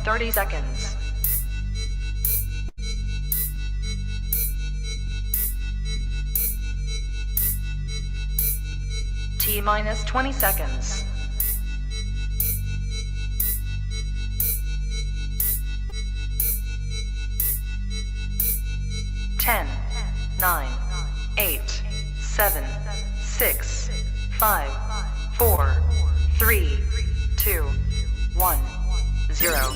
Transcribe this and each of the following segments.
30 seconds. T-minus 20 seconds. 10, 9, 8, 7, 6, 5, 4, 3, 2, 1, 0.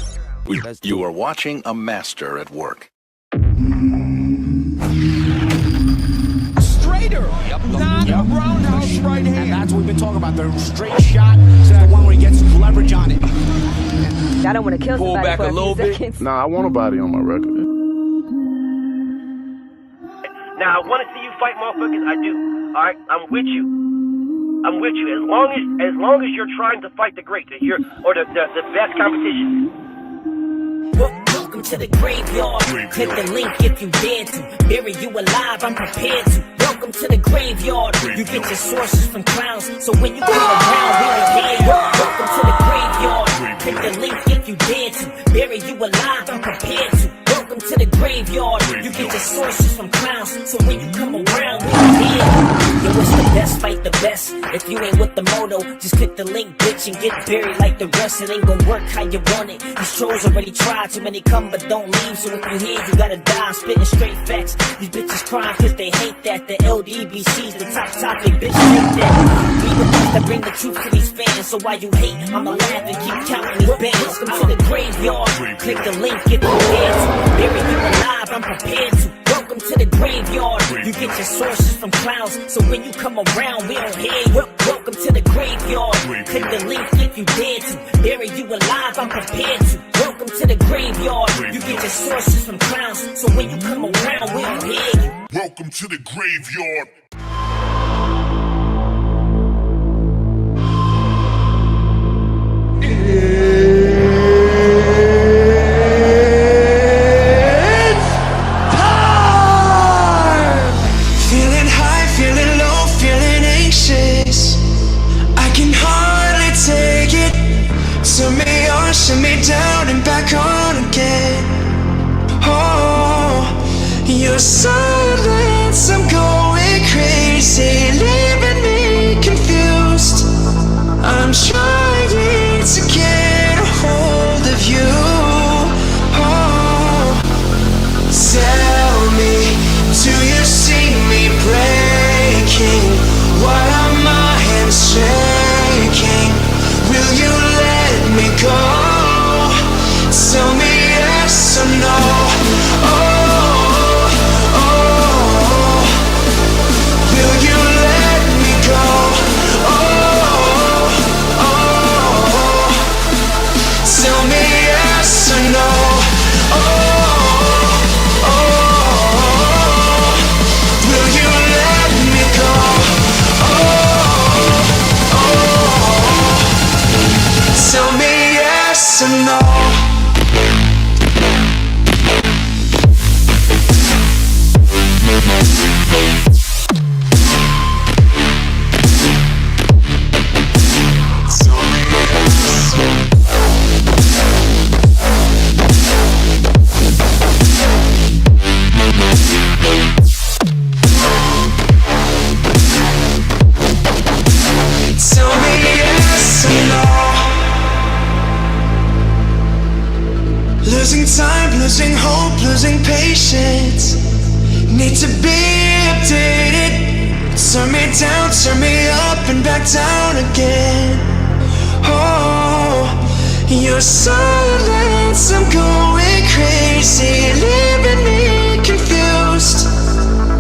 You are watching a master at work. Straighter, not a roundhouse right hand. And that's what we've been talking about. The straight shot is the one where he gets leverage on it. I don't want to kill Pull somebody back for a little bit. seconds. Nah, I want a body on my record. Now, I want to see you fight motherfuckers. I do. All right, I'm with you. I'm with you. As long as you're trying to fight the greats, the best competition. Welcome to the graveyard. Click the link if you dare to. Bury you alive, I'm prepared to. Welcome to the graveyard. You get your sources from clowns, so when you come around, we don't hear you. Welcome to the graveyard. Click the link if you dare to. Bury you alive, I'm prepared to. Welcome to the graveyard. You get your sources from clowns, so when you come around, we don't hear you. Yo, it's the best, fight the best. If you ain't with the moto, just click the link, bitch, and get buried like the rest. It ain't gonna work how you want it. These trolls already tried, too many come but don't leave. So if you here, you gotta die. I'm spitting straight facts. These bitches crying cause they hate that. The LDBC's the top topic, bitch, hate that. We the ones that bring the truth to these fans. So while you hate, I'ma laugh and keep counting these bands. Welcome to the graveyard. Click the link, get prepared to. Bury you alive, I'm prepared to. Welcome to the graveyard. You get your sources from clowns, so when you come around, we don't hear you. Welcome to the graveyard. Click the link if you dare to. Bury you alive, I'm prepared to. Welcome to the graveyard. You get your sources from clowns, so when you come around, we don't hear you. Welcome to the graveyard. Turn me down and back on again. Oh, your silence, I'm going crazy, leaving me confused. I'm trying to get a hold of you. Oh, tell me, do you see me breaking? Why are my hands shaking? Will you let me go? Tell me yes or no. Oh, oh, will you let me go? Oh, oh, tell me yes or no. Oh, oh, will you let me go? Oh, oh, tell me yes or no. Losing time, losing hope, losing patience. Need to be updated. Turn me down, turn me up and back down again. Oh, your silence, I'm going crazy, leaving me confused.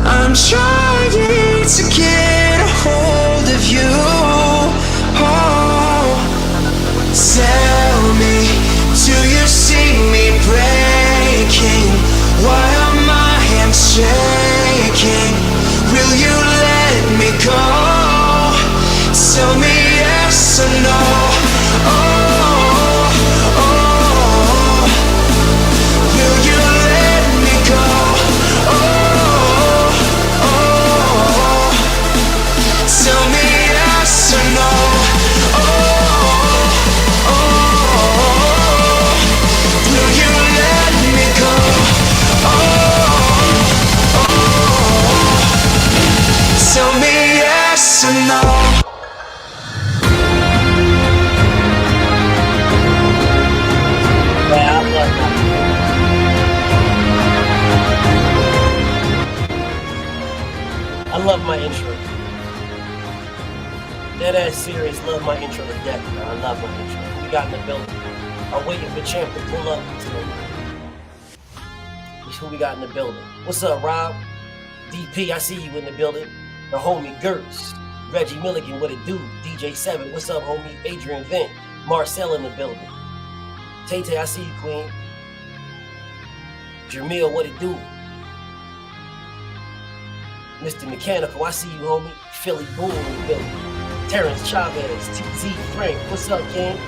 I'm trying to get a hold of you. Oh, tell me, do you see me breaking? Why are my hands shaking? Will you let me go? Tell me yes or no. Oh, oh, will you let me go? Oh, oh, love my intro. Who we got in the building? I'm waiting for Champ to pull up. Who we got in the building? What's up, Rob? DP, I see you in the building. The homie Gertz. Reggie Milligan, what it do? DJ 7, what's up, homie? Adrian Vent. Marcel in the building. Tay-Tay, I see you, queen. Jamil, what it do? Mr. Mechanical, I see you, homie. Philly Bull in the building. Terrence Chavez, TZ Frank, what's up, King?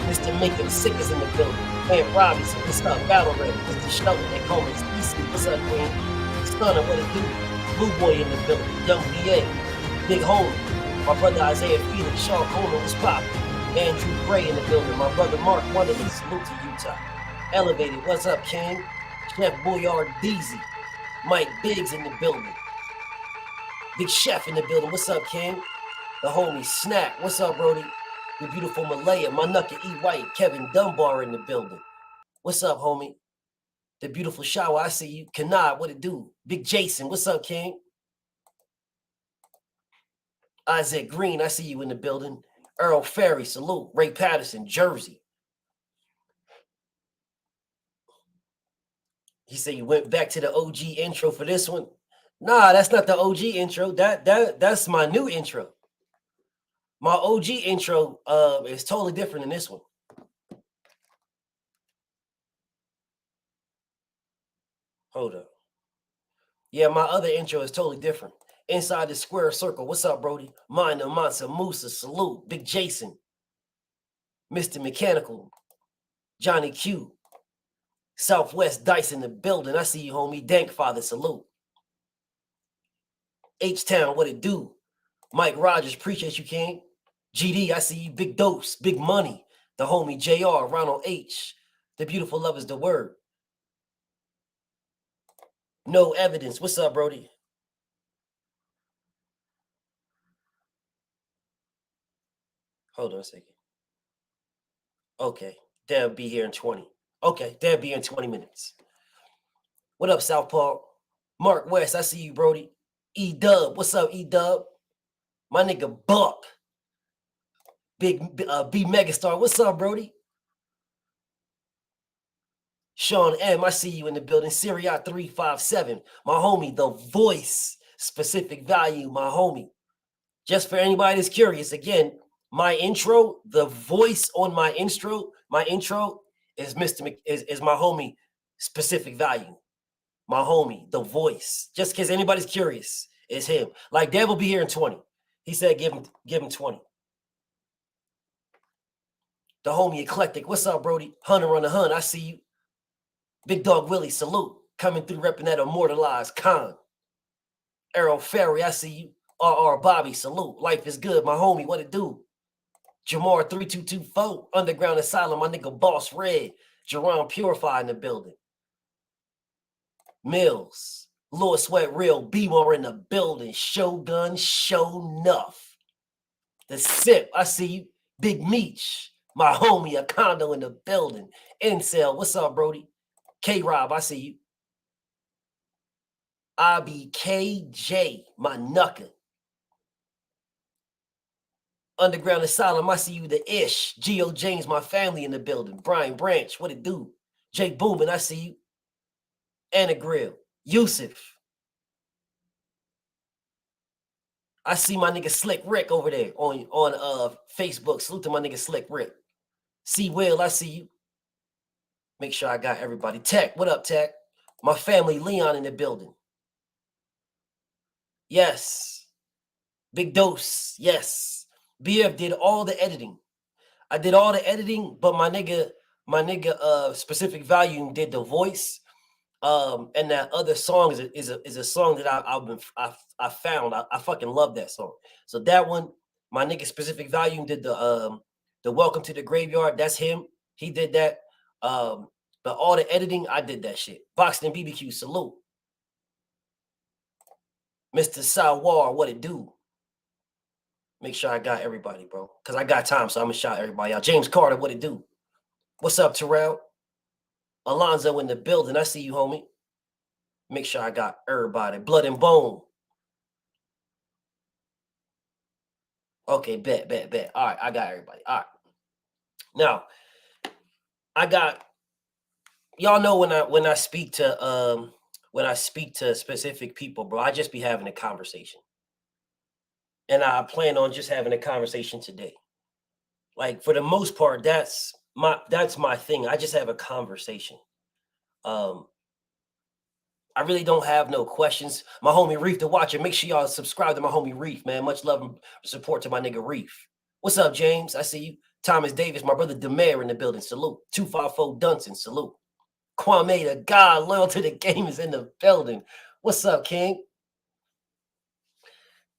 Mr. Make Them Sick is in the building. Man, Robinson, what's up? Battle Ready. Mr. Shelton, they call me Easy, what's up, queen? Stunner, what it do? Blue Boy in the building. Young BA. Big Homie. My brother Isaiah Felix. Sean Coleman was popping. Andrew Gray in the building. My brother Mark Wonderly. Salute to Utah. Elevated. What's up, King? Chef Boyard Deezy. Mike Biggs in the building. Big Chef in the building. What's up, King? The homie Snack. What's up, Brody? The beautiful Malaya. My Nucka E. White. Kevin Dunbar in the building. What's up, homie? The beautiful Shower. I see you. Kanad. What it do? Big Jason. What's up, King? Isaac Green. I see you in the building. Earl Ferry. Salute. Ray Patterson. Jersey. He said you went back to the OG intro for this one. Nah, that's not the OG intro. That's my new intro. My OG intro is totally different than this one. Hold up. Yeah, my other intro is totally different. Inside the square circle. What's up, Brody? Mind the Mansa Musa. Salute. Big Jason. Mr. Mechanical. Johnny Q. Southwest Dice in the building. I see you, homie. Dank Father. Salute. H-Town. What it do? Mike Rogers. Appreciate you, King. GD. I see you. Big Dose. Big Money. The homie JR. Ronald H. The beautiful love is the word. No evidence. What's up, Brody? Hold on a second. Okay. They'll be here in 20. Okay. They'll be here in 20 minutes. What up, Southpaw? Mark West. I see you, Brody. E-Dub. What's up, E-Dub? My nigga Buck. Big B Megastar. What's up, Brody? Sean M. I see you in the building. Syria 357. My homie, the voice. Specific value, my homie. Just for anybody that's curious, again, my intro, the voice on my intro is is my homie, Specific Value. My homie, the voice. Just in case anybody's curious, it's him. Like Dev will be here in 20. He said give him 20. The homie Eclectic. What's up, Brody? Hunter on the hunt. I see you. Big Dog Willie, salute. Coming through repping that immortalized con. Errol Ferry, I see you. RR Bobby, salute. Life is good, my homie. What it do? Jamar 3224, Underground Asylum, my nigga Boss Red. Jerome Purify in the building. Mills, Lord Sweat Real, B-More in the building. Shogun, Show Nuff. The Sip, I see you. Big Meech, my homie, a condo in the building. Incel, what's up, Brody? K-Rob, I see you. IBKJ, my knucker. Underground Asylum, I see you. The Ish. Geo James, my family in the building. Brian Branch, what it do? Jake Boomin, I see you. Anna Grill. Yusuf. I see my nigga Slick Rick over there on Facebook. Salute to my nigga Slick Rick. C Will, I see you. Make sure I got everybody. Tech, what up, Tech? My family, Leon in the building. Yes. Big Dose, yes. BF did all the editing. I did all the editing, but my nigga Specific Value did the voice. And that other song is a song that I found. I fucking love that song. So that one, my nigga Specific Value did the Welcome to the Graveyard. That's him. He did that. But all the editing, I did that shit. Boxing and BBQ, salute. Mr. Sawar, what it do? Make sure I got everybody, bro. Because I got time, so I'm going to shout everybody out. James Carter, what it do? What's up, Terrell? Alonzo in the building. I see you, homie. Make sure I got everybody. Blood and Bone. Okay, bet. All right, I got everybody. All right. Now, I got y'all know when I speak to specific people, bro, I just be having a conversation. And I plan on just having a conversation today. Like for the most part, that's my thing. I just have a conversation. I really don't have no questions. My homie Reef to watch it. Make sure y'all subscribe to my homie Reef, man. Much love and support to my nigga Reef. What's up, James? I see you. Thomas Davis, my brother Demare in the building. Salute. 254 Dunson. Salute. Kwame, the God loyal to the game, is in the building. What's up, King?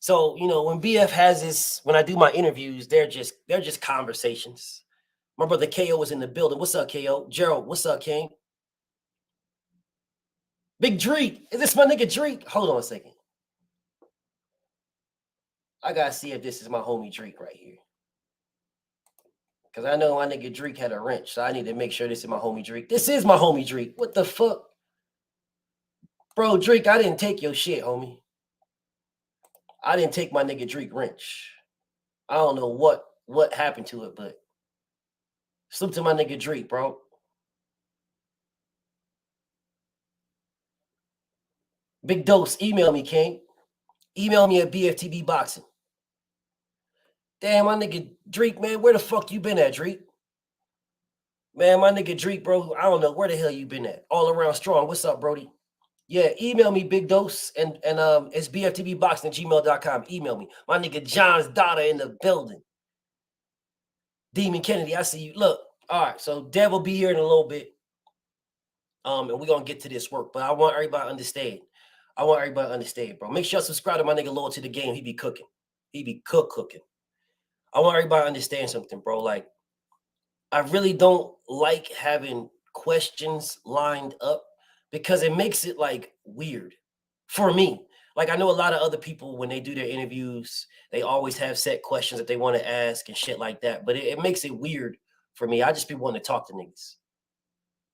So, you know, when BF has this, when I do my interviews, they're just conversations. My brother KO is in the building. What's up, KO? Gerald, what's up, King? Big Dreek. Is this my nigga Dreek? Hold on a second. I gotta see if this is my homie Dreek right here. Because I know my nigga Dreek had a wrench, so I need to make sure this is my homie Dreek. This is my homie Dreek. What the fuck? Bro, Dreek, I didn't take your shit, homie. I didn't take my nigga Dreek wrench. I don't know what happened to it, but salute to my nigga Dreek, bro. Big Dose, email me, King. Email me at Bftbboxing. Damn, my nigga Dreek, man, where the fuck you been at, Dreek? Man, my nigga Dreek, bro, I don't know where the hell you been at. All around strong. What's up, Brody? Yeah, email me, Big Dose, and it's bftbboxing@gmail.com. Email me. My nigga John's daughter in the building. Demon Kennedy, I see you. Look, all right, so Dev will be here in a little bit. And we're gonna get to this work, but I want everybody to understand. Bro. Make sure you subscribe to my nigga Loyal to the Game. He be cooking. He be cooking. I want everybody to understand something, bro. Like, I really don't like having questions lined up because it makes it like weird for me. Like, I know a lot of other people, when they do their interviews, they always have set questions that they want to ask and shit like that. But it makes it weird for me. I just be wanting to talk to niggas.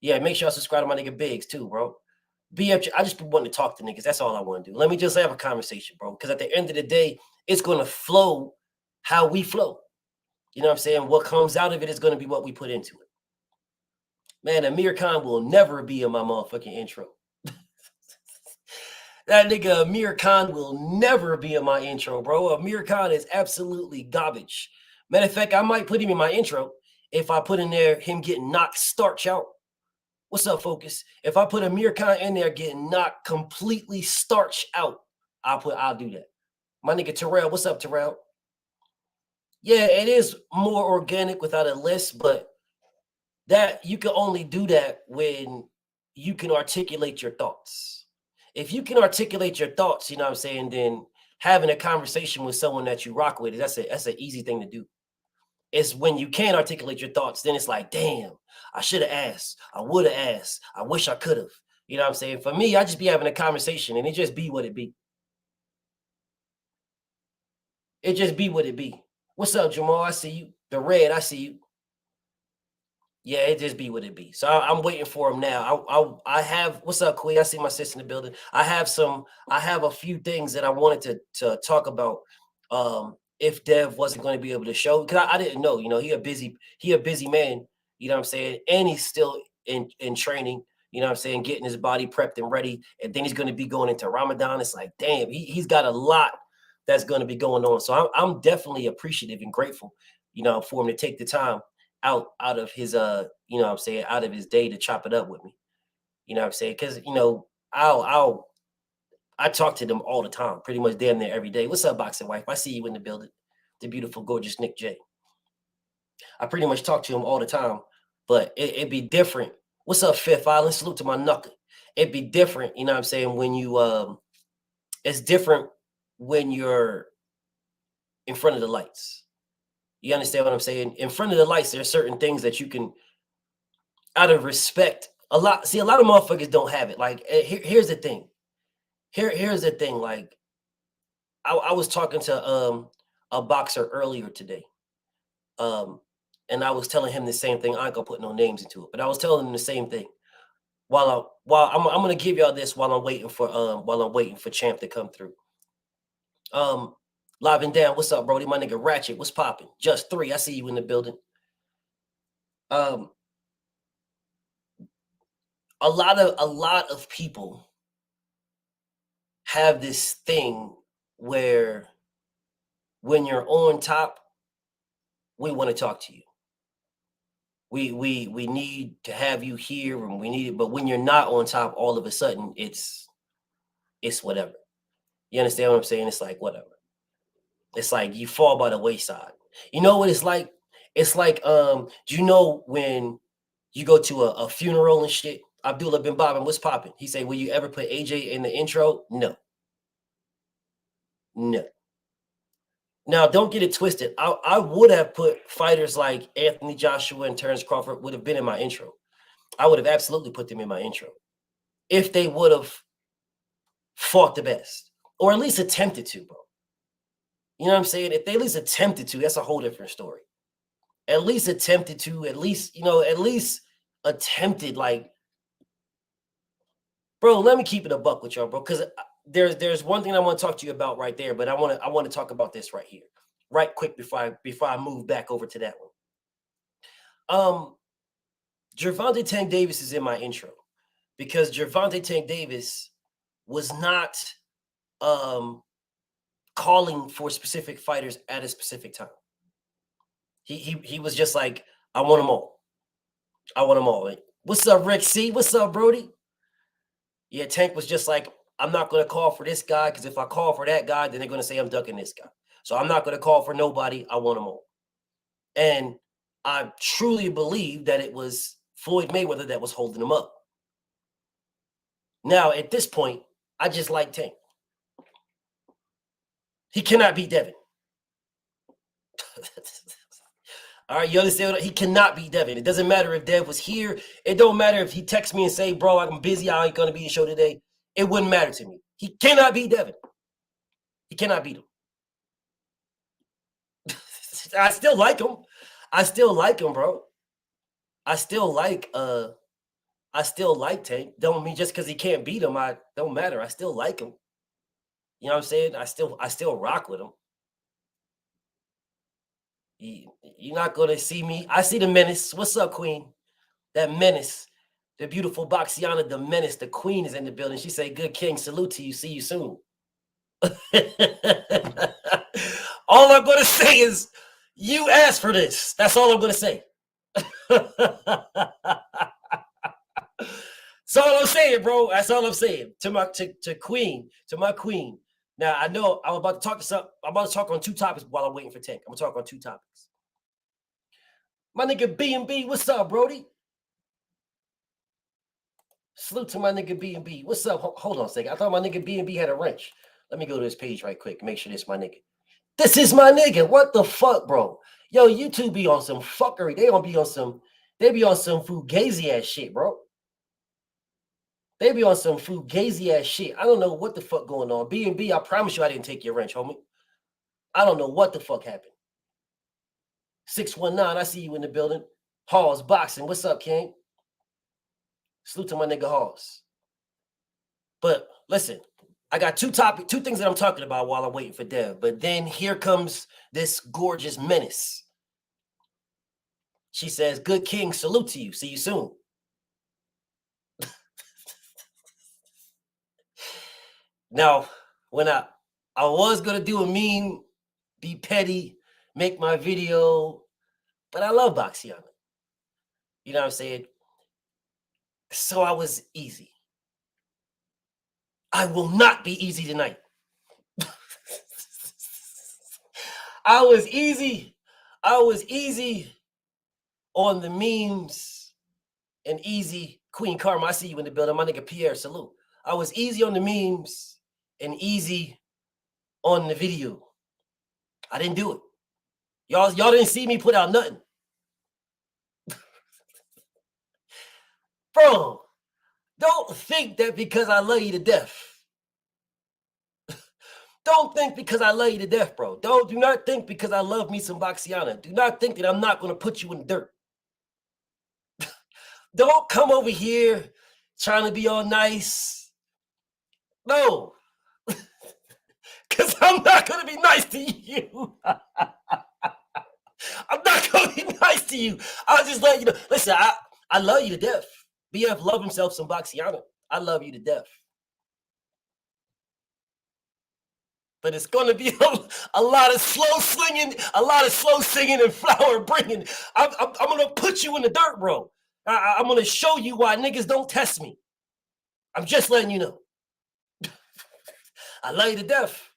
Yeah, make sure I subscribe to my nigga Biggs too, bro. BF, I just be wanting to talk to niggas. That's all I want to do. Let me just have a conversation, bro. Because at the end of the day, it's going to flow how we flow. You know what I'm saying? What comes out of it is going to be what we put into it. Man, Amir Khan will never be in my motherfucking intro. That nigga Amir Khan will never be in my intro, bro. Amir Khan is absolutely garbage. Matter of fact, I might put him in my intro if I put in there him getting knocked starch out. What's up, Focus? If I put Amir Khan in there getting knocked completely starch out, I'll do that. My nigga Terrell, what's up, Terrell? Yeah, it is more organic without a list, but that you can only do that when you can articulate your thoughts. If you can articulate your thoughts, you know what I'm saying, then having a conversation with someone that you rock with, that's an easy thing to do. It's when you can't articulate your thoughts, then it's like, damn, I should have asked. I would have asked. I wish I could have. You know what I'm saying? For me, I just be having a conversation and it just be what it be. It just be what it be. What's up, Jamal? I see you. The Red, I see you. Yeah, it just be what it be. So I'm waiting for him now. I have, what's up, Queen? I see my sister in the building. I have a few things that I wanted to talk about. If Dev wasn't going to be able to show, because I didn't know, you know, he a busy man, you know what I'm saying? And he's still in training, you know what I'm saying, getting his body prepped and ready. And then he's going to be going into Ramadan. It's like, damn, he's got a lot that's going to be going on. So I'm definitely appreciative and grateful, you know, for him to take the time out of his, you know what I'm saying, out of his day to chop it up with me. You know what I'm saying? Because, you know, I talk to them all the time, pretty much damn near every day. What's up, Boxing Wife? I see you in the building. The beautiful, gorgeous Nick J. I pretty much talk to him all the time, but it'd be different. What's up, Fifth Island? Salute to my knuckle. It'd be different, you know what I'm saying, when you, it's different when you're in front of the lights. You understand what I'm saying? In front of the lights, there are certain things that you can, out of respect, a lot of motherfuckers don't have it. Like, here's the thing. Here's the thing. Like, I was talking to a boxer earlier today, and I was telling him the same thing. I ain't gonna put no names into it, but I was telling him the same thing. While I'm gonna give y'all this while I'm waiting for Champ to come through. Live and down. What's up, Brody? My nigga Ratchet. What's popping? Just 3. I see you in the building. A lot of people have this thing where when you're on top, we want to talk to you. We need to have you here, and we need it. But when you're not on top, all of a sudden it's whatever. You understand what I'm saying? It's like whatever. It's like you fall by the wayside. You know what it's like? It's like do you know when you go to a funeral and shit? Abdullah bin Bobbin, what's popping? He say, will you ever put AJ in the intro? No. No. Now, don't get it twisted. I would have put fighters like Anthony Joshua and Terrence Crawford would have been in my intro. I would have absolutely put them in my intro if they would have fought the best, or at least attempted to, bro. You know what I'm saying? If they at least attempted to, that's a whole different story. At least attempted to, at least attempted, like, bro, let me keep it a buck with y'all, bro, because there's one thing I want to talk to you about right there, but I want to talk about this right here, right quick before I move back over to that one. Gervonta Tank Davis is in my intro because Gervonta Tank Davis was not calling for specific fighters at a specific time. He was just like, I want them all. I want them all. What's up, Rick C? What's up, Brody? Yeah, Tank was just like, I'm not going to call for this guy because if I call for that guy, then they're going to say I'm ducking this guy. So I'm not going to call for nobody. I want them all. And I truly believe that it was Floyd Mayweather that was holding him up. Now, at this point, I just like Tank. He cannot beat Devin. All right, you understand? He cannot beat Devin. It doesn't matter if Dev was here. It don't matter if he texts me and say, bro, I'm busy. I ain't going to be in the show today. It wouldn't matter to me. He cannot beat Devin. He cannot beat him. I still like him. I still like him, bro. I still like Tank. Don't mean just because he can't beat him, I don't matter. I still like him. You know what I'm saying? I still rock with him. You're not gonna see me. I see the menace. What's up, Queen? That menace, the beautiful Boxiana, the menace, the queen is in the building. She say, "Good King, salute to you. See you soon." All I'm gonna say is, you asked for this. That's all I'm gonna say. That's all I'm saying, bro. That's all I'm saying to my queen. Now I know I'm about to talk to some. I'm about to talk on 2 topics while I'm waiting for Tank. I'm gonna talk on 2 topics. My nigga B&B, what's up, Brody? Salute to my nigga B&B. What's up? Hold on a second. I thought my nigga B&B had a wrench. Let me go to his page right quick. Make sure this is my nigga. This is my nigga. What the fuck, bro? Yo, YouTube be on some fuckery. They be on some fugazi ass shit, bro. They be on some fugazi ass shit. I don't know what the fuck going on. B&B, I promise you I didn't take your wrench, homie. I don't know what the fuck happened. 619, I see you in the building. Halls Boxing. What's up, King? Salute to my nigga Halls. But listen, I got 2 things that I'm talking about while I'm waiting for Dev. But then here comes this gorgeous menace. She says, "Good King, salute to you. See you soon." Now, when I was going to do a meme, be petty, make my video, but I love Boxiana. You know what I'm saying? So I was easy. I will not be easy tonight. I was easy on the memes and easy. Queen Karma, I see you in the building. My nigga Pierre, salute. I was easy on the memes and easy on the video. I didn't do it. Y'all didn't see me put out nothing. Bro, don't think that because I love you to death. Don't think because I love you to death, bro. Do not think because I love me some Boxiana. Do not think that I'm not going to put you in the dirt. Don't come over here trying to be all nice. No. Because I'm not going to be nice to you. I'm not going to be nice to you. I'll just let you know. Listen, I love you to death. BF love himself some Boxiana. I love you to death. But it's going to be a lot of slow singing and flower bringing. I'm going to put you in the dirt, bro. I'm going to show you why niggas don't test me. I'm just letting you know. I love you to death.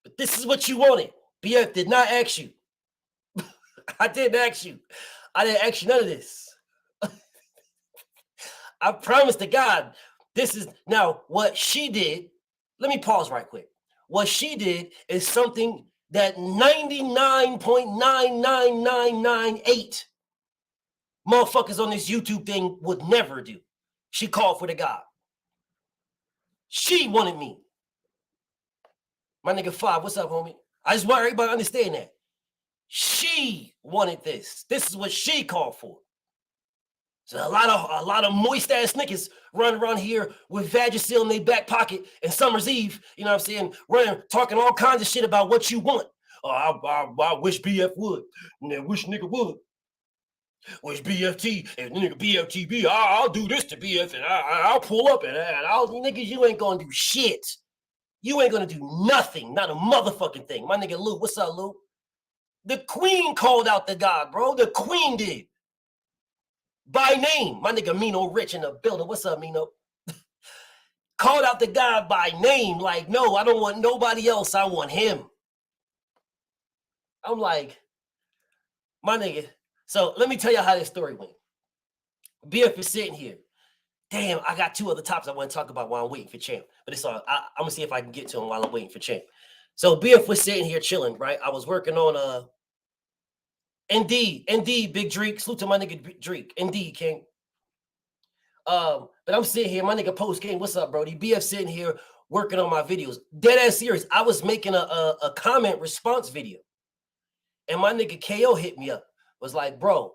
But this is what you wanted. BF did not ask you. I didn't ask you. I didn't ask you none of this. I promise to God, this is now what she did. Let me pause right quick. What she did is something that 99.99998 motherfuckers on this YouTube thing would never do. She called for the God. She wanted me. My nigga Five, what's up, homie? I just want everybody to understand that. She wanted this. This is what she called for. So a lot of moist ass niggas run around here with Vagisil in their back pocket and Summer's Eve, you know what I'm saying, running, talking all kinds of shit about what you want. Oh, I wish BF would. And I wish nigga would. Wish BFT and nigga BFTB. I'll do this to BF and I'll pull up and I'll niggas. You ain't gonna do shit. You ain't gonna do nothing. Not a motherfucking thing. My nigga Lou, what's up, Lou? The queen called out the God, bro. The queen did. By name. My nigga Mino Rich in the building. What's up, Mino? Called out the God by name. Like, no, I don't want nobody else. I want him. I'm like, my nigga. So let me tell you how this story went. BF is sitting here. Damn, I got two other topics I want to talk about while I'm waiting for Champ. But it's all, I'm going to see if I can get to him while I'm waiting for Champ. So BF was sitting here chilling, right? I was working on Indeed, Big Drake. Salute to my nigga Drake. Indeed, King. But I'm sitting here, my nigga Post Game. What's up, Brody? BF sitting here working on my videos. Dead ass serious. I was making a comment response video. And my nigga KO hit me up. Was like, bro.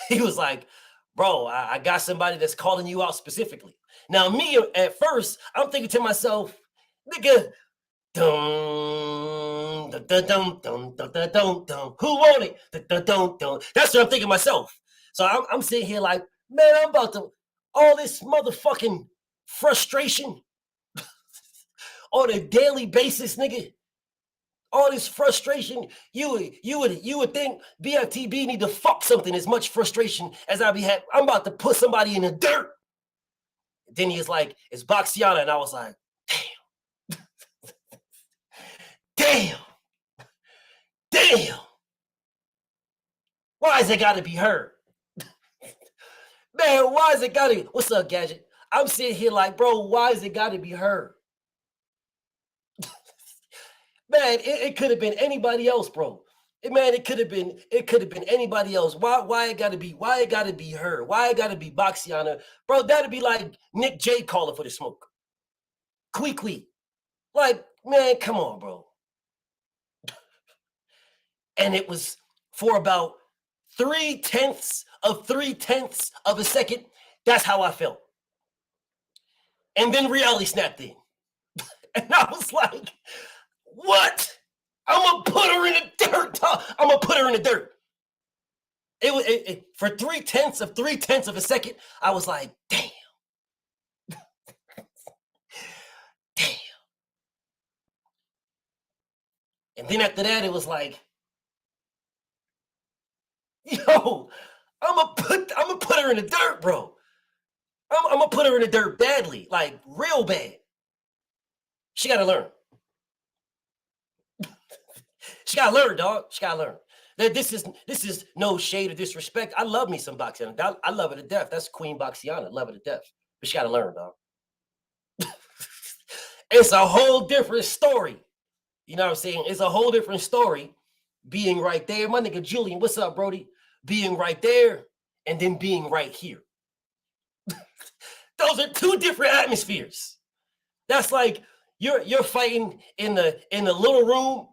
He was like, bro, I got somebody that's calling you out specifically. Now, me, at first, I'm thinking to myself, nigga, dum, dum, dum, dum, dum, dum, dum, dum. Who want it? Dum, dum, dum. That's what I'm thinking myself. So I'm sitting here like, man, I'm about to, all this motherfucking frustration on a daily basis, nigga. All this frustration, you would think BFTB need to fuck something as much frustration as I be had. I'm about to put somebody in the dirt. Then he was like, it's Boxiana. And I was like, damn. Why is it got to be her? Man, why is it got to be? What's up, Gadget? I'm sitting here like, bro, why is it got to be her? Man, it could have been anybody else, bro. Man, it could have been anybody else. Why it gotta be her? Why it gotta be Boxiana? Bro, that'd be like Nick J calling for the smoke. Quick. Like, man, come on, bro. And it was for about 0.3 of a second. That's how I felt. And then reality snapped in. And I was like, what? I'm gonna put her in the dirt. I'm gonna put her in the dirt. It for 0.3 of a second, I was like, damn. And then after that, it was like, yo, I'm gonna put her in the dirt, bro. I'm gonna put her in the dirt badly, like real bad. She gotta learn. She gotta learn, dog. She gotta learn. This is no shade or disrespect. I love me some Boxiana. I love her to death. That's Queen Boxiana. Love her to death. But she gotta learn, dog. It's a whole different story. You know what I'm saying? It's a whole different story being right there. My nigga Julian, what's up, Brody? Being right there and then being right here. Those are two different atmospheres. That's like you're fighting in the little room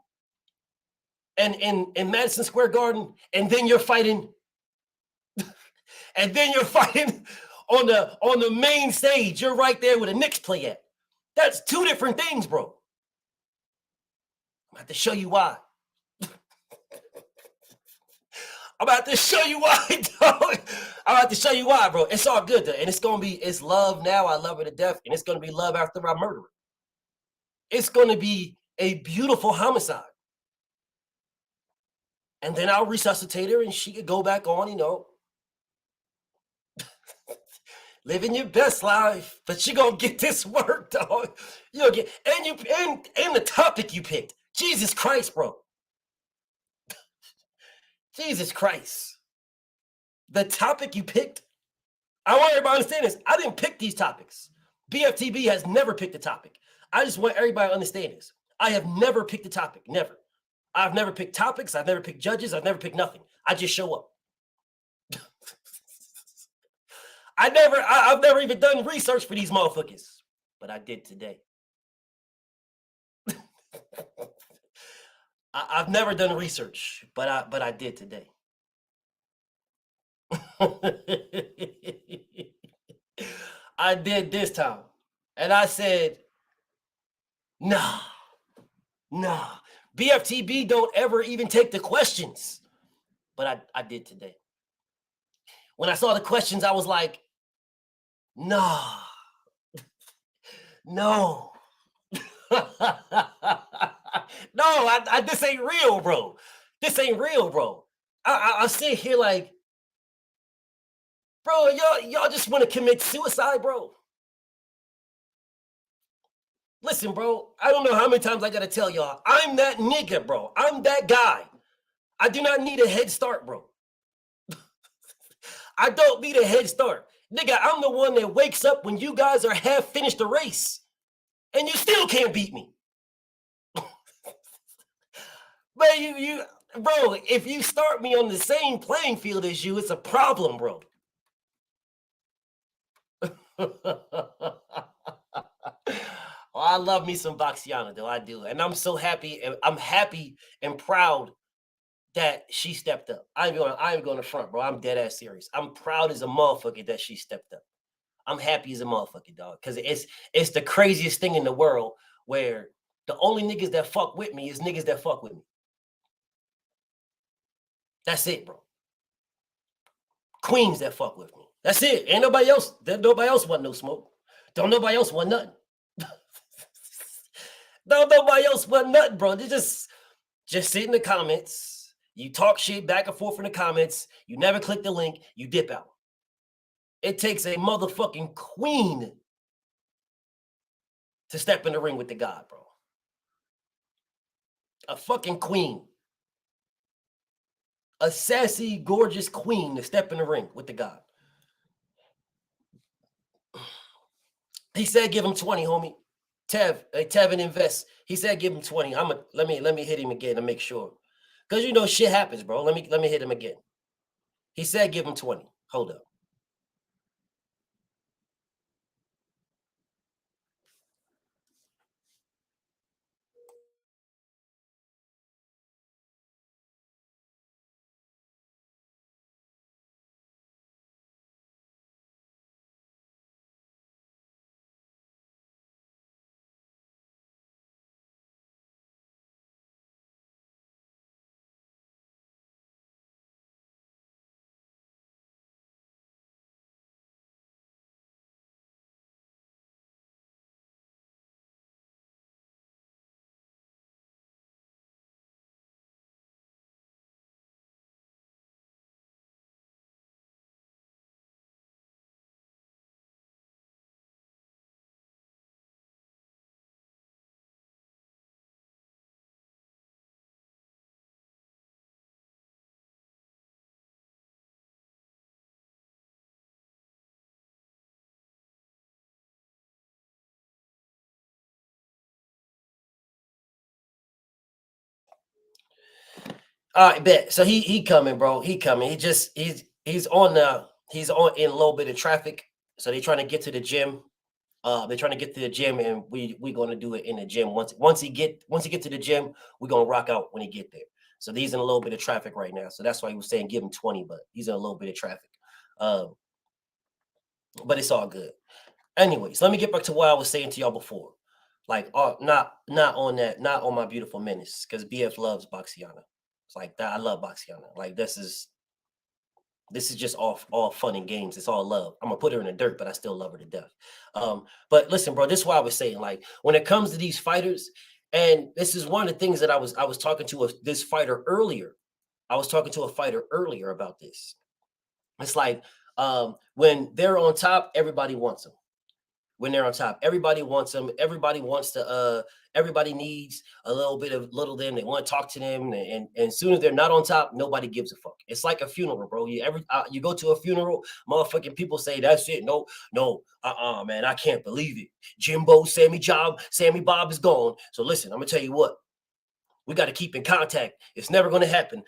and in Madison Square Garden, and then you're fighting, on the main stage. You're right there where the Knicks play at. That's two different things, bro. about to show you why. I'm about to show you why, dog. I'm about to show you why, bro. It's all good, though. And it's love now. I love her to death. And it's going to be love after I murder her. It's going to be a beautiful homicide. And then I'll resuscitate her and she could go back on, living your best life. But you going to get this work, dog. You'll get, and the topic you picked. Jesus Christ, bro. Jesus Christ. The topic you picked, I want everybody to understand this. I didn't pick these topics. BFTB has never picked a topic. I just want everybody to understand this. I have never picked a topic. Never. I've never picked topics. I've never picked judges. I've never picked nothing. I just show up. I've never even done research for these motherfuckers. But I did today. I've never done research, but I did today. I did this time. And I said, nah. BFTB don't ever even take the questions. But I did today. When I saw the questions, I was like, nah. No. No, this ain't real, bro. This ain't real, bro. I sit here like, bro, y'all just want to commit suicide, bro. Listen, bro, I don't know how many times I got to tell y'all, I'm that nigga, bro. I'm that guy. I do not need a head start, bro. I don't need a head start. Nigga, I'm the one that wakes up when you guys are half finished the race. And you still can't beat me. But bro, if you start me on the same playing field as you, it's a problem, bro. Oh, I love me some Boxiana, though. I do. And I'm so happy. I'm happy and proud that she stepped up. I ain't going to front, bro. I'm dead ass serious. I'm proud as a motherfucker that she stepped up. I'm happy as a motherfucker, dog. Because it's the craziest thing in the world where the only niggas that fuck with me is niggas that fuck with me. That's it, bro. Queens that fuck with me. That's it. Ain't nobody else. Nobody else want no smoke. Don't nobody else want nothing. Don't nobody else want nothing, bro. They just sit in the comments. You talk shit back and forth in the comments. You never click the link. You dip out. It takes a motherfucking queen to step in the ring with the God, bro. A fucking queen. A sassy, gorgeous queen to step in the ring with the God. He said give him 20, homie. Tevin invest. He said give him 20. Let me hit him again to make sure. Because shit happens, bro. Let me hit him again. He said give him 20. Hold up. All right, bet. So he coming, bro. He coming. He's on in a little bit of traffic. So they trying to get to the gym. They're trying to get to the gym, and we gonna do it in the gym. Once he get to the gym, we're gonna rock out when he get there. So he's in a little bit of traffic right now. So that's why he was saying give him 20, but he's in a little bit of traffic. But it's all good. Anyways, let me get back to what I was saying to y'all before. Like, not on that, not on my beautiful menace, because BF loves Boxiana. It's like that. I love Boxiana. Like, this is just all fun and games. It's all love. I'm gonna put her in the dirt, but I still love her to death. But listen, bro, this is why I was saying, like, when it comes to these fighters, and this is one of the things that I was talking to this fighter earlier. I was talking to a fighter earlier about this. It's like when they're on top, everybody wants them. When they're on top, everybody wants them. Everybody wants to. Everybody needs a little bit of little them. They want to talk to them, and as soon as they're not on top, nobody gives a fuck. It's like a funeral, bro. You go to a funeral, motherfucking people say that's it. No, man, I can't believe it. Jimbo, Sammy Bob is gone. So listen, I'm gonna tell you what. We got to keep in contact. It's never going to happen.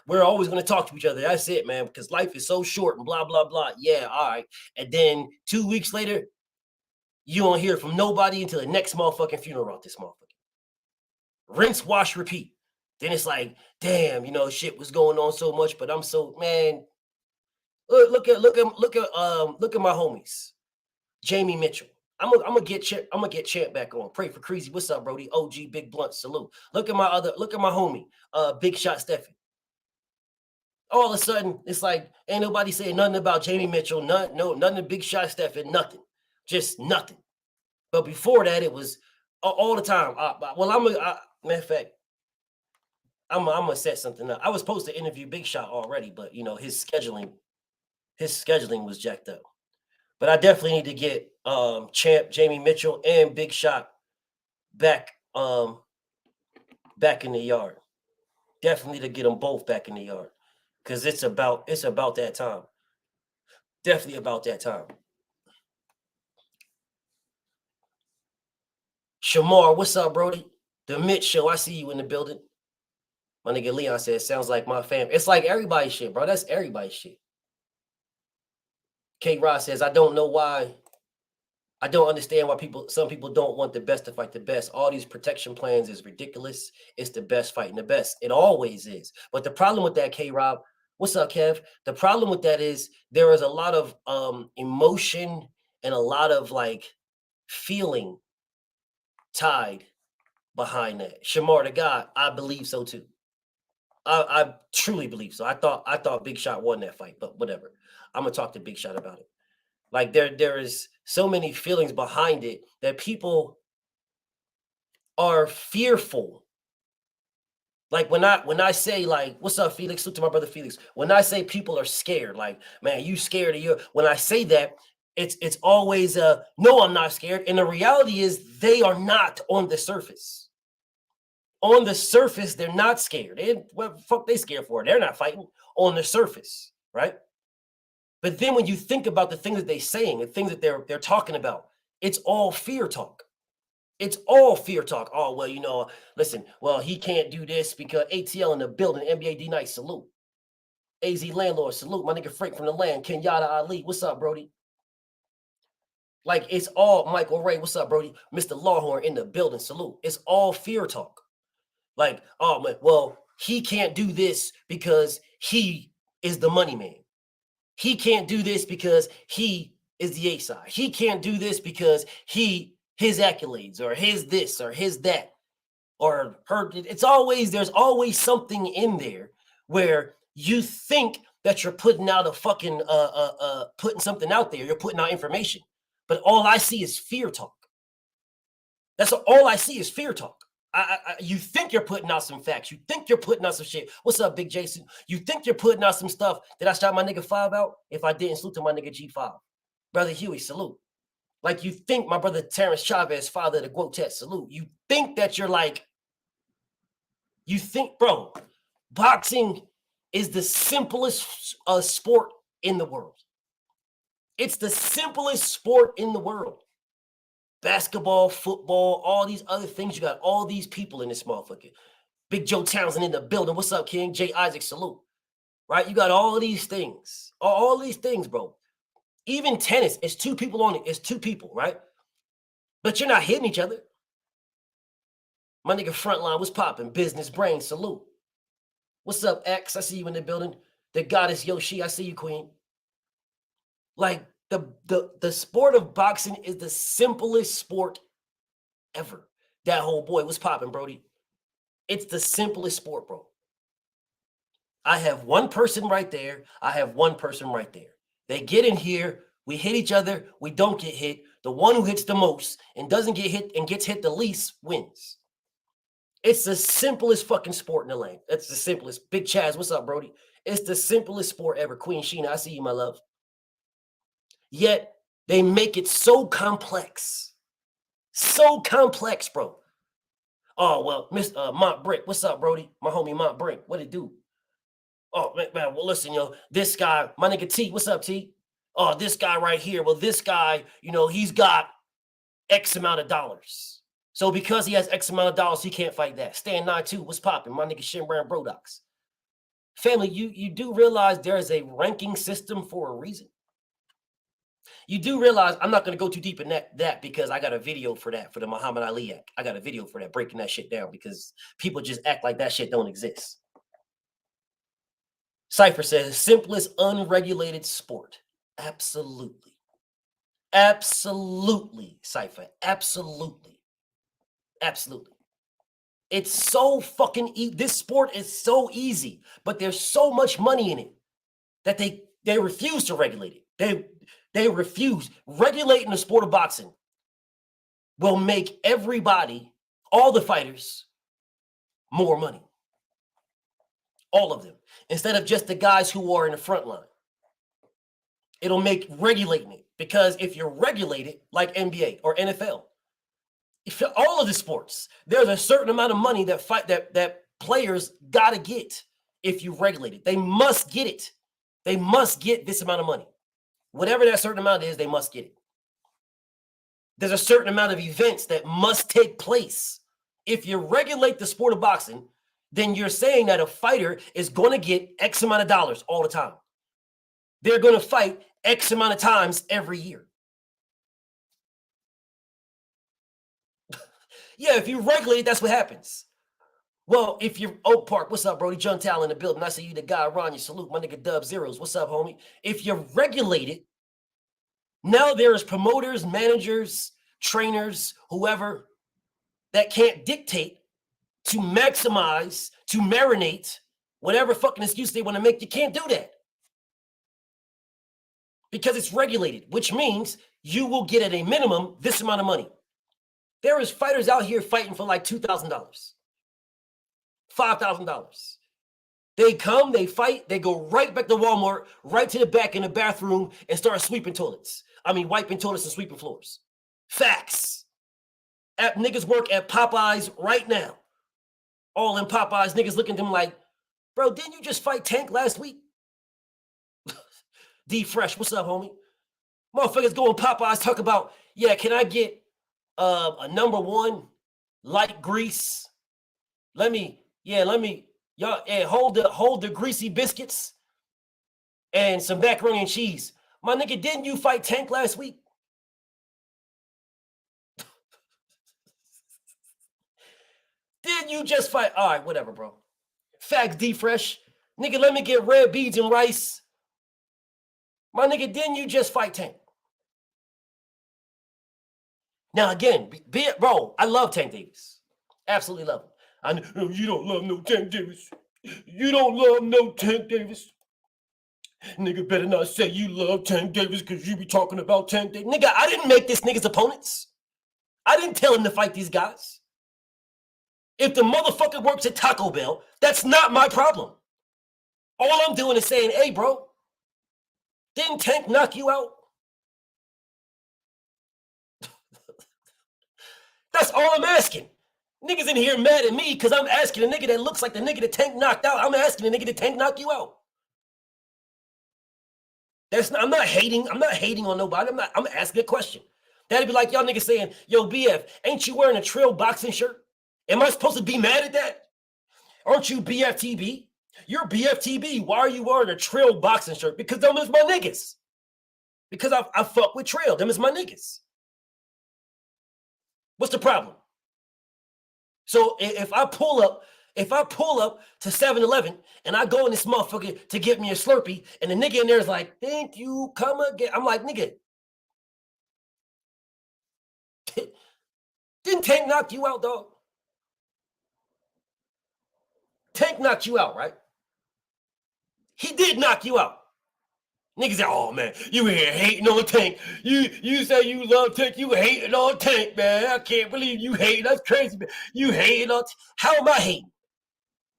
We're always going to talk to each other. That's it, man, because life is so short and blah, blah, blah. Yeah, all right. And then 2 weeks later, you don't hear from nobody until the next motherfucking funeral out this motherfucker. Rinse, wash, repeat. Then it's like, damn, shit was going on so much, but I'm so, man. Look at my homies. Jamie Mitchell. I'm gonna get Champ back on. Pray for Creasy. What's up, Brody? OG Big Blunt. Salute. Look at my homie, Big Shot Stefan. All of a sudden, it's like ain't nobody saying nothing about Jamie Mitchell. Nothing of Big Shot Stefan. Nothing. Just nothing. But before that, it was all the time. Matter of fact, I'm gonna set something up. I was supposed to interview Big Shot already, but his scheduling was jacked up. But I definitely need to get Champ, Jamie Mitchell, and Big Shot back in the yard. Definitely to get them both back in the yard, because it's about that time. Definitely about that time. Shamar, what's up, Brody? The Mitch Show, I see you in the building. My nigga Leon says, sounds like my fam. It's like everybody's shit, bro. That's everybody's shit. K. Ross says, I don't know why. I don't understand why some people don't want the best to fight the best. All these protection plans is ridiculous. It's the best fighting the best. It always is. But the problem with that, K-Rob, what's up, Kev? The problem with that is there is a lot of emotion and a lot of like feeling tied behind that. Shamar the God, I believe so too. I truly believe so. I thought Big Shot won that fight, but whatever. I'm gonna talk to Big Shot about it. Like there is so many feelings behind it that people are fearful. Like when I say, like, what's up, Felix? Look to my brother Felix. When I say people are scared, like, man, you scared of your. When I say that, it's always no, I'm not scared. And the reality is they are not on the surface. On the surface, they're not scared. What the fuck they scared for? They're not fighting on the surface, right? But then when you think about the things that they're saying, the things that they're talking about, it's all fear talk. It's all fear talk. Oh, well, listen, well, he can't do this because ATL in the building, NBA D Night, salute. AZ Landlord, salute. My nigga Frank from the land, Kenyatta Ali. What's up, Brody? Like, it's all Michael Ray. What's up, Brody? Mr. Lawhorn in the building, salute. It's all fear talk. Like, oh, man, well, he can't do this because he is the money man. He can't do this because he is the A side. He can't do this because his accolades or his this or his that or her. There's always something in there where you think that you're putting out a fucking putting something out there. You're putting out information, but all I see is fear talk. That's all I see is fear talk. You think you're putting out some facts. You think you're putting out some shit. What's up, Big Jason? You think you're putting out some stuff. Did I shout my nigga 5 out? If I didn't, salute to my nigga G5. Brother Huey, salute. Like, you think my brother Terrence Chavez, father of the Guotet, salute. You think that you're like, you think, bro, boxing is the simplest sport in the world. It's the simplest sport in the world. Basketball, football, all these other things. You got all these people in this motherfucker. Big Joe Townsend in the building. What's up, King? Jay Isaac, salute. Right? You got all these things. All these things, bro. Even tennis, it's two people on it. It's two people, right? But you're not hitting each other. My nigga Frontline, what's popping? Business Brain, salute. What's up, X? I see you in the building. The goddess Yoshi, I see you, Queen. Like, the sport of boxing is the simplest sport ever. That whole boy was popping, Brody. It's the simplest sport, bro. I have one person right there. I have one person right there. They get in here. We hit each other. We don't get hit. The one who hits the most and doesn't get hit and gets hit the least wins. It's the simplest fucking sport in the lane. That's the simplest. Big Chaz, what's up, Brody? It's the simplest sport ever. Queen Sheena, I see you, my love. Yet they make it so complex. So complex, bro. Oh, well, Mr. Mont Brick, what's up, Brody? My homie Mont Brick, what it do? Oh, man, well, listen, this guy, my nigga T, what's up, T? Oh, this guy right here. Well, this guy, he's got X amount of dollars. So because he has X amount of dollars, he can't fight that. Stan 9-2, what's popping? My nigga Shinbrand Brodox. Family, you do realize there is a ranking system for a reason. You do realize, I'm not going to go too deep in that because I got a video for that, for the Muhammad Ali Act. I got a video for that, breaking that shit down because people just act like that shit don't exist. Cypher says, simplest unregulated sport. Absolutely. Absolutely, Cypher. Absolutely. Absolutely. It's so fucking easy. This sport is so easy, but there's so much money in it that they refuse to regulate it. They refuse. Regulating the sport of boxing will make everybody, all the fighters, more money. All of them. Instead of just the guys who are in the front line. It'll make regulating it. Because if you're regulated, like NBA or NFL, all of the sports, there's a certain amount of money that players gotta get if you regulate it. They must get it. They must get this amount of money. Whatever that certain amount is, they must get it. There's a certain amount of events that must take place. If you regulate the sport of boxing, then you're saying that a fighter is going to get X amount of dollars all the time. They're going to fight X amount of times every year. Yeah, if you regulate it, that's what happens. Well, if you're Oak Park, what's up, Brody? John Tal in the building. I see you, the guy, Ron. You salute my nigga Dub Zeros. What's up, homie? If you're regulated, now there's promoters, managers, trainers, whoever that can't dictate to maximize, to marinate whatever fucking excuse they want to make. You can't do that because it's regulated, which means you will get at a minimum this amount of money. There is fighters out here fighting for like $2,000, $5,000. They come, they fight, they go right back to Walmart, right to the back in the bathroom and start sweeping toilets. Wiping toilets and sweeping floors. Facts. Niggas work at Popeyes right now. All in Popeyes, niggas looking at them like, bro, didn't you just fight Tank last week? D Fresh, what's up, homie? Motherfuckers go in Popeyes, talk about, yeah, can I get a number one light grease? Y'all, hold the greasy biscuits and some macaroni and cheese. My nigga, didn't you fight Tank last week? Didn't you just fight? All right, whatever, bro. Facts, D Fresh. Nigga, let me get red beans and rice. My nigga, didn't you just fight Tank? Now, again, bro, I love Tank Davis. Absolutely love him. I know you don't love no Tank Davis. You don't love no Tank Davis. Nigga better not say you love Tank Davis because you be talking about Tank Davis. Nigga, I didn't make this nigga's opponents. I didn't tell him to fight these guys. If the motherfucker works at Taco Bell, that's not my problem. All I'm doing is saying, hey, bro, didn't Tank knock you out? That's all I'm asking. Niggas in here mad at me because I'm asking a nigga that looks like the nigga that Tank knocked out. I'm asking the nigga that Tank knock you out. I'm not hating on nobody. I'm asking a question. That'd be like y'all niggas saying, yo, BF, ain't you wearing a Trill boxing shirt? Am I supposed to be mad at that? Aren't you BFTB? You're BFTB. Why are you wearing a Trill boxing shirt? Because them is my niggas. Because I fuck with Trill. Them is my niggas. What's the problem? So if I pull up to 7-Eleven and I go in this motherfucker to get me a Slurpee and the nigga in there is like, thank you, come again. I'm like, nigga. Didn't Tank knock you out, dog? Tank knocked you out, right? He did knock you out. Niggas say, oh, man, you here hating on Tank. You say you love Tank. You hating on Tank, man. I can't believe you hate. That's crazy, man. You hating on Tank. How am I hating?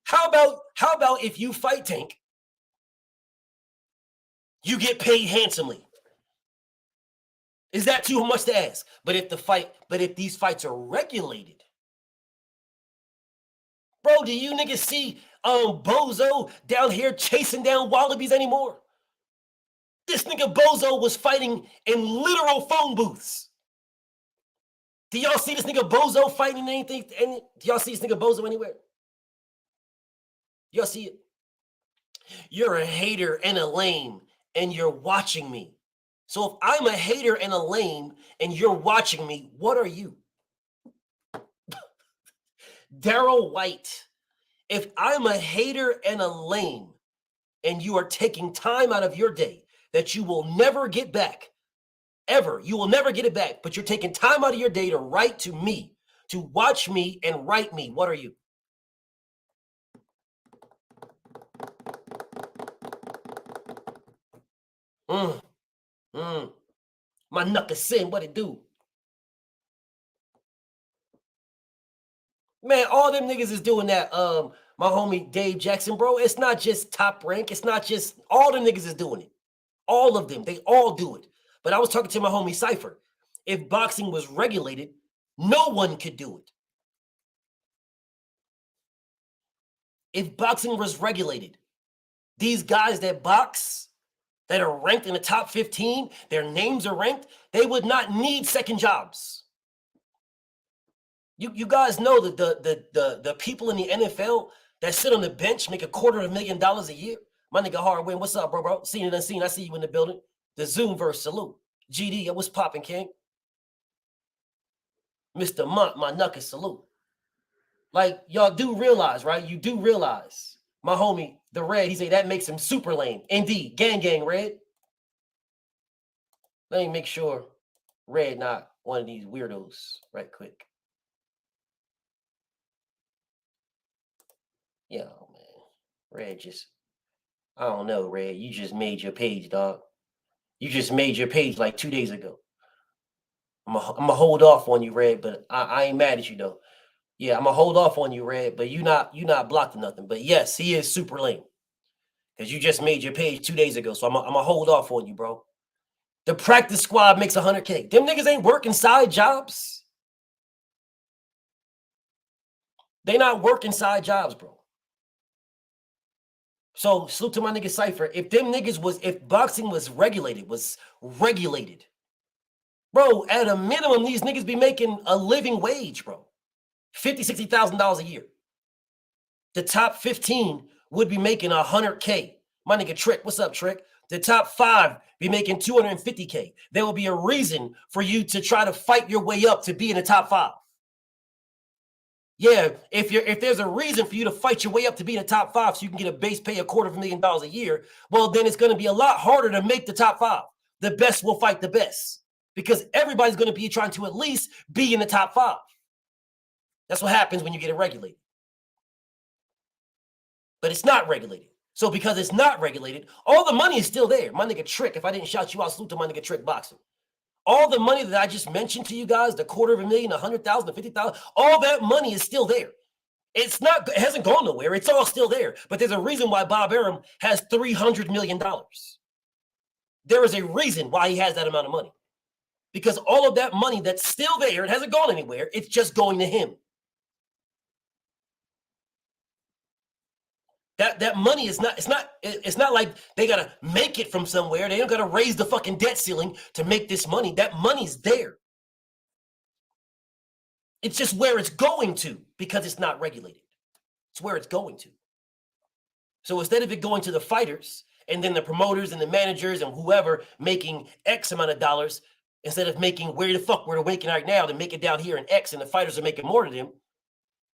How about if you fight Tank, you get paid handsomely? Is that too much to ask? But if these fights are regulated, bro, do you niggas see Bozo down here chasing down wallabies anymore? This nigga Bozo was fighting in literal phone booths. Do y'all see this nigga Bozo fighting in anything? Do y'all see this nigga Bozo anywhere? Y'all see it? You're a hater and a lame, and you're watching me. So if I'm a hater and a lame, and you're watching me, what are you? Daryl White. If I'm a hater and a lame, and you are taking time out of your day that you will never get back, ever, you will never get it back, but you're taking time out of your day to write to me, to watch me and write me, what are you? My knuckle sin, what it do? Man, all them niggas is doing that. My homie Dave Jackson, bro. It's not just Top Rank. It's not just all them niggas is doing it. All of them, they all do it. But I was talking to my homie Cypher. If boxing was regulated, no one could do it. If boxing was regulated, these guys that box, that are ranked in the top 15, their names are ranked, they would not need second jobs. You guys know that the people in the NFL that sit on the bench make $250,000 a year. My nigga Hardwin, what's up, bro? Seen and unseen, I see you in the building. The Zoom verse, salute. GD, what's popping, King? Mr. Monk, my knuckle, salute. Like, y'all do realize, right? You do realize. My homie, the Red, he say that makes him super lame. Indeed, gang, Red. Let me make sure Red not one of these weirdos right quick. Yeah, man. Red just, I don't know, Red. You just made your page, dog. You just made your page like 2 days ago. I'm gonna hold off on you, Red, but I ain't mad at you though. Yeah, I'm gonna hold off on you, Red, but you not blocked or nothing. But yes, he is super lame. Because you just made your page 2 days ago. So I'm gonna hold off on you, bro. The practice squad makes $100K. Them niggas ain't working side jobs. They not working side jobs, bro. So salute to my nigga Cypher. If boxing was regulated, bro, at a minimum, these niggas be making a living wage, bro. $50,000, $60,000 a year. The top 15 would be making $100K. My nigga Trick, what's up, Trick? The top 5 be making $250K. There will be a reason for you to try to fight your way up to be in the top 5. Yeah, if there's a reason for you to fight your way up to be in the top 5 so you can get a base pay $250,000 a year, well, then it's going to be a lot harder to make the top 5. The best will fight the best because everybody's going to be trying to at least be in the top 5. That's what happens when you get it regulated. But it's not regulated. So because it's not regulated, all the money is still there. My nigga Trick, if I didn't shout you out, salute to my nigga Trick Boxing. All the money that I just mentioned to you guys, the $250,000, $100,000, $50,000, all that money is still there. It hasn't gone nowhere. It's all still there. But there's a reason why Bob Arum has $300 million. There is a reason why he has that amount of money. Because all of that money that's still there, it hasn't gone anywhere. It's just going to him. That money is not, it's not like they gotta make it from somewhere. They don't gotta raise the fucking debt ceiling to make this money. That money's there. It's just where it's going to because it's not regulated. It's where it's going to. So instead of it going to the fighters and then the promoters and the managers and whoever making X amount of dollars, instead of making where the fuck we're making right now to make it down here in X and the fighters are making more than them,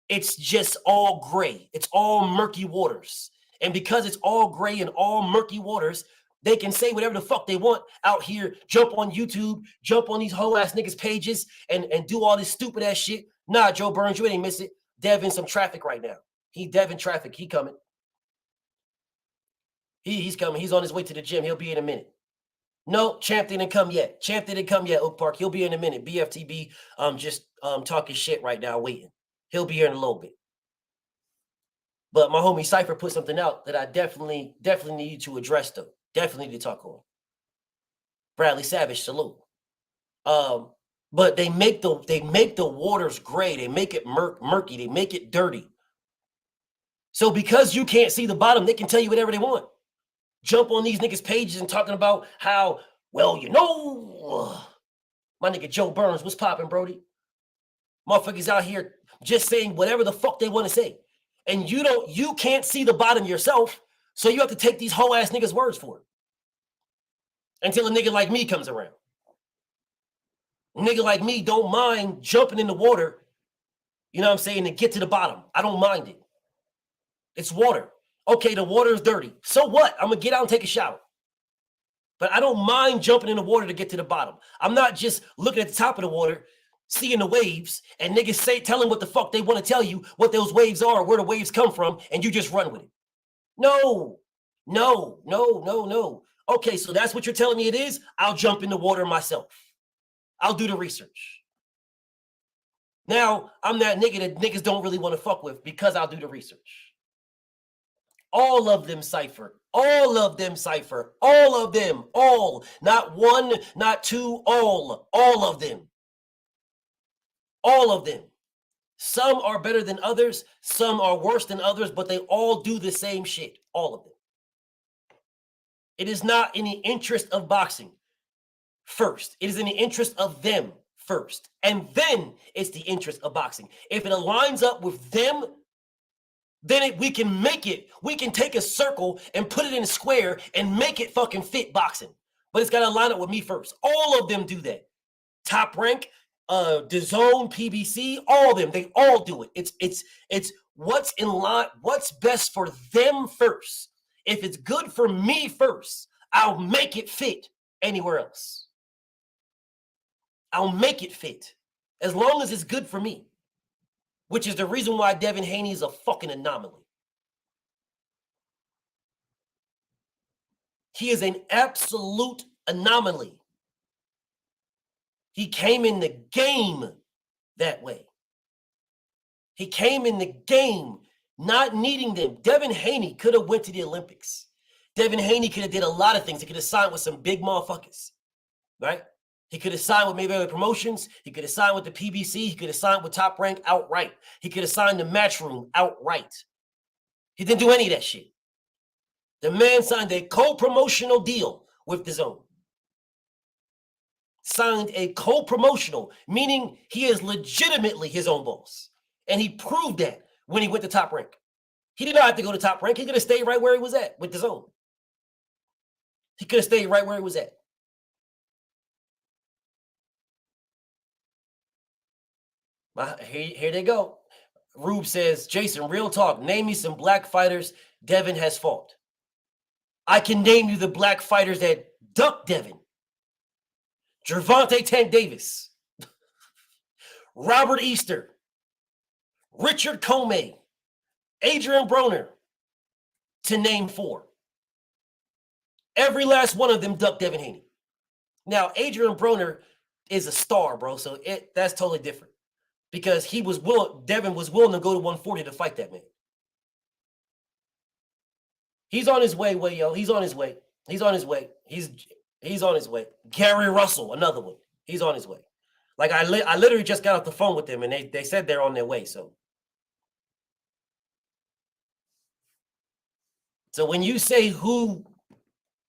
it's just all gray. It's all murky waters. And because it's all gray and all murky waters, They can say whatever the fuck they want out here, jump on YouTube, jump on these whole ass niggas' pages and do all this stupid ass shit. Nah, Joe Burns, you ain't miss it. Devin some traffic right now. Devin traffic. He coming. He's coming. He's on his way to the gym. He'll be in a minute. No, Champ didn't come yet. Champ didn't come yet, Oak Park. He'll be in a minute. BFTB just talking shit right now, waiting. He'll be here in a little bit. But my homie Cypher put something out that I definitely need to address, though. Definitely need to talk on. Bradley Savage, salute. But they make the waters gray. They make it murky. They make it dirty. So because you can't see the bottom, they can tell you whatever they want. Jump on these niggas' pages and talking about how, well, you know, my nigga Joe Burns, what's popping, Brody? Motherfuckers out here just saying whatever the fuck they want to say. And you can't see the bottom yourself, so you have to take these whole ass niggas' words for it. Until a nigga like me comes around. A nigga like me don't mind jumping in the water, you know what I'm saying, to get to the bottom. I don't mind it. It's water. Okay, the water is dirty. So what? I'm going to get out and take a shower. But I don't mind jumping in the water to get to the bottom. I'm not just looking at the top of the water, seeing the waves, and niggas telling what the fuck they want to tell you, what those waves are, where the waves come from, and you just run with it. No. Okay, so that's what you're telling me it is? I'll jump in the water myself. I'll do the research. Now, I'm that nigga that niggas don't really want to fuck with because I'll do the research. All of them, Cypher. All of them, Cypher. All of them. All. Not one, not two, all. All of them. All of them. Some are better than others. Some are worse than others, but they all do the same shit. All of them. It is not in the interest of boxing first. It is in the interest of them first. And then it's the interest of boxing. If it aligns up with them, then we can make it. We can take a circle and put it in a square and make it fucking fit boxing. But it's got to line up with me first. All of them do that. Top Rank, DAZN, PBC, all of them. They all do it. It's what's in line, what's best for them first. If it's good for me first, I'll make it fit anywhere else. I'll make it fit as long as it's good for me. Which is the reason why Devin Haney is a fucking anomaly. He is an absolute anomaly. He came in the game that way. He came in the game not needing them. Devin Haney could have went to the Olympics. Devin Haney could have did a lot of things. He could have signed with some big motherfuckers, right? He could have signed with Mayweather Promotions. He could have signed with the PBC. He could have signed with Top Rank outright. He could have signed the Matchroom outright. He didn't do any of that shit. The man signed a co-promotional deal with DAZN. Signed a co-promotional, meaning he is legitimately his own boss. And he proved that when he went to Top Rank. He did not have to go to Top Rank. He could have stayed right where he was at with DAZN. He could have stayed right where he was at. Here they go. Rube says, Jason, real talk. Name me some black fighters Devin has fought. I can name you the black fighters that ducked Devin. Gervonta Tank Davis. Robert Easter. Richard Comey. Adrian Broner. To name 4. Every last one of them ducked Devin Haney. Now, Adrian Broner is a star, bro, so that's totally different. Because Devin was willing to go to 140 to fight that man. He's on his way, yo. He's on his way. He's on his way. He's on his way. Gary Russell, another one. He's on his way. Like I literally just got off the phone with them and they said they're on their way. So when you say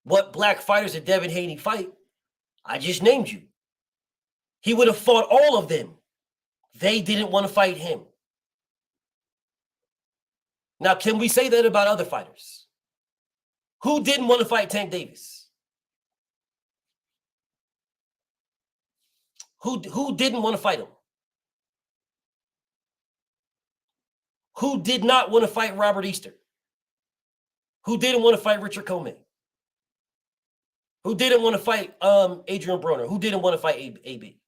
what black fighters did Devin Haney fight, I just named you. He would have fought all of them. They didn't want to fight him. Now, can we say that about other fighters? Who didn't want to fight Tank Davis? Who didn't want to fight him? Who did not want to fight Robert Easter? Who didn't want to fight Richard Comey? Who didn't want to fight Adrian Broner? Who didn't want to fight AB?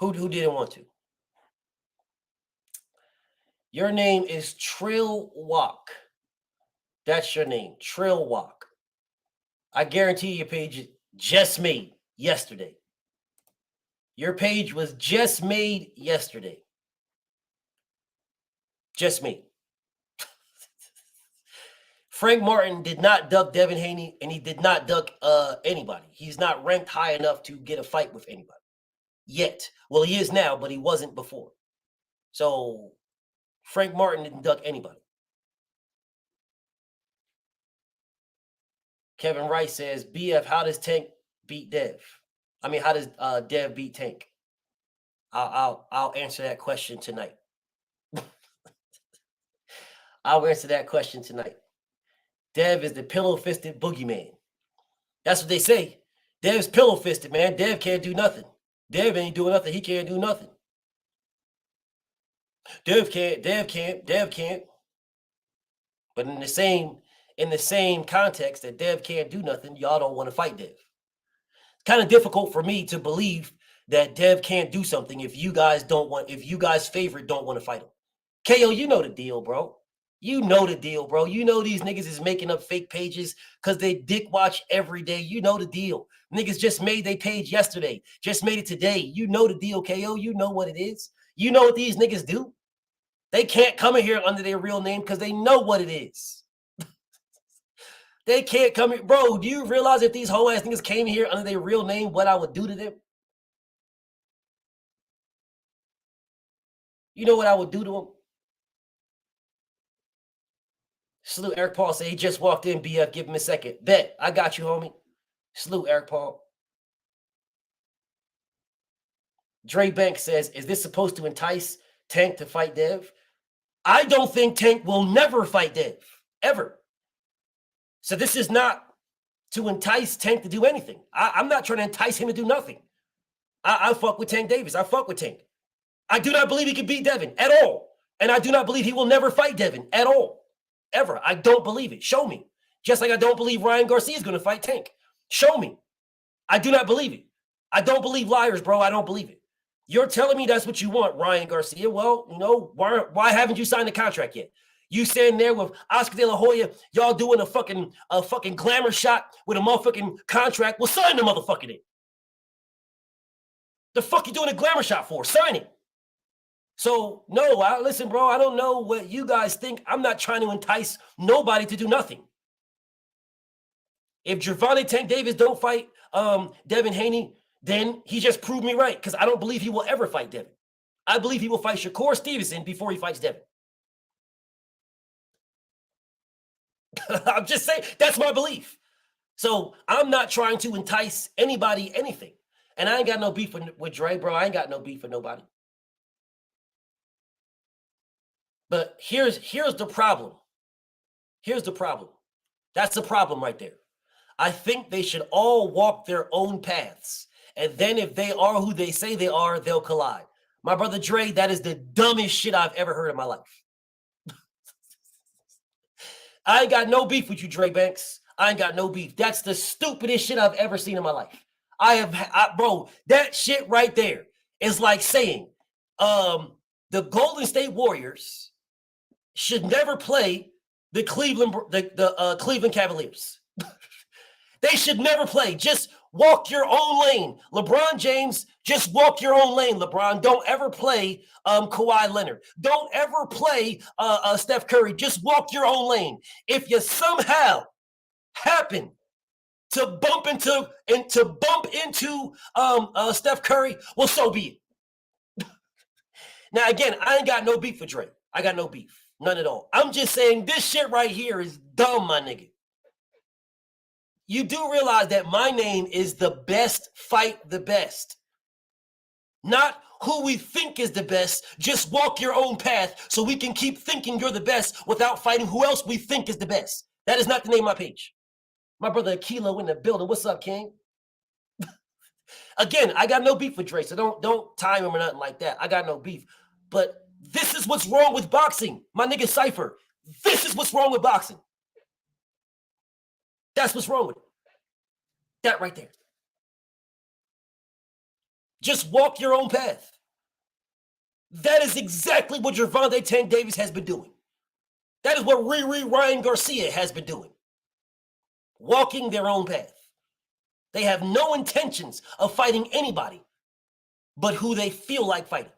Who didn't want to? Your name is Trill Walk. That's your name, Trill Walk. I guarantee your page just made yesterday. Your page was just made yesterday. Just made. Frank Martin did not duck Devin Haney, and he did not duck anybody. He's not ranked high enough to get a fight with anybody yet. Well, he is now, but he wasn't before. So Frank Martin didn't duck anybody. Kevin Rice says, BF, how does Tank beat Dev? I mean, how does Dev beat Tank? I'll answer that question tonight. I'll answer that question tonight. Dev is the pillow-fisted boogeyman. That's what they say. Dev's pillow-fisted, man. Dev can't do nothing. Dev ain't doing nothing. He can't do nothing. Dev can't. But in the same context that Dev can't do nothing, y'all don't want to fight Dev. It's kind of difficult for me to believe that Dev can't do something if you guys favorite don't want to fight him. KO, you know the deal, bro. You know the deal, bro. You know these niggas is making up fake pages because they dick watch every day. You know the deal. Niggas just made their page yesterday. Just made it today. You know the deal, KO. You know what it is. You know what these niggas do. They can't come in here under their real name because they know what it is. They can't come here. Bro, do you realize if these whole ass niggas came here under their real name, what I would do to them? You know what I would do to them? Salute Eric Paul. Say he just walked in, BF. Give him a second. Bet. I got you, homie. Salute Eric Paul. Dre Banks says, is this supposed to entice Tank to fight Dev? I don't think Tank will never fight Dev. Ever. So this is not to entice Tank to do anything. I'm not trying to entice him to do nothing. I fuck with Tank Davis. I fuck with Tank. I do not believe he can beat Devin at all. And I do not believe he will never fight Devin at all. Ever. I don't believe it. Show me. Just like I don't believe Ryan Garcia is going to fight Tank. Show me. I do not believe it. I don't believe liars, bro. I don't believe it. You're telling me that's what you want, Ryan Garcia. Well, you know, why haven't you signed the contract yet? You standing there with Oscar De La Hoya, y'all doing a fucking glamour shot with a motherfucking contract. Well, sign the motherfucking in. The fuck you doing a glamour shot for? Sign it. So, no, listen, bro, I don't know what you guys think. I'm not trying to entice nobody to do nothing. If Gervonta Tank Davis don't fight Devin Haney, then he just proved me right because I don't believe he will ever fight Devin. I believe he will fight Shakur Stevenson before he fights Devin. I'm just saying, that's my belief. So I'm not trying to entice anybody, anything. And I ain't got no beef with Dre, bro. I ain't got no beef with nobody. But here's the problem. Here's the problem. That's the problem right there. I think they should all walk their own paths. And then if they are who they say they are, they'll collide. My brother Dre, that is the dumbest shit I've ever heard in my life. I ain't got no beef with you, Dre Banks. I ain't got no beef. That's the stupidest shit I've ever seen in my life. Bro, that shit right there is like saying the Golden State Warriors should never play the Cleveland Cavaliers. They should never play. Just walk your own lane. LeBron James, just walk your own lane, LeBron. Don't ever play Kawhi Leonard. Don't ever play Steph Curry. Just walk your own lane. If you somehow happen to bump into Steph Curry, well, so be it. Now, again, I ain't got no beef with Dre. I got no beef. None at all. I'm just saying this shit right here is dumb, my nigga. You do realize that my name is the best fight the best. Not who we think is the best. Just walk your own path so we can keep thinking you're the best without fighting who else we think is the best. That is not the name of my page. My brother Akilo in the building. What's up, King? Again, I got no beef with Dre, so don't time him or nothing like that. I got no beef. But This is what's wrong with boxing, my nigga Cypher. This is what's wrong with boxing. That's what's wrong with it. That right there. Just walk your own path. That is exactly what Gervonta Tank Davis has been doing. That is what Riri Ryan Garcia has been doing. Walking their own path. They have no intentions of fighting anybody but who they feel like fighting.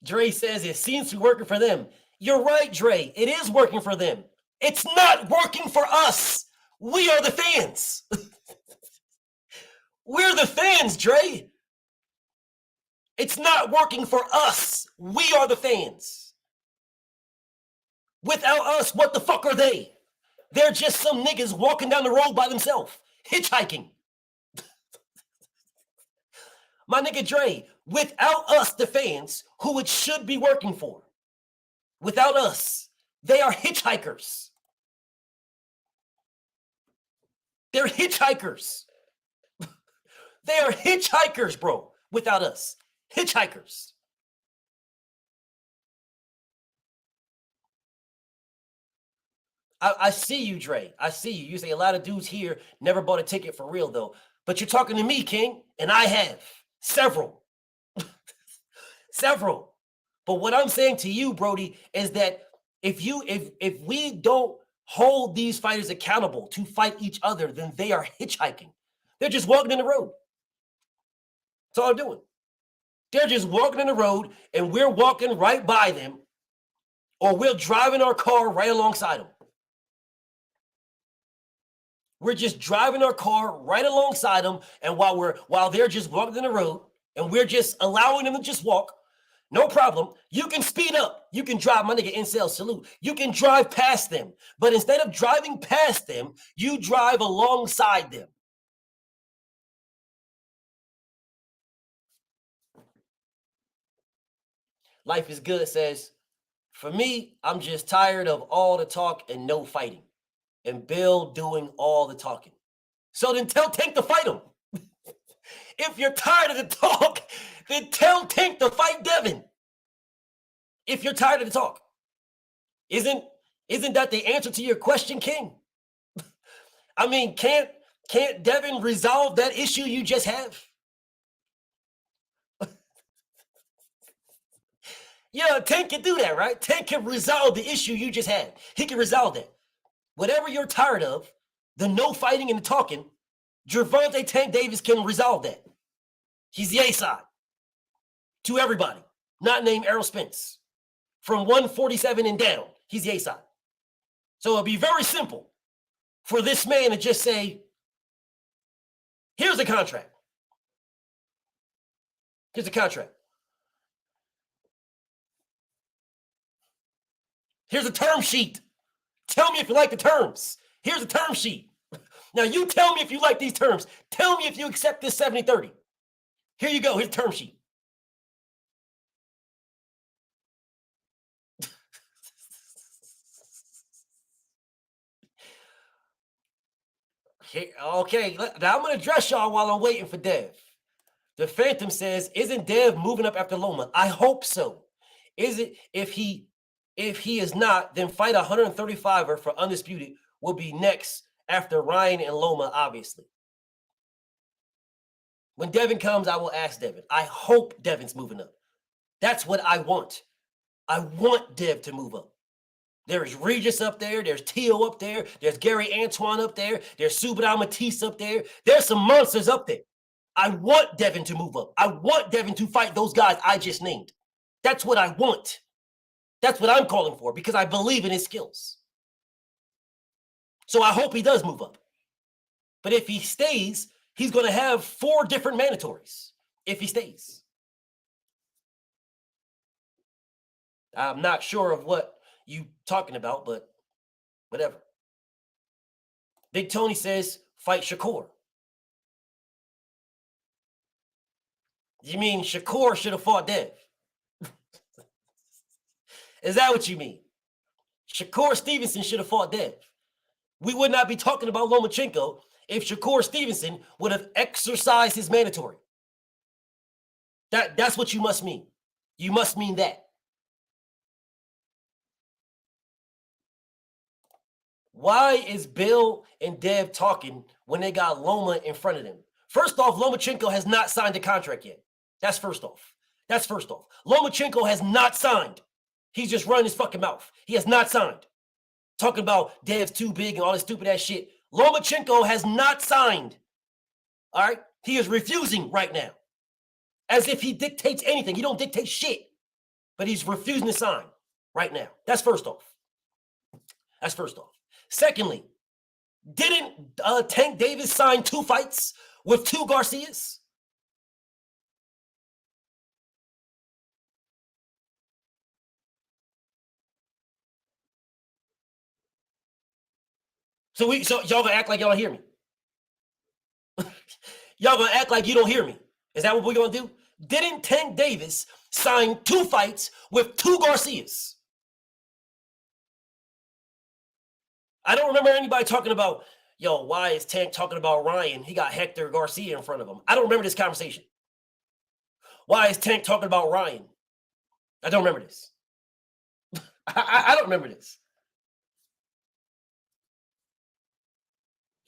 Dre says it seems to be working for them. You're right, Dre. It is working for them. It's not working for us. We are the fans. We're the fans, Dre. It's not working for us. We are the fans. Without us, what the fuck are they? They're just some niggas walking down the road by themselves, hitchhiking. My nigga Dre, without us, the fans, who it should be working for, without us, they are hitchhikers. They're hitchhikers. They are hitchhikers, bro, without us. Hitchhikers. I see you, Dre. I see you. You say a lot of dudes here never bought a ticket for real, though. But you're talking to me, King, and I have. Several. Several. But what I'm saying to you, Brody, is that if we don't hold these fighters accountable to fight each other, then they are hitchhiking. They're just walking in the road. That's all they're doing. They're just walking in the road, and we're walking right by them, or we're driving our car right alongside them. We're just driving our car right alongside them, and while they're just walking in the road, and we're just allowing them to just walk, no problem. You can speed up. You can drive, my nigga Incel salute. You can drive past them, but instead of driving past them, you drive alongside them. Life is Good says, for me, I'm just tired of all the talk and no fighting, and Bill doing all the talking. So then tell Tank to fight him. If you're tired of the talk, then tell Tank to fight Devin. If you're tired of the talk. Isn't that the answer to your question, King? I mean, can't Devin resolve that issue you just have? Yeah, Tank can do that, right? Tank can resolve the issue you just had. He can resolve that. Whatever you're tired of, the no fighting and the talking, Gervonta Tank Davis can resolve that. He's the A-side to everybody, not named Errol Spence. From 147 and down, he's the A-side. So it'll be very simple for this man to just say, here's a contract. Here's a contract. Here's a term sheet. Tell me if you like the terms. Here's a term sheet. Now you tell me if you like these terms. Tell me if you accept this 70-30. Here you go. Here's a term sheet. Okay, now I'm going to address y'all while I'm waiting for Dev. The Phantom says, isn't Dev moving up after Loma? I hope so. Is it? If he is not, then fight 135er for Undisputed will be next after Ryan and Loma, obviously. When Devin comes, I will ask Devin. I hope Devin's moving up. That's what I want. I want Dev to move up. There's Regis up there. There's Tio up there. There's Gary Antoine up there. There's Subadal Matisse up there. There's some monsters up there. I want Devin to move up. I want Devin to fight those guys I just named. That's what I want. That's what I'm calling for because I believe in his skills. So I hope he does move up. But if he stays, he's going to have 4 different mandatories if he stays. I'm not sure of what you talking about, but whatever. Big Tony says, fight Shakur. You mean Shakur should have fought Dev? Is that what you mean? Shakur Stevenson should have fought Dev. We would not be talking about Lomachenko if Shakur Stevenson would have exercised his mandatory. That's what you must mean. You must mean that. Why is Bill and Dev talking when they got Loma in front of them? First off, Lomachenko has not signed a contract yet. That's first off. Lomachenko has not signed. He's just running his fucking mouth. He has not signed. Talking about Dev's too big and all this stupid ass shit. Lomachenko has not signed. All right? He is refusing right now. As if he dictates anything. He don't dictate shit. But he's refusing to sign right now. That's first off. Secondly, didn't Tank Davis sign 2 fights with 2 Garcias? So y'all gonna act like y'all don't hear me. Y'all gonna act like you don't hear me. Is that what we're gonna do? Didn't Tank Davis sign 2 fights with 2 Garcias? I don't remember anybody talking about, yo, why is Tank talking about Ryan? He got Hector Garcia in front of him. I don't remember this conversation. Why is Tank talking about Ryan? I don't remember this. I don't remember this.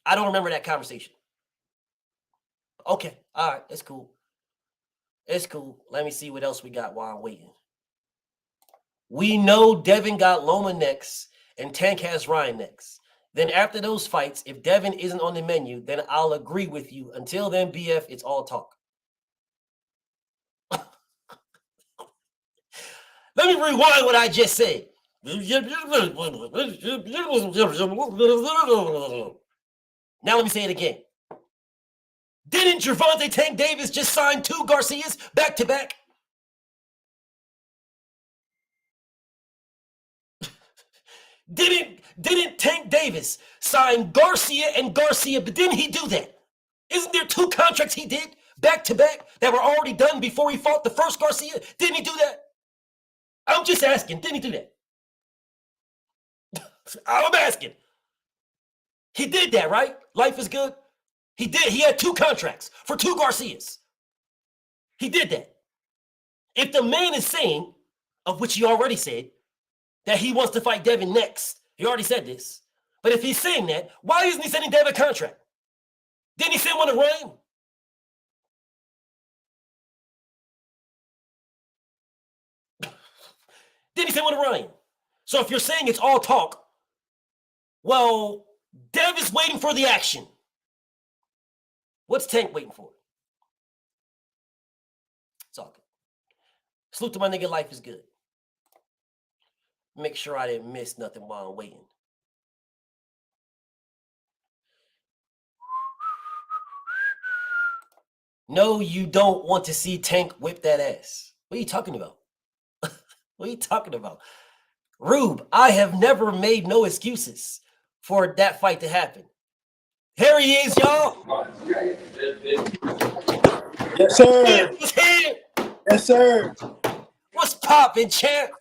I don't remember that conversation. Okay, all right, it's cool. Let me see what else we got while I'm waiting. We know Devin got Loma next and Tank has Ryan next. Then after those fights, if Devin isn't on the menu, then I'll agree with you. Until then, BF, it's all talk. Let me rewind what I just said. Now let me say it again. Didn't Gervonta Tank Davis just sign 2 Garcias back to back? Didn't Tank Davis sign Garcia and Garcia, but didn't he do that? Isn't there 2 contracts he did back to back that were already done before he fought the first Garcia? Didn't he do that? I'm just asking, didn't he do that? I'm asking. He did that, right? Life is good. He did. He had 2 contracts for 2 Garcias. He did that. If the man is saying, of which he already said, that he wants to fight Devin next, he already said this. But if he's saying that, why isn't he sending Devin a contract? Didn't he send one to Ryan? Didn't he send one to Ryan? So if you're saying it's all talk, well, Dev is waiting for the action. What's Tank waiting for? It's all good. Salute to my nigga, life is good. Make sure I didn't miss nothing while I'm waiting. No, you don't want to see Tank whip that ass. What are you talking about? What are you talking about? Rube, I have never made no excuses for that fight to happen. Here he is, y'all. Yes, sir. He's here. Yes, sir. What's poppin', champ?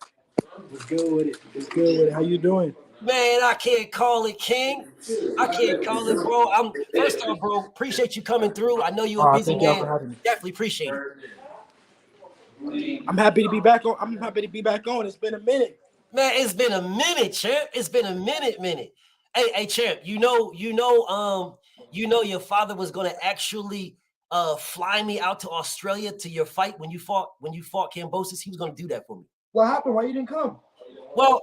What's good with it? What's good with it? How you doing? Man, I can't call it, King. I can't call it, bro. First off, bro, appreciate you coming through. I know you're a busy man. Definitely appreciate it. I'm happy to be back on. It's been a minute. Man, it's been a minute, champ. It's been a minute. Hey, champ, you know, your father was gonna actually fly me out to Australia to your fight when you fought Kambosos. He was gonna do that for me. What happened? Why you didn't come? Well,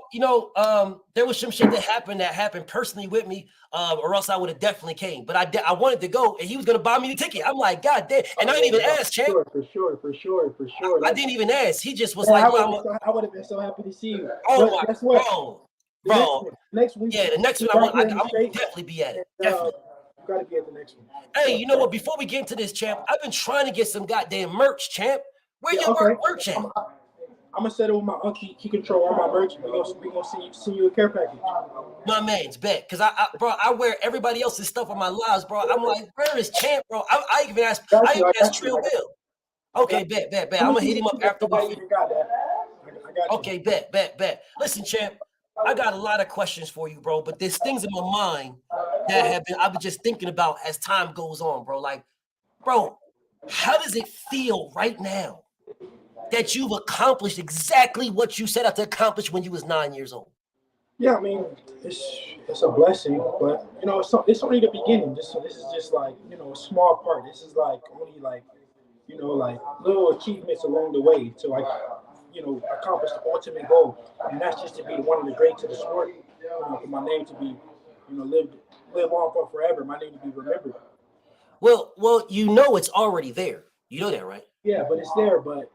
there was some shit that happened personally with me, or else I would have definitely came. But I wanted to go, and he was gonna buy me the ticket. I'm like, God damn, and I didn't even ask, champ. For sure. I didn't even ask. He just was I would have been so happy to see you. Oh my, bro. Next week. Yeah, the next one I'm gonna definitely be at it. Definitely. You gotta be at the next one. Hey, you know what? Before we get into this, champ, I've been trying to get some goddamn merch, champ. Where your merch at? I'm gonna settle with my uncle. He control all my merch. We gonna send you a care package. My man's bet, cause I wear everybody else's stuff on my lives, bro. I'm like, where is Champ, bro? I even asked Trill Bill. Okay, bet. I'm gonna hit him up after we. I got that. Okay, bet. Listen, Champ, I got a lot of questions for you, bro. But there's things in my mind that I've been just thinking about as time goes on, bro. Like, bro, how does it feel right now that you've accomplished exactly what you set out to accomplish when you was 9 years old? Yeah, I mean, it's a blessing, but it's only the beginning. This is just like a small part. This is like only like like little achievements along the way to like accomplish the ultimate goal, and that's just to be one of the greats of the sport. For my name to be live on for forever. My name to be remembered. Well, it's already there. You know that, right? Yeah, but it's there, but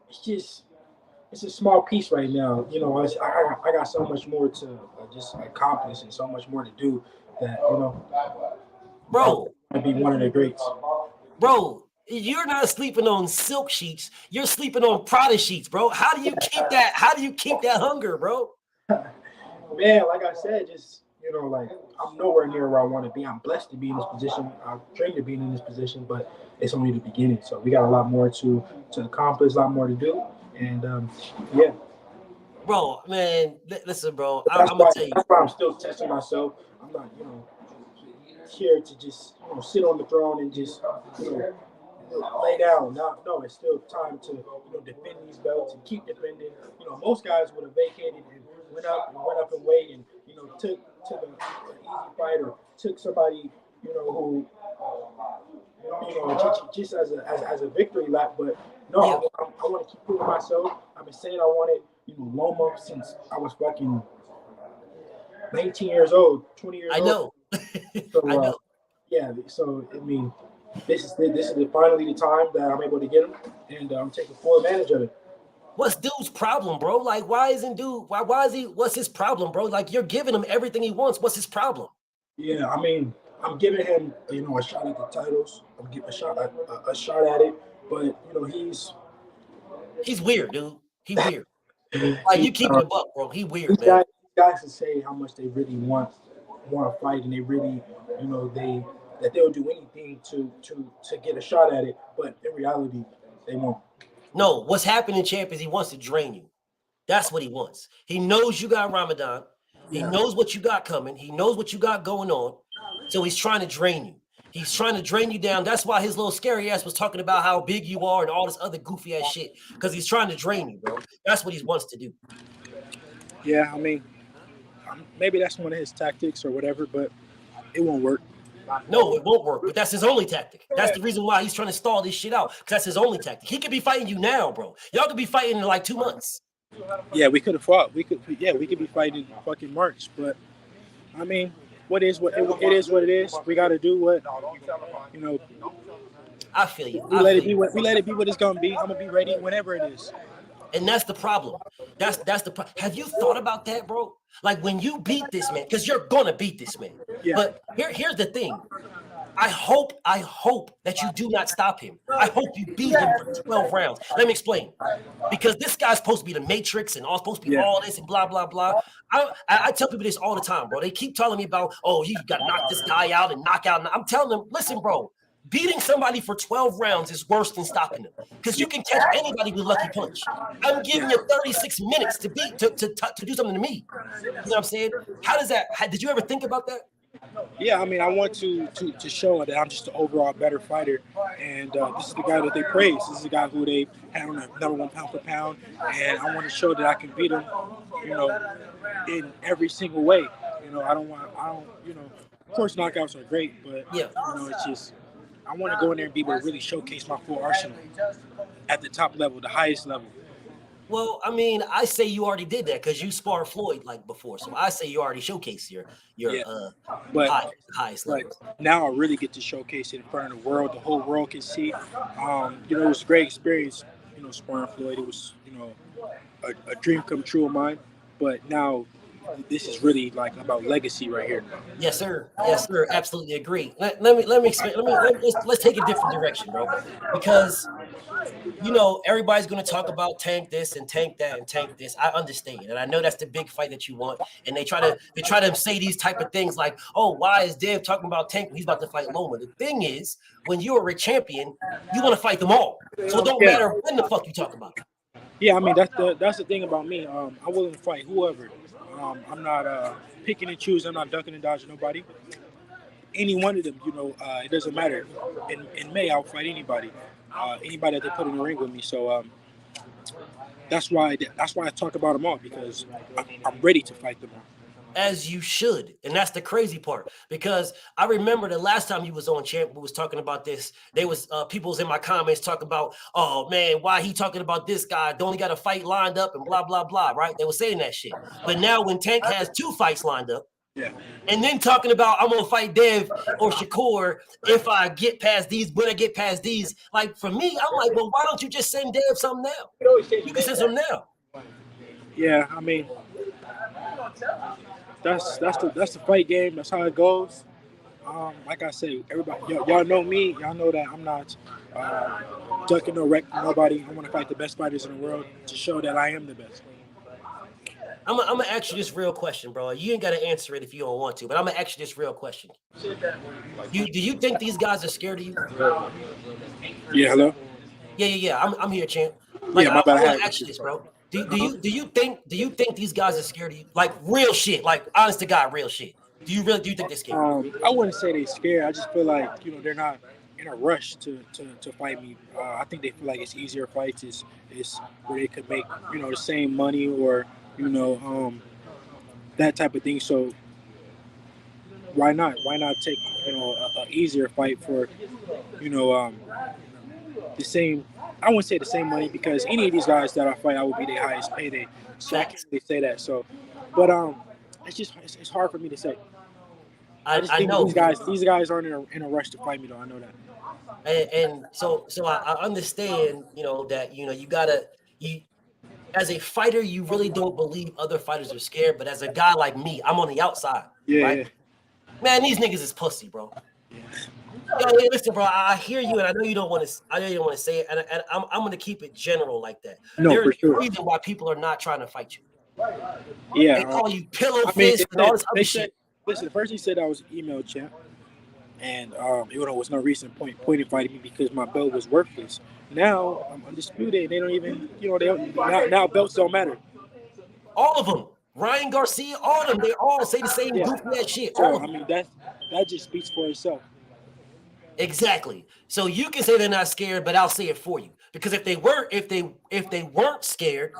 it's a small piece right now. I got so much more to just accomplish and so much more to do that, bro, I be one of the greats. Bro, you're not sleeping on silk sheets. You're sleeping on Prada sheets, bro. How do you keep that? How do you keep that hunger, bro? Man, like I said, just like I'm nowhere near where I want to be. I'm blessed to be in this position. I'm trained to be in this position, but it's only the beginning. So we got a lot more to accomplish, a lot more to do. And yeah, bro, man, listen, bro. I'm gonna tell you. That's why I'm still testing myself. I'm not, here to just sit on the throne and just lay down. No, it's still time to defend these belts and keep defending. Most guys would have vacated and went up and weight and took an easy fight or took somebody who just as a victory lap. But no, yeah. I want to keep proving myself. I've been saying I wanted Loma since I was fucking 19 years old, 20 years old. I know. So, I know. Yeah, so I mean, this is finally the time that I'm able to get him, and I'm taking full advantage of it. What's dude's problem, bro? Like, why is he? What's his problem, bro? Like, you're giving him everything he wants. What's his problem? Yeah, I mean, I'm giving him a shot at the titles. I'm giving a shot at it, but he's weird, dude. He weird. Like, you keep it a buck, bro. He weird, man. Guys to say how much they really want to fight, and they really, that they'll do anything to get a shot at it, but in reality, they won't. No, what's happening, champ, is he wants to drain you. That's what he wants. He knows you got Ramadan. He knows what you got coming. He knows what you got going on. So he's trying to drain you. He's trying to drain you down. That's why his little scary ass was talking about how big you are and all this other goofy ass shit. Because he's trying to drain you, bro. That's what he wants to do. Yeah, I mean, maybe that's one of his tactics or whatever, but it won't work. No, it won't work, but that's his only tactic. That's the reason why he's trying to stall this shit out, because that's his only tactic. He could be fighting you now, bro. Y'all could be fighting in like 2 months. Yeah, we could have fought. We could be fighting in fucking March, but I mean, it is what it is. We got to do what, I feel you. We let it be what it's gonna be. I'm gonna be ready whenever it is. And that's the problem. That's the problem. Have you thought about that, bro? Like, when you beat this man, because you're gonna beat this man. Yeah. But here's the thing. I hope that you do not stop him. I hope you beat him for 12 rounds. Let me explain. Because this guy's supposed to be the Matrix and all supposed to be all this and blah, blah, blah. I tell people this all the time, bro. They keep telling me about, oh, you got to knock this guy out and knock out. I'm telling them, listen, bro, beating somebody for 12 rounds is worse than stopping them, because you can catch anybody with lucky punch. I'm giving you 36 minutes to do something to me. You know what I'm saying? How does that? Did you ever think about that? Yeah, I mean, I want to show that I'm just an overall better fighter, and this is the guy that they praise. This is the guy who they had on the #1 pound for pound, and I want to show that I can beat him, in every single way. Of course, knockouts are great, but it's just, I want to go in there and be able to really showcase my full arsenal at the top level, the highest level. Well, I mean, I say you already did that because you sparred Floyd like before. So I say you already showcased your highest level. Now I really get to showcase it in front of the world. The whole world can see. It was a great experience, sparring Floyd. It was, a dream come true of mine. But now this is really like about legacy right here. Yes, sir. Yes, sir. Absolutely agree. Let me explain. Let's take a different direction, bro. Because everybody's going to talk about tank this and tank that and tank this. I understand, and I know that's the big fight that you want. And they try to say these type of things like, oh, why is Dev talking about tank when he's about to fight Loma? The thing is, when you're a champion, you want to fight them all. So it don't matter when the fuck you talk about. Yeah, I mean that's the thing about me. I'm willing to fight whoever. I'm not picking and choosing. I'm not ducking and dodging nobody. Any one of them, it doesn't matter. In May, I'll fight anybody. Anybody that they put in the ring with me. So that's why I talk about them all, because I'm ready to fight them all. As you should. And that's the crazy part, because I remember the last time you was on, Champ, we was talking about this. There was people was in my comments talking about, oh man, why he talking about this guy? Don't he got a fight lined up and blah, blah, blah, right? They were saying that shit. But now when Tank has 2 fights lined up, yeah, and then talking about I'm gonna fight Dev or Shakur if I get past these, when I get past these, like for me, I'm like, well, why don't you just send Dev something now? You can send something now. Yeah, I mean, that's the fight game. That's how it goes. Like I say, everybody, y'all know me. Y'all know that I'm not ducking or wrecking nobody. I want to fight the best fighters in the world to show that I am the best. I'm gonna ask you this real question, bro. You ain't gotta answer it if you don't want to, but I'm gonna ask you this real question. Do you think these guys are scared of you? Yeah, hello. Yeah. I'm here, Champ. Like, my bad. I want to ask you this, bro. Do you think these guys are scared of you? Like real shit, like honest to God, real shit. Do you think they're scared? I wouldn't say they're scared. I just feel like they're not in a rush to fight me. I think they feel like it's easier fights. It's where they could make the same money or that type of thing. So why not take a easier fight for the same. I wouldn't say the same money, because any of these guys that I fight, I would be their highest payday. So I can't really say that. So, but it's hard for me to say. I know these guys aren't in a rush to fight me, though. I know that. And so I understand, that you gotta as a fighter, you really don't believe other fighters are scared. But as a guy like me, I'm on the outside. Yeah, right? yeah. Man, these niggas is pussy, bro. Yo, listen, bro. I hear you, and I know you don't want to. I know you don't want to say it, and I'm going to keep it general like that. No, There's for sure. a reason why people are not trying to fight you. Yeah, They call you pillow fist and all this other shit. Listen, first he said I was email champ, and it was no reason point in fighting me because my belt was worthless. Now I'm undisputed, and they don't even now belts don't matter. All of them. Ryan Garcia, all of them, they all say the same goofy ass shit. So, I mean, that just speaks for itself. Exactly. So you can say they're not scared, but I'll say it for you. Because if they weren't scared,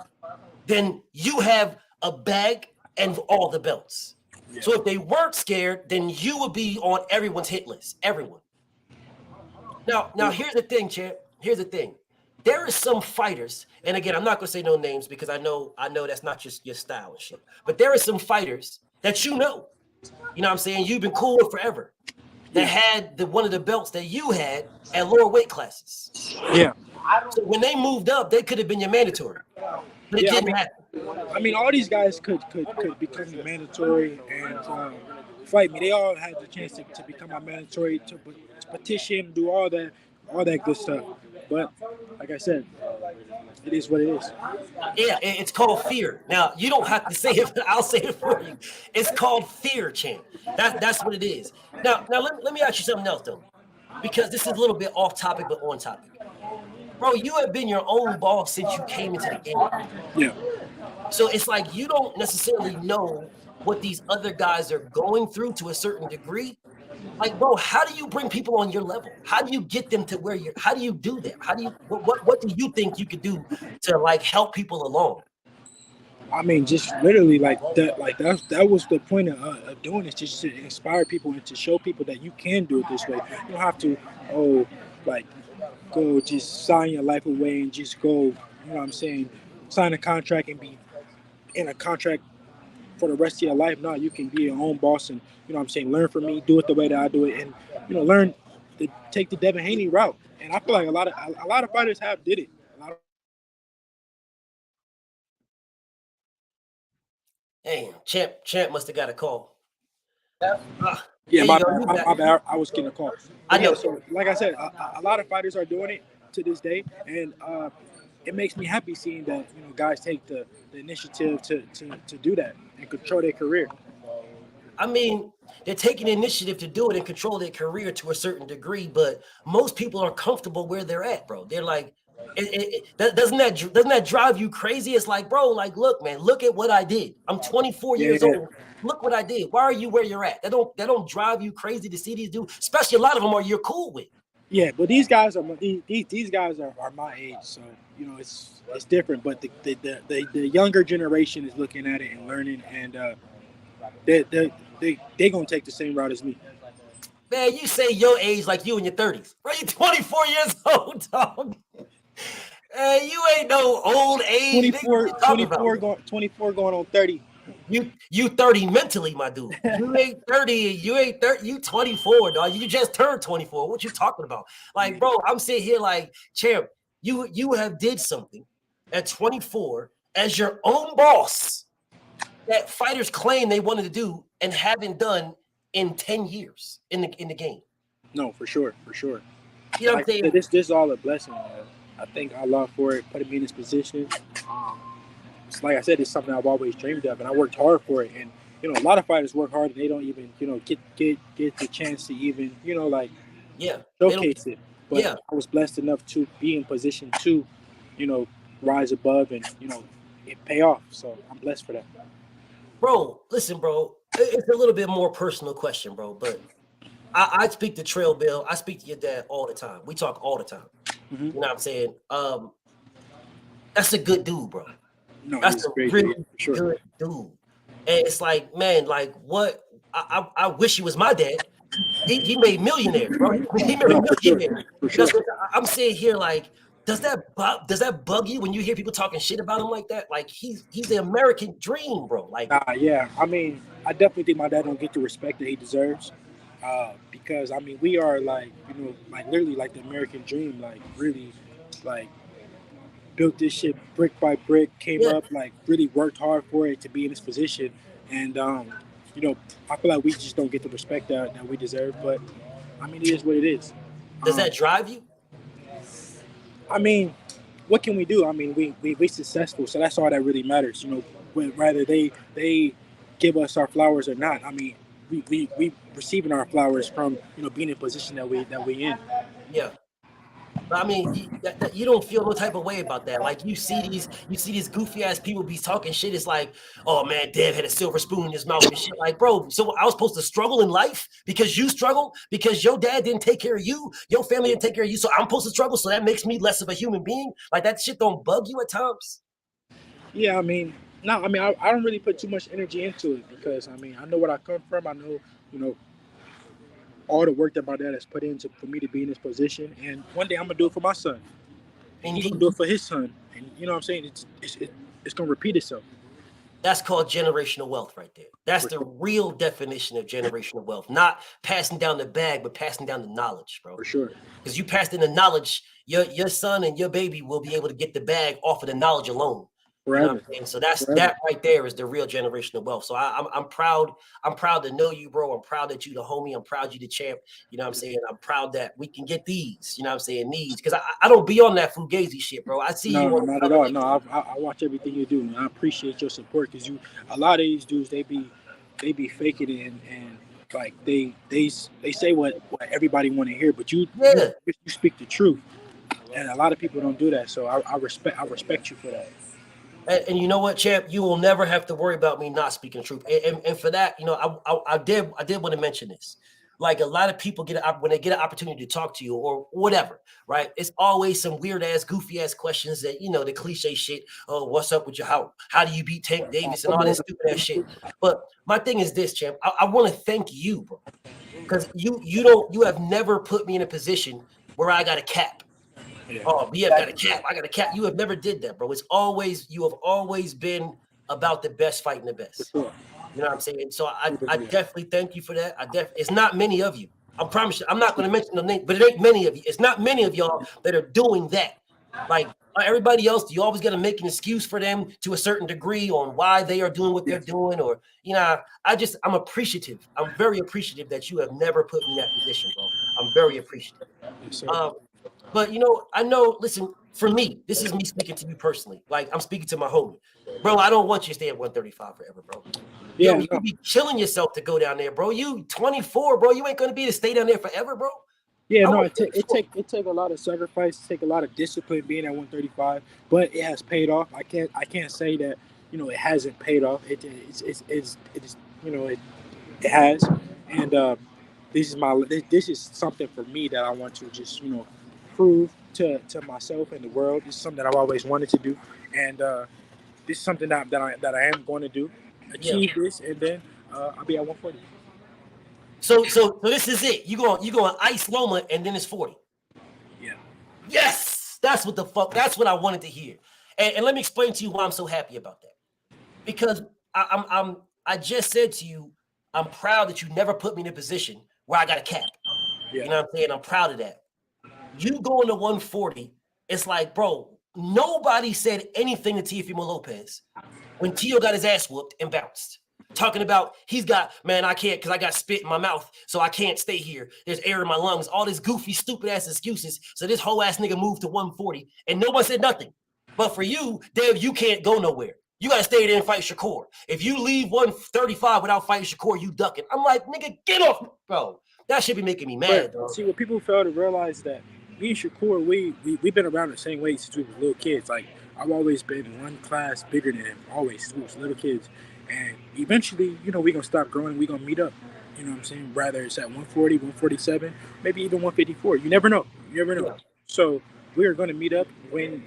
then you have a bag and all the belts. Yeah. So if they weren't scared, then you would be on everyone's hit list. Everyone. Now here's the thing, champ. Here's the thing. There are some fighters, and again, I'm not gonna say no names because I know that's not just your style and shit. But there are some fighters that you know what I'm saying, you've been cool with forever, that had one of the belts that you had at lower weight classes. Yeah. So when they moved up, they could have been your mandatory, but it didn't happen. I mean, all these guys could become the mandatory and fight me. They all had the chance to become my mandatory, to petition, do all that good stuff. But like I said, it is what it is. Yeah, it's called fear. Now you don't have to say it. I'll say it for you. It's called fear, champ. That's what it is. Now let me ask you something else though, because this is a little bit off topic but on topic. Bro, you have been your own boss since you came into the game. Yeah. So it's like you don't necessarily know what these other guys are going through to a certain degree. Like, bro, how do you bring people on your level? How do you get them to where you're? How do you do that? How do you? What do you think you could do to like help people along? I mean, just literally like that. Like that was the point of doing this, just to inspire people and to show people that you can do it this way. You don't have to go just sign your life away and just go. You know what I'm saying? Sign a contract and be in a contract for the rest of your life. No, you can be your own boss and, you know what I'm saying, learn from me, do it the way that I do it, and, learn to take the Devin Haney route. And I feel like a lot of fighters did it. Hey, Champ must have got a call. Yeah, my bad. I was getting a call. I know. So, like I said, a lot of fighters are doing it to this day, and it makes me happy seeing that guys take the initiative to do that and control their career. I mean, they're taking the initiative to do it and control their career to a certain degree, but most people are comfortable where they're at, bro. They're like, Doesn't that drive you crazy? It's like, bro, like, look, man, look at what I did. I'm 24 years old. Look what I did. Why are you where you're at? That don't drive you crazy to see these dudes, especially a lot of them you're cool with. Yeah, but these guys are these guys are my age, so you know it's different. But the younger generation is looking at it and learning, and they gonna take the same route as me. Man, you say your age like you in your 30s. Bro, you 24 years old, dog. Hey, you ain't no old age. 24 going on 30. You 30 mentally, my dude. You ain't 30. You ain't 30. You 24, dog. You just turned 24. What you talking about? Like, bro, I'm sitting here like, champ, you have did something at 24 as your own boss that fighters claim they wanted to do and haven't done in 10 years in the game. No, for sure. You know what I'm saying? This is all a blessing. I thank Allah for it, putting me in this position. It's like I said, it's something I've always dreamed of, and I worked hard for it. And you know, a lot of fighters work hard, and they don't even, you know, get the chance to even, you know, like showcase it. But I was blessed enough to be in position to, you know, rise above and, you know, it pay off. So I'm blessed for that. Bro, listen, bro, it's a little bit more personal question, bro, but I speak to Trail Bill. I speak to your dad all the time. We talk all the time. Mm-hmm. You know what I'm saying? That's a good dude, bro. No, that's a really good dude. And it's like, man, like what? I wish he was my dad. He made millionaires, bro. He made millionaires. Sure. I'm sitting here like, does that bug you when you hear people talking shit about him like that? Like he's the American dream, bro. Like, yeah. I mean, I definitely think my dad don't get the respect that he deserves. Because I mean, we are like, you know, like literally like the American dream, like really, like built this shit brick by brick, came up, like really worked hard for it to be in this position, and you know, I feel like we just don't get the respect that we deserve. But I mean, it is what it is. Does that drive you? I mean, what can we do? I mean, we successful, so that's all that really matters. You know, whether they give us our flowers or not. I mean, we receiving our flowers from, you know, being in a position that we in. Yeah. But I mean, you don't feel no type of way about that. Like you see these goofy ass people be talking shit. It's like, oh man, Dev had a silver spoon in his mouth and shit. Like, bro, so I was supposed to struggle in life because you struggle, because your dad didn't take care of you, your family didn't take care of you. So I'm supposed to struggle. So that makes me less of a human being. Like that shit don't bug you at times. Yeah, I mean, no, I mean, I don't really put too much energy into it because I mean, I know where I come from. I know, you know, all the work that my dad has put into for me to be in this position, and one day I'm gonna do it for my son, and he's gonna do it for his son, and you know what I'm saying? It's gonna repeat itself. That's called generational wealth right there. That's the real definition of generational wealth. Not passing down the bag, but passing down the knowledge, bro. For sure. Because you pass in the knowledge, your son and your baby will be able to get the bag off of the knowledge alone. You know what I'm saying? So that right there is the real generational wealth. So I'm proud. I'm proud to know you, bro. I'm proud that you the homie. I'm proud you the champ. You know what I'm saying? I'm proud that we can get these. You know what I'm saying? These, because I don't be on that fugazi shit, bro. I see you. No, not at all. No, I watch everything you do, and I appreciate your support because a lot of these dudes they be faking it and like they say what everybody want to hear, but you speak the truth, and a lot of people don't do that. So I respect you for that. And you know what, champ? You will never have to worry about me not speaking truth. And for that, you know, I did want to mention this. Like a lot of people when they get an opportunity to talk to you or whatever, right? It's always some weird ass, goofy ass questions that, you know, the cliche shit. Oh, what's up with you? How do you beat Tank Davis and all that stupid ass shit? But my thing is this, champ. I want to thank you, bro, because you have never put me in a position where I got a cap. Yeah. Oh, BF got a cap. I got a cap. You have never did that, bro. You have always been about the best fighting the best. Sure. You know what I'm saying? So I definitely thank you for that. It's not many of you. I promise you. I'm not going to mention the name, but it ain't many of you. It's not many of y'all that are doing that. Like everybody else, you always got to make an excuse for them to a certain degree on why they are doing what they're doing, or you know. I'm appreciative. I'm very appreciative that you have never put me in that position, bro. I'm very appreciative. Yes, but, you know, I know, listen, for me, this is me speaking to you personally. Like, I'm speaking to my homie. Bro, I don't want you to stay at 135 forever, bro. Yeah, you be killing yourself to go down there, bro. You 24, bro. You ain't going to be to stay down there forever, bro. Yeah, I no, want it take a lot of sacrifice, take a lot of discipline being at 135, but it has paid off. I can't say that it hasn't paid off. It is it has, and this is something for me that I want to just prove to myself and the world. This is something that I've always wanted to do, and this is something that I am going to do, yeah. achieve this, and then I'll be at 140. So this is it. You going ice Loma, and then it's 40. Yeah. Yes, that's what the fuck. That's what I wanted to hear. And let me explain to you why I'm so happy about that. Because I just said to you, I'm proud that you never put me in a position where I got a cap. Yeah. You know what I'm saying? I'm proud of that. You going to 140, it's like, bro, nobody said anything to Teofimo Lopez when Tio got his ass whooped and bounced. Talking about man, I can't because I got spit in my mouth, so I can't stay here. There's air in my lungs. All this goofy, stupid ass excuses. So this whole ass nigga moved to 140, and no one said nothing. But for you, Dev, you can't go nowhere. You gotta stay there and fight Shakur. If you leave 135 without fighting Shakur, you ducking. I'm like, nigga, get off, bro. That should be making me mad, But dog. see, what people fail to realize that me and Shakur, we've been around the same way since we were little kids. Like I've always been one class bigger than him, always since we was little kids. And eventually, we're gonna stop growing. We're gonna meet up. You know what I'm saying? Rather it's at 140, 147, maybe even 154. You never know. You never know. Yeah. So we are gonna meet up when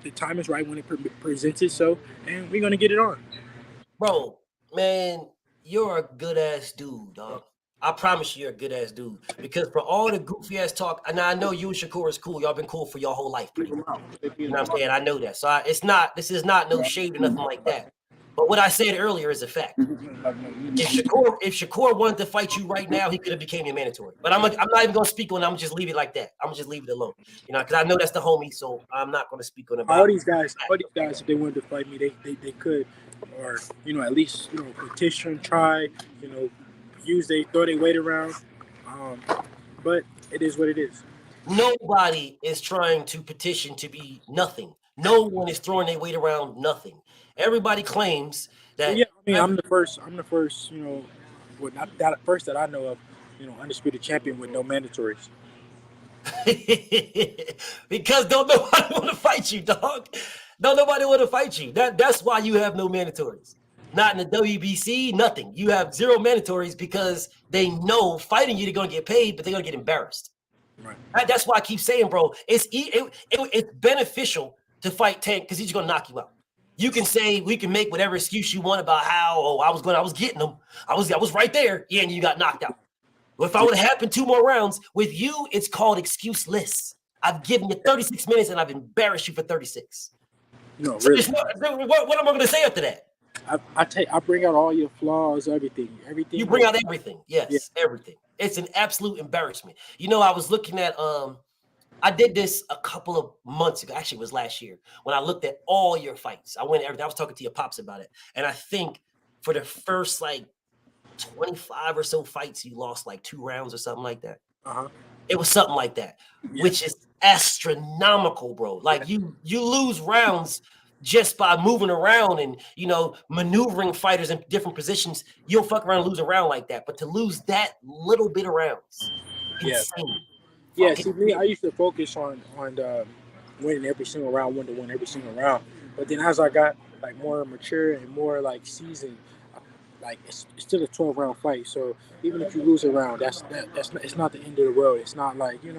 the time is right, when it presents itself, and we're gonna get it on. Bro, man, you're a good ass dude, dog. I promise you, you're a good ass dude. Because for all the goofy ass talk, and I know you and Shakur is cool. Y'all been cool for your whole life, pretty much. You know what I'm saying? I know that. So this is not no shade or nothing like that. But what I said earlier is a fact. If Shakur wanted to fight you right now, he could have became your mandatory. But I'm not even gonna speak on it. I'm gonna just leave it like that. I'm gonna just leave it alone. Because I know that's the homie, so I'm not gonna speak on it. All these guys, if they wanted to fight me, they could, or at least petition, try, throw their weight around. But it is what it is. Nobody is trying to petition to be nothing. No one is throwing their weight around nothing. Everybody claims that. Well, yeah, I mean, I'm the first. Not that first that I know of, undisputed champion with no mandatories. Because don't nobody want to fight you, dog. Don't nobody want to fight you. That's why you have no mandatories. Not in the WBC, nothing. You have zero mandatories because they know fighting you, they're gonna get paid, but they're gonna get embarrassed. Right. That's why I keep saying, bro, it's beneficial to fight Tank because he's gonna knock you out. You can say we can make whatever excuse you want about how I was getting them. I was right there. Yeah, and you got knocked out. Well, if I would have happened 2 more rounds with you, it's called excuseless. I've given you 36 minutes and I've embarrassed you for 36. No, so really. What am I gonna say after that? I bring out all your flaws, everything. You bring out everything. Yes, yeah. Everything. It's an absolute embarrassment. I was looking at I did this a couple of months ago. Actually, it was last year when I looked at all your fights. I was talking to your pops about it. And I think for the first 25 or so fights, you lost 2 rounds or something like that. Uh-huh. It was something like that, which is astronomical, bro. You lose rounds just by moving around and maneuvering fighters in different positions. You'll fuck around and lose a round like that. But to lose that little bit of rounds, insane. Yeah, see, me, I used to focus on winning every single round, win every single round. But then as I got more mature and more seasoned, it's still a 12-round fight. So even if you lose a round, it's not the end of the world. It's not you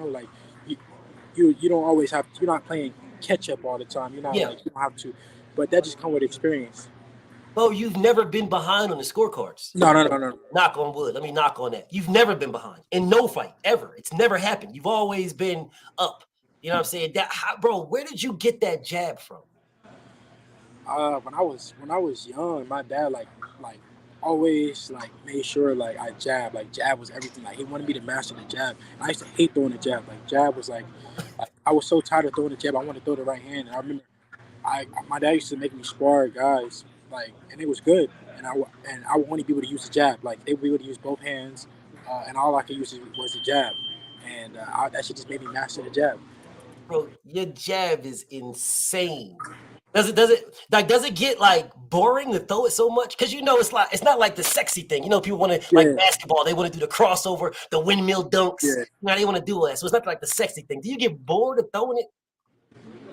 don't always have. You're not playing catch up all the time. You're not you don't have to. But that just comes with experience. Bro, you've never been behind on the scorecards. No. Knock on wood. Let me knock on that. You've never been behind in no fight ever. It's never happened. You've always been up. You know what I'm saying? Bro, where did you get that jab from? When I was young, my dad always made sure I jab. Jab was everything. He wanted me to master the jab. I used to hate throwing the jab. Jab was I was so tired of throwing the jab. I wanted to throw the right hand. And I remember my dad used to make me spar guys. And it was good, and I wanted people to use the jab. They would be able to use both hands, and all I could use was the jab, and that shit just made me master the jab. Bro, your jab is insane. Does it get like boring to throw it so much? Because it's not like the sexy thing. People want to like basketball, they want to do the crossover, the windmill dunks. Yeah. Now they want to do that. So it's not like the sexy thing. Do you get bored of throwing it?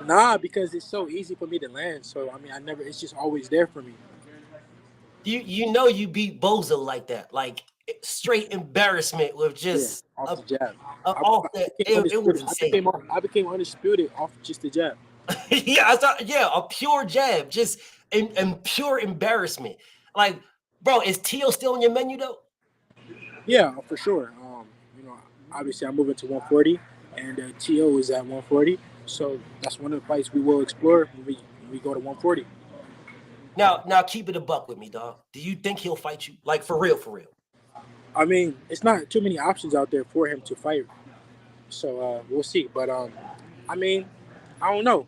Nah, because it's so easy for me to land. So I mean, it's just always there for me. You beat Bozo like that, like straight embarrassment with just off the jab. It was insane. I became undisputed off just the jab. A pure jab, just and pure embarrassment. Like, bro, is Tio still on your menu though? Yeah, for sure. Obviously I'm moving to 140, and Tio is at 140. So that's one of the fights we will explore when we go to 140. Now keep it a buck with me, dog. Do you think he'll fight you? Like for real, for real? I mean, it's not too many options out there for him to fight. So we'll see. But I mean, I don't know.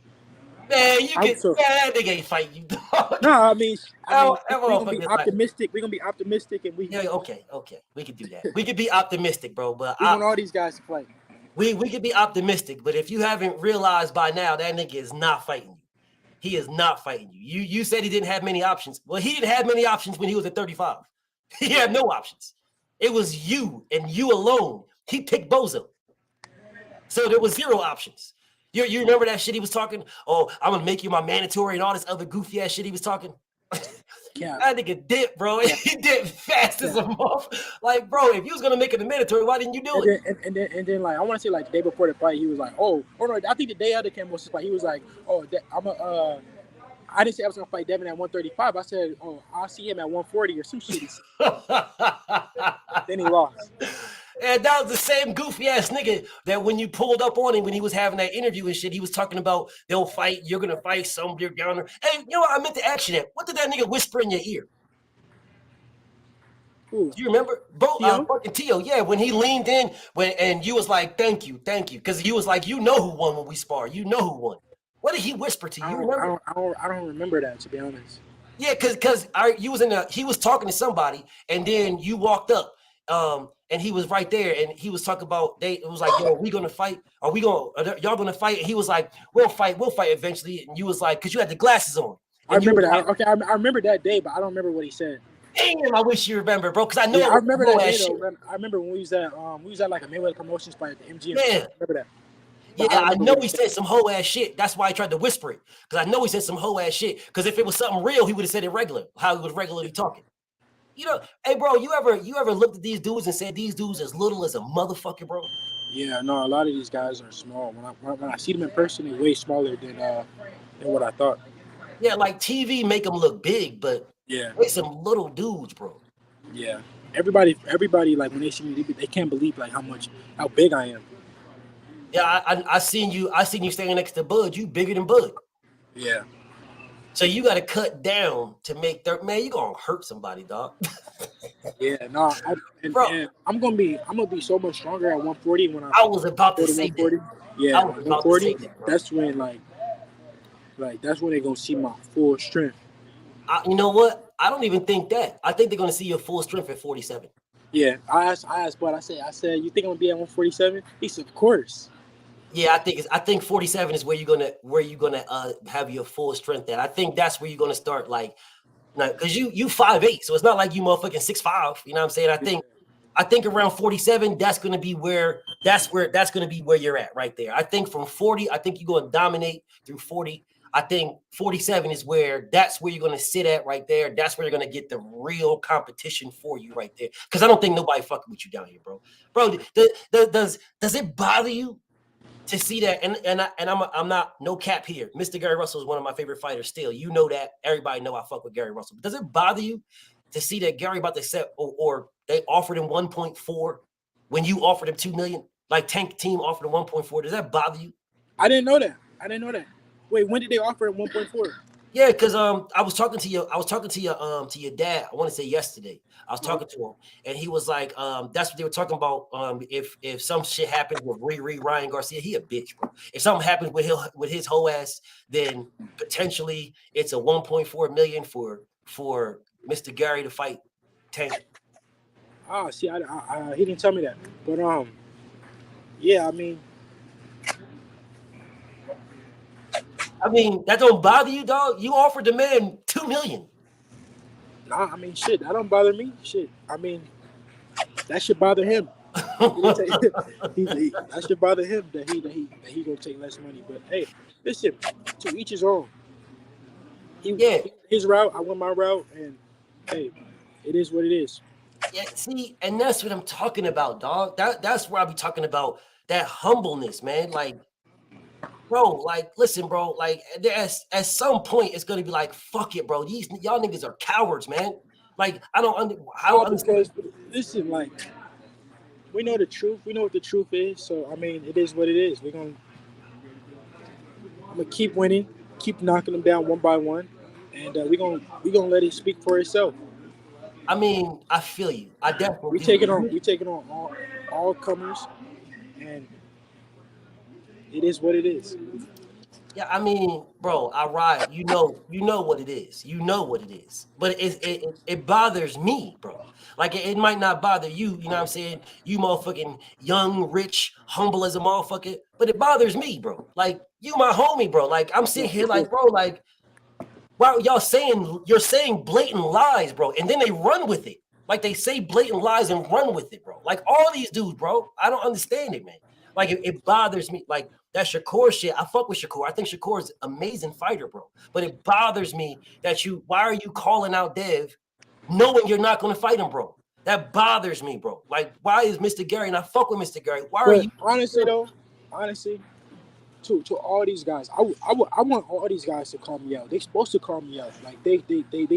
Man, that nigga ain't fight you, dog. No, I mean we're gonna be optimistic. We're gonna be optimistic, and okay. We can do that. We can be optimistic, bro. But we want all these guys to fight. We can be optimistic, but if you haven't realized by now, that nigga is not fighting you. He is not fighting you. You said he didn't have many options. Well, he didn't have many options when he was at 35. He had no options. It was you and you alone. He picked Bozo. So there was zero options. You remember that shit he was talking? Oh, I'm going to make you my mandatory and all this other goofy ass shit he was talking? Yeah. That nigga dipped, bro. Yeah. He dipped fast as a muff. Like, bro, if you was going to make it a mandatory, why didn't you do it? And then, like, I want to say, like, the day before the fight, he was like, no, I think the day of the Campbell's fight, he was like, I didn't say I was going to fight Devin at 135. I said, I'll see him at 140 or some shit. Then he lost. And that was the same goofy ass nigga that when you pulled up on him when he was having that interview and shit, he was talking about they'll fight, you're gonna fight some big downer. Hey, you know what? I meant to ask you that. What did that nigga whisper in your ear? Ooh. Do you remember? Fucking Tio, yeah, when he leaned in and you was like, thank you, because he was like, you know who won when we spar. You know who won. What did he whisper to you? You remember? I don't remember that, to be honest. Yeah, because he was talking to somebody and then you walked up. And he was right there, and he was talking about it was like, yo, are we gonna fight? Are y'all gonna fight? And he was like, we'll fight eventually. And you was like, because you had the glasses on. I remember that. Like, okay, I remember that day, but I don't remember what he said. Damn, I wish you remember, bro, because I know. Yeah, I remember that day, though. I remember when we was at like a Mayweather Promotions fight at the MGM. Yeah, I remember that. But yeah, I know he said some hoe ass shit. That's why I tried to whisper it, because I know he said some hoe ass shit. Because if it was something real, he would have said it regular, how he was regularly talking. Hey, bro, you ever looked at these dudes and said these dudes as little as a motherfucker, bro? Yeah, no, a lot of these guys are small. When I see them in person, they're way smaller than what I thought. Yeah, like TV make them look big, but yeah, they some little dudes, bro. Yeah, everybody, like when they see me, they can't believe like how big I am. Yeah, I seen you standing next to Bud. You bigger than Bud. Yeah. So you got to cut down to make man. You gonna hurt somebody, dog. Yeah, no, and I'm gonna be so much stronger at 140 when I was about to say 140. That. Yeah, 140. That's when that's when they're gonna see my full strength. You know what? I don't even think that. I think they're gonna see your full strength at 47. Yeah, I asked, but I said, you think I'm gonna be at 147? He said, of course. Yeah, I think 47 is where you're gonna have your full strength at. I think that's where you're gonna start, like, because you 5'8", so it's not like you motherfucking 6'5". You know what I'm saying? I think around 47, that's gonna be where you're at right there. I think from 40, I think you're gonna dominate through 40. I think 47 is that's where you're gonna sit at right there. That's where you're gonna get the real competition for you right there. Because I don't think nobody fucking with you down here, bro. Bro, does it bother you to see that? And I'm not no cap here. Mr. Gary Russell is one of my favorite fighters still. You know that. Everybody know I fuck with Gary Russell. But does it bother you to see that Gary about to set or they offered him 1.4 when you offered him 2 million? Like Tank Team offered him 1.4. Does that bother you? I didn't know that. Wait, when did they offer him 1.4? Yeah, because I was talking to your dad. I want to say yesterday. I was talking to him, and he was like, that's what they were talking about. If some shit happens with Ryan Garcia, he a bitch, bro. If something happens with his whole ass, then potentially it's a 1.4 million for Mr. Gary to fight Tank. Oh, see, he didn't tell me that, but yeah, I mean, I mean, that don't bother you, dog. You offered the man $2 million. Nah, I mean, shit, that don't bother me. Shit, I mean, that should bother him. That should bother him that he gonna take less money. But hey, listen, to each his own. Yeah. His route, I went my route, and hey, it is what it is. Yeah, see, and that's what I'm talking about, dog. That's where I be talking about that humbleness, man. Like, bro, like, listen, bro, like, at some point it's gonna be like, fuck it, bro. Y'all niggas are cowards, man. Like, I don't understand. Because listen, like, we know the truth. We know what the truth is. So I mean, it is what it is. I'm gonna keep winning, keep knocking them down one by one, and we gonna let it speak for itself. I mean, I feel you. I definitely We take it on all comers, and it is what it is. Yeah, I mean, bro, I ride. You know what it is. You know what it is. But it bothers me, bro. Like it might not bother you. You know what I'm saying? You motherfucking young, rich, humble as a motherfucker. But it bothers me, bro. Like you, my homie, bro. Like I'm sitting here, like, bro, like, wow, you're saying blatant lies, bro, and then they run with it. Like they say blatant lies and run with it, bro. Like all these dudes, bro. I don't understand it, man. Like it bothers me. Like that Shakur shit. I fuck with Shakur. I think Shakur is an amazing fighter, bro. But it bothers me that why are you calling out Dev knowing you're not gonna fight him, bro? That bothers me, bro. Like, why is Mr. Gary, and I fuck with Mr. Gary, why are you honestly, to all these guys, I want all these guys to call me out. They're supposed to call me out. Like they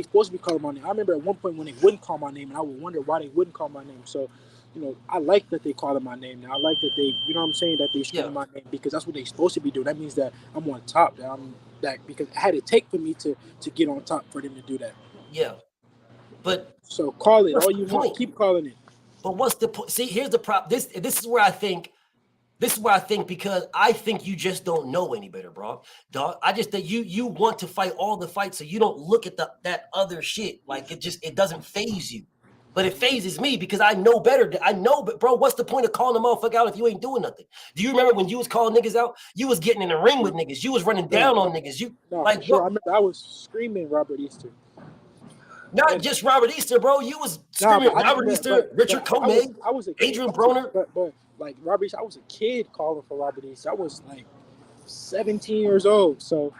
supposed to be calling my name. I remember at one point when they wouldn't call my name, and I would wonder why they wouldn't call my name. So, you know, I like that they calling my name now. I like that they, you know what I'm saying, that they screaming my name, because that's what they're supposed to be doing. That means that I'm on top. Because it had to take for me to get on top for them to do that. Yeah. But so call it all you want. Keep calling it. But what's the point? See, here's the problem. This is where I think. This is where I think, because I think you just don't know any better, bro. Dog, I just think you want to fight all the fights, so you don't look at that other shit. Like it doesn't phase you, but it phases me because I know better. I know, but bro, what's the point of calling a motherfucker out if you ain't doing nothing? Do you remember when you was calling niggas out? You was getting in the ring with niggas. You was running down on niggas. I remember I was screaming Robert Easter. Not just Robert Easter, bro. You was screaming Robert Easter, Richard Comey, Adrian Broner. But like Robert, I was a kid calling for Robert Easter. I was like 17 years old, so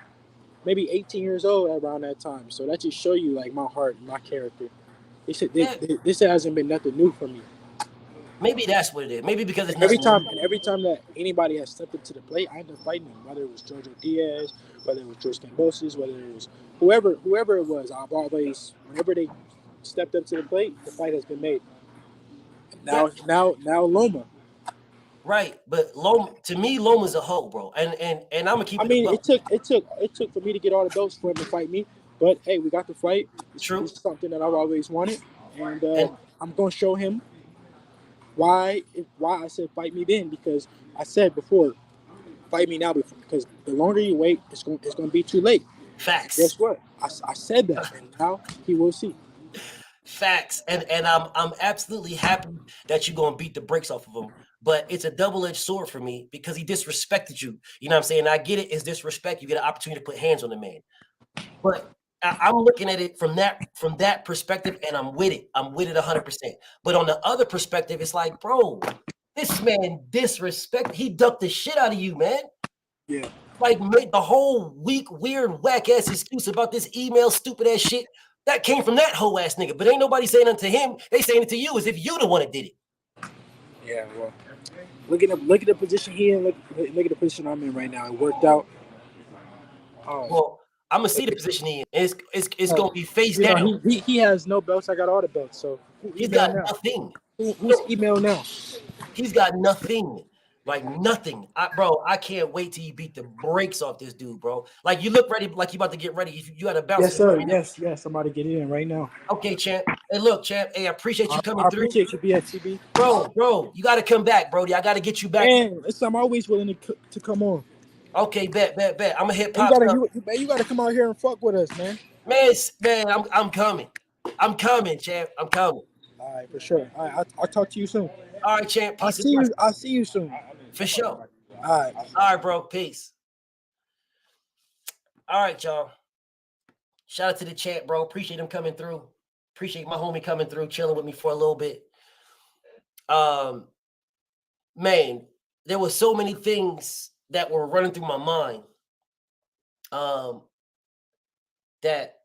maybe 18 years old around that time. So that just show you like my heart and my character. This hasn't been nothing new for me. Maybe that's what it is. Maybe because it's every time that anybody has stepped up to the plate, I end up fighting them. Whether it was Jojo Diaz, whether it was George Kambosos, whether it was whoever it was, I've always, whenever they stepped up to the plate, the fight has been made. Now Loma. Right, but Loma, to me, Loma's a hoe, bro. And I'm gonna keep. It took for me to get all the belts for him to fight me. But hey, we got the fight. True. It's something that I've always wanted, and I'm gonna show him why I said fight me then, because I said before, fight me now, because the longer you wait, it's gonna be too late. Facts. Guess what? I said that, and now he will see. Facts, and I'm absolutely happy that you're gonna beat the brakes off of him. But it's a double-edged sword for me because he disrespected you. You know what I'm saying? I get it. It's disrespect. You get an opportunity to put hands on the man. But I'm looking at it from that perspective, and I'm with it. I'm with it 100%. But on the other perspective, it's like, bro, this man disrespect. He ducked the shit out of you, man. Yeah. Like, made the whole weak, weird, whack-ass excuse about this email, stupid-ass shit. That came from that hoe-ass nigga. But ain't nobody saying it to him. They saying it to you as if you the one that did it. Yeah, well, look at the position he in. Look at the position I'm in right now. It worked out. Well, I'm gonna see the position he in. It's gonna be face down. He has no belts. I got all the belts. So he's got nothing. Who's email now? He's got nothing. Like nothing. Bro, I can't wait till you beat the brakes off this dude, bro. Like you look ready, like you about to get ready. You got to bounce. Yes, sir. Yes. I'm about to get in right now. Okay, champ. Hey, look, champ. Hey, I appreciate you coming through. I appreciate you, BFTB. Bro, you got to come back, Brody. I got to get you back. Man, I'm always willing to come on. Okay, bet. I'm gonna hit pop. You gotta come out here and fuck with us, man. Man, I'm coming. I'm coming, champ. I'm coming. All right, for sure. All right, I'll talk to you soon. All right, champ. I'll see you soon. For sure. All right, bro. Peace. All right, y'all. Shout out to the chat, bro. Appreciate him coming through. Appreciate my homie coming through, chilling with me for a little bit. Man, there were so many things that were running through my mind. That,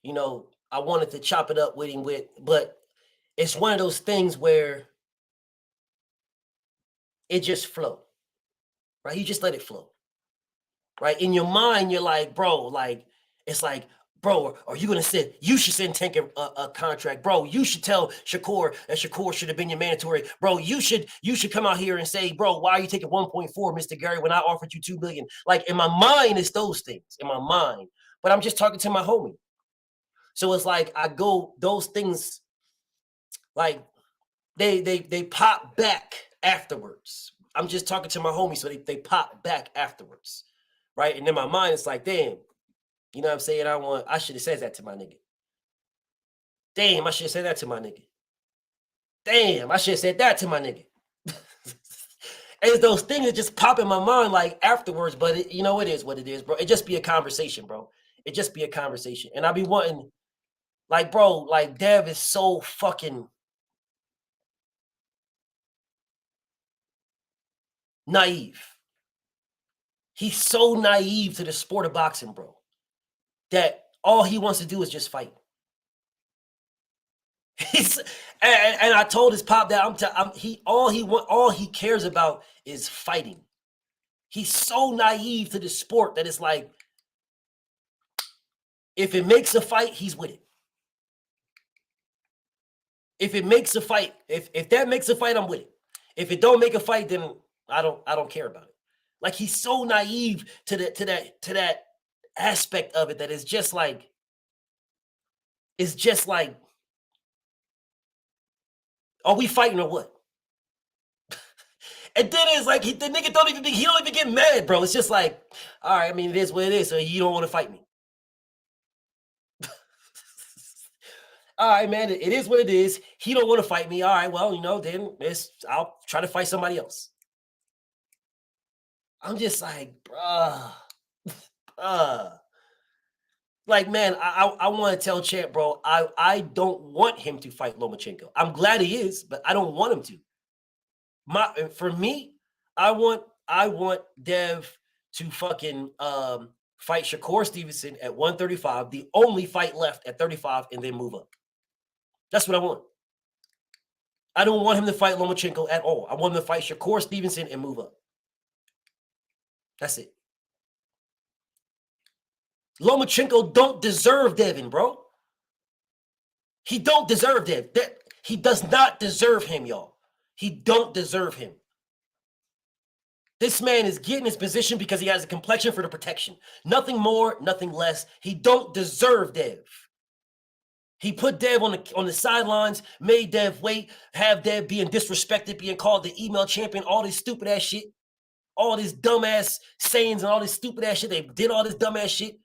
you know, I wanted to chop it up with him with, but it's one of those things where it just flow, right? You just let it flow, right? In your mind, you're like, bro, like, it's like, bro, are you gonna sit? You should send Tank a contract, bro. You should tell Shakur that Shakur should have been your mandatory, bro. You should come out here and say, bro, why are you taking 1.4, Mr. Gary, when I offered you $2 billion? Like, in my mind, it's those things in my mind, but I'm just talking to my homie. So it's like I go, those things, like they pop back afterwards. I'm just talking to my homie, so they pop back afterwards, right? And in my mind, it's like, damn, you know what I'm saying? I should have said that to my nigga. Damn, I should have said that to my nigga. Damn, I should have said that to my nigga. It's those things that just pop in my mind like afterwards, but it, you know, it is what it is, bro. It just be a conversation, bro. It just be a conversation. And I be wanting, like, bro, like, Dev is so fucking naive. He's so naive to the sport of boxing, bro, that all he wants to do is just fight. And I told his pop that all he cares about is fighting. He's so naive to the sport that it's like, if it makes a fight, he's with it. If it makes a fight, if that makes a fight, I'm with it. If it don't make a fight, then I don't care about it. Like, he's so naive to that aspect of it that it's just like, are we fighting or what? And then it's like, the nigga don't even get mad, bro. It's just like, all right, I mean, it is what it is, so you don't want to fight me. All right, man, it is what it is. He don't want to fight me. All right, well, you know, then I'll try to fight somebody else. I'm just like, bruh. Like, man, I want to tell Champ, bro, I don't want him to fight Lomachenko. I'm glad he is, but I don't want him to. For me, I want Dev to fucking fight Shakur Stevenson at 135, the only fight left at 35, and then move up. That's what I want. I don't want him to fight Lomachenko at all. I want him to fight Shakur Stevenson and move up. That's it. Lomachenko don't deserve Devin, bro. He don't deserve Dev. He does not deserve him, y'all. He don't deserve him. This man is getting his position because he has a complexion for the protection. Nothing more, nothing less. He don't deserve Dev. He put Dev on the sidelines, made Dev wait, have Dev being disrespected, being called the email champion, all this stupid ass shit, all this dumbass sayings and all this stupid ass shit. They did all this dumbass shit.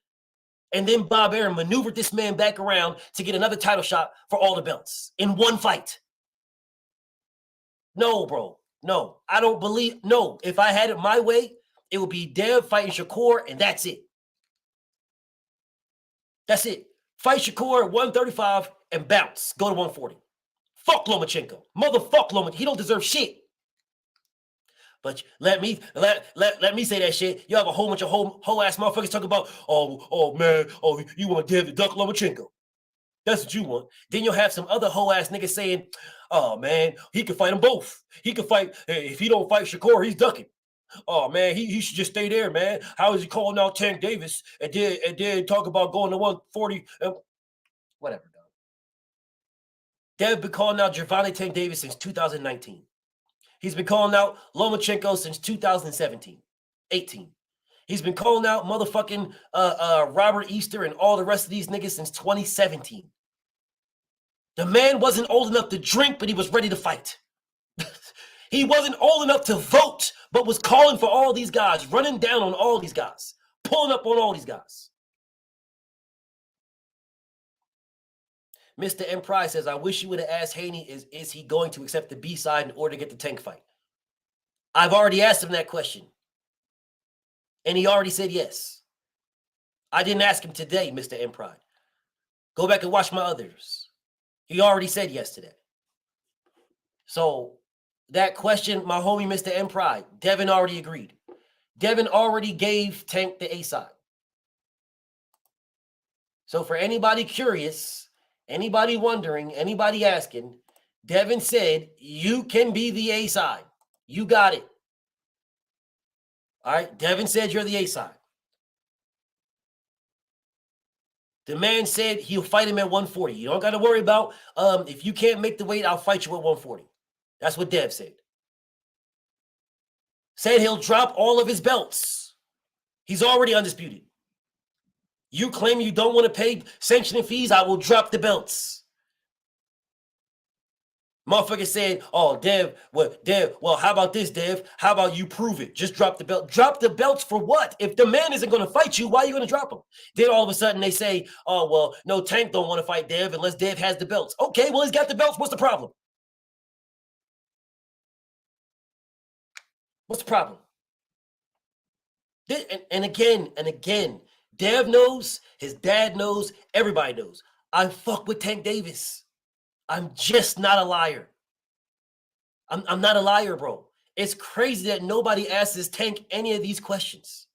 And then Bob Arum maneuvered this man back around to get another title shot for all the belts in one fight. No, bro. No, I don't believe. No, if I had it my way, it would be Dev fighting Shakur, and that's it. That's it. Fight Shakur at 135 and bounce. Go to 140. Fuck Lomachenko. Motherfuck Lomachenko. He don't deserve shit. But let me say that shit. You have a whole bunch of whole ass motherfuckers talking about, oh man, you want Dev to duck Lomachenko. That's what you want. Then you'll have some other whole ass niggas saying, oh man, he can fight them both. He can fight, if he don't fight Shakur, he's ducking. Oh man, he should just stay there, man. How is he calling out Tank Davis and then talk about going to 140? Whatever, dog. Dev been calling out Gervonta Tank Davis since 2019. He's been calling out Lomachenko since 2017, 18. He's been calling out motherfucking Robert Easter and all the rest of these niggas since 2017. The man wasn't old enough to drink, but he was ready to fight. He wasn't old enough to vote, but was calling for all these guys, running down on all these guys, pulling up on all these guys. Mr. M. Price says, I wish you would have asked Haney, is he going to accept the B-side in order to get the Tank fight? I've already asked him that question. And he already said yes. I didn't ask him today, Mr. M Pride. Go back and watch my others. He already said yes to that. So that question, my homie, Mr. M Pride, Devin already agreed. Devin already gave Tank the A side. So for anybody curious, anybody wondering, anybody asking, Devin said, you can be the A side. You got it. All right. Devin said you're the A side. The man said he'll fight him at 140. You don't got to worry about if you can't make the weight, I'll fight you at 140. That's what Dev said. Said he'll drop all of his belts. He's already undisputed. You claim you don't want to pay sanctioning fees, I will drop the belts. Motherfucker said, oh, Dev, well, how about this, Dev? How about you prove it? Just drop the belt. Drop the belts for what? If the man isn't going to fight you, why are you going to drop him? Then all of a sudden they say, oh, well, no, Tank don't want to fight Dev unless Dev has the belts. Okay, well, he's got the belts. What's the problem? What's the problem? And again, Dev knows, his dad knows, everybody knows. I fuck with Tank Davis. I'm just not a liar. I'm not a liar, bro. It's crazy that nobody asks Tank any of these questions.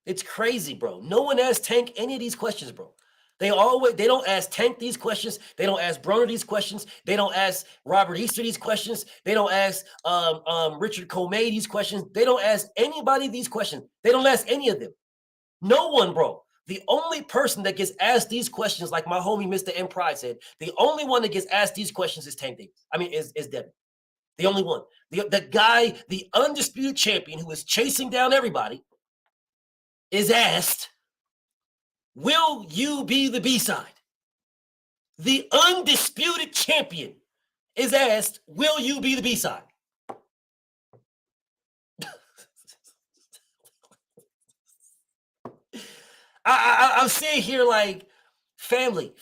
It's crazy, bro. No one asks Tank any of these questions, bro. They don't ask Tank these questions. They don't ask Broner these questions. They don't ask Robert Easter these questions. They don't ask Richard Comey these questions. They don't ask anybody these questions. They don't ask any of them. No one, bro. The only person that gets asked these questions, like my homie Mr. M Pride said, the only one that gets asked these questions is Tank Davis. I mean, is Devin. The only one. The guy, the undisputed champion who is chasing down everybody, is asked, will you be the B-side? The undisputed champion is asked, will you be the B-side? I'm sitting here like, family.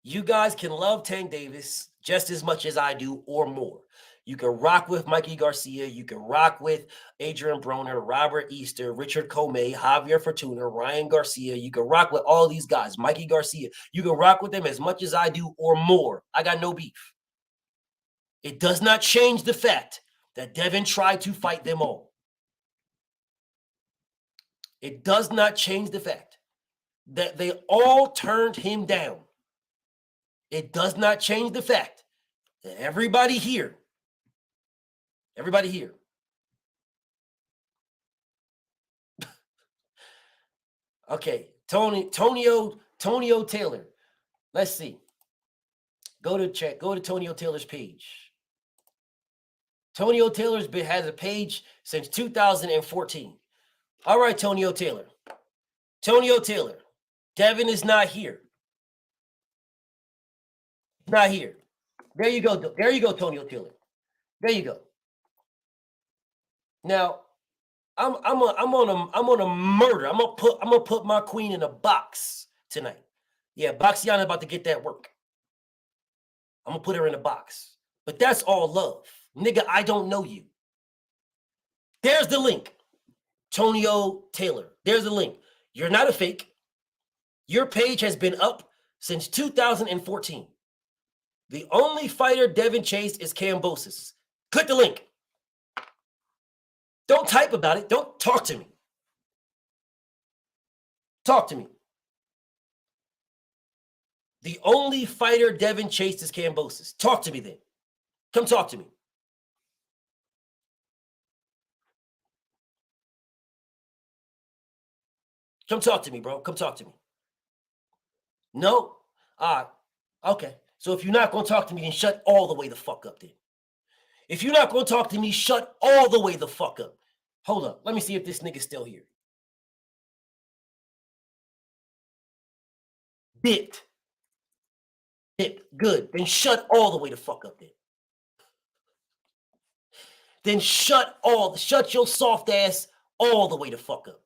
You guys can love Tank Davis just as much as I do or more. You can rock with Mikey Garcia. You can rock with Adrian Broner, Robert Easter, Richard Comey, Javier Fortuna, Ryan Garcia. You can rock with all these guys, Mikey Garcia. You can rock with them as much as I do or more. I got no beef. It does not change the fact that Devin tried to fight them all. It does not change the fact that they all turned him down. It does not change the fact that everybody here, okay, Tonio Taylor. Let's see. Go to Tonio Taylor's page. Tonio Taylor's has a page since 2014. All right, Tonio Taylor. Devin is not here. Not here. There you go. Tonio Taylor. There you go. Now, I'm on a murder. I'm gonna put my queen in a box tonight. Yeah, Boxiana about to get that work. I'm gonna put her in a box. But that's all love. Nigga, I don't know you. There's the link. Tonio Taylor. There's the link. You're not a fake. Your page has been up since 2014. The only fighter Devin chased is Kambosos. Click the link. Don't type about it. Don't talk to me. Talk to me. The only fighter Devin chased is Kambosos. Talk to me then. Come talk to me. Come talk to me, bro. Come talk to me. No? All right. Okay. So if you're not going to talk to me, then shut all the way the fuck up then. If you're not going to talk to me, shut all the way the fuck up. Hold up. Let me see if this nigga's still here. Dipped. Good. Then shut all the way the fuck up then. Then shut your soft ass all the way the fuck up.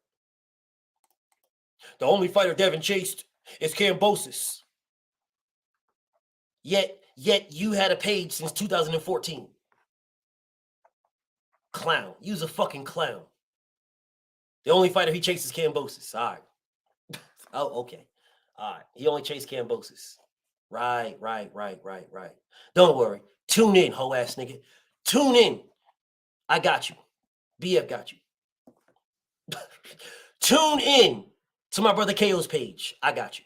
The only fighter Devin chased is Kambosos. Yet you had a page since 2014. Clown. You's a fucking clown. The only fighter he chases Kambosos. All right. Oh, okay. All right. He only chased Kambosos. Right. Don't worry. Tune in, hoe ass nigga. Tune in. I got you. BF got you. Tune in to my brother KO's page. I got you.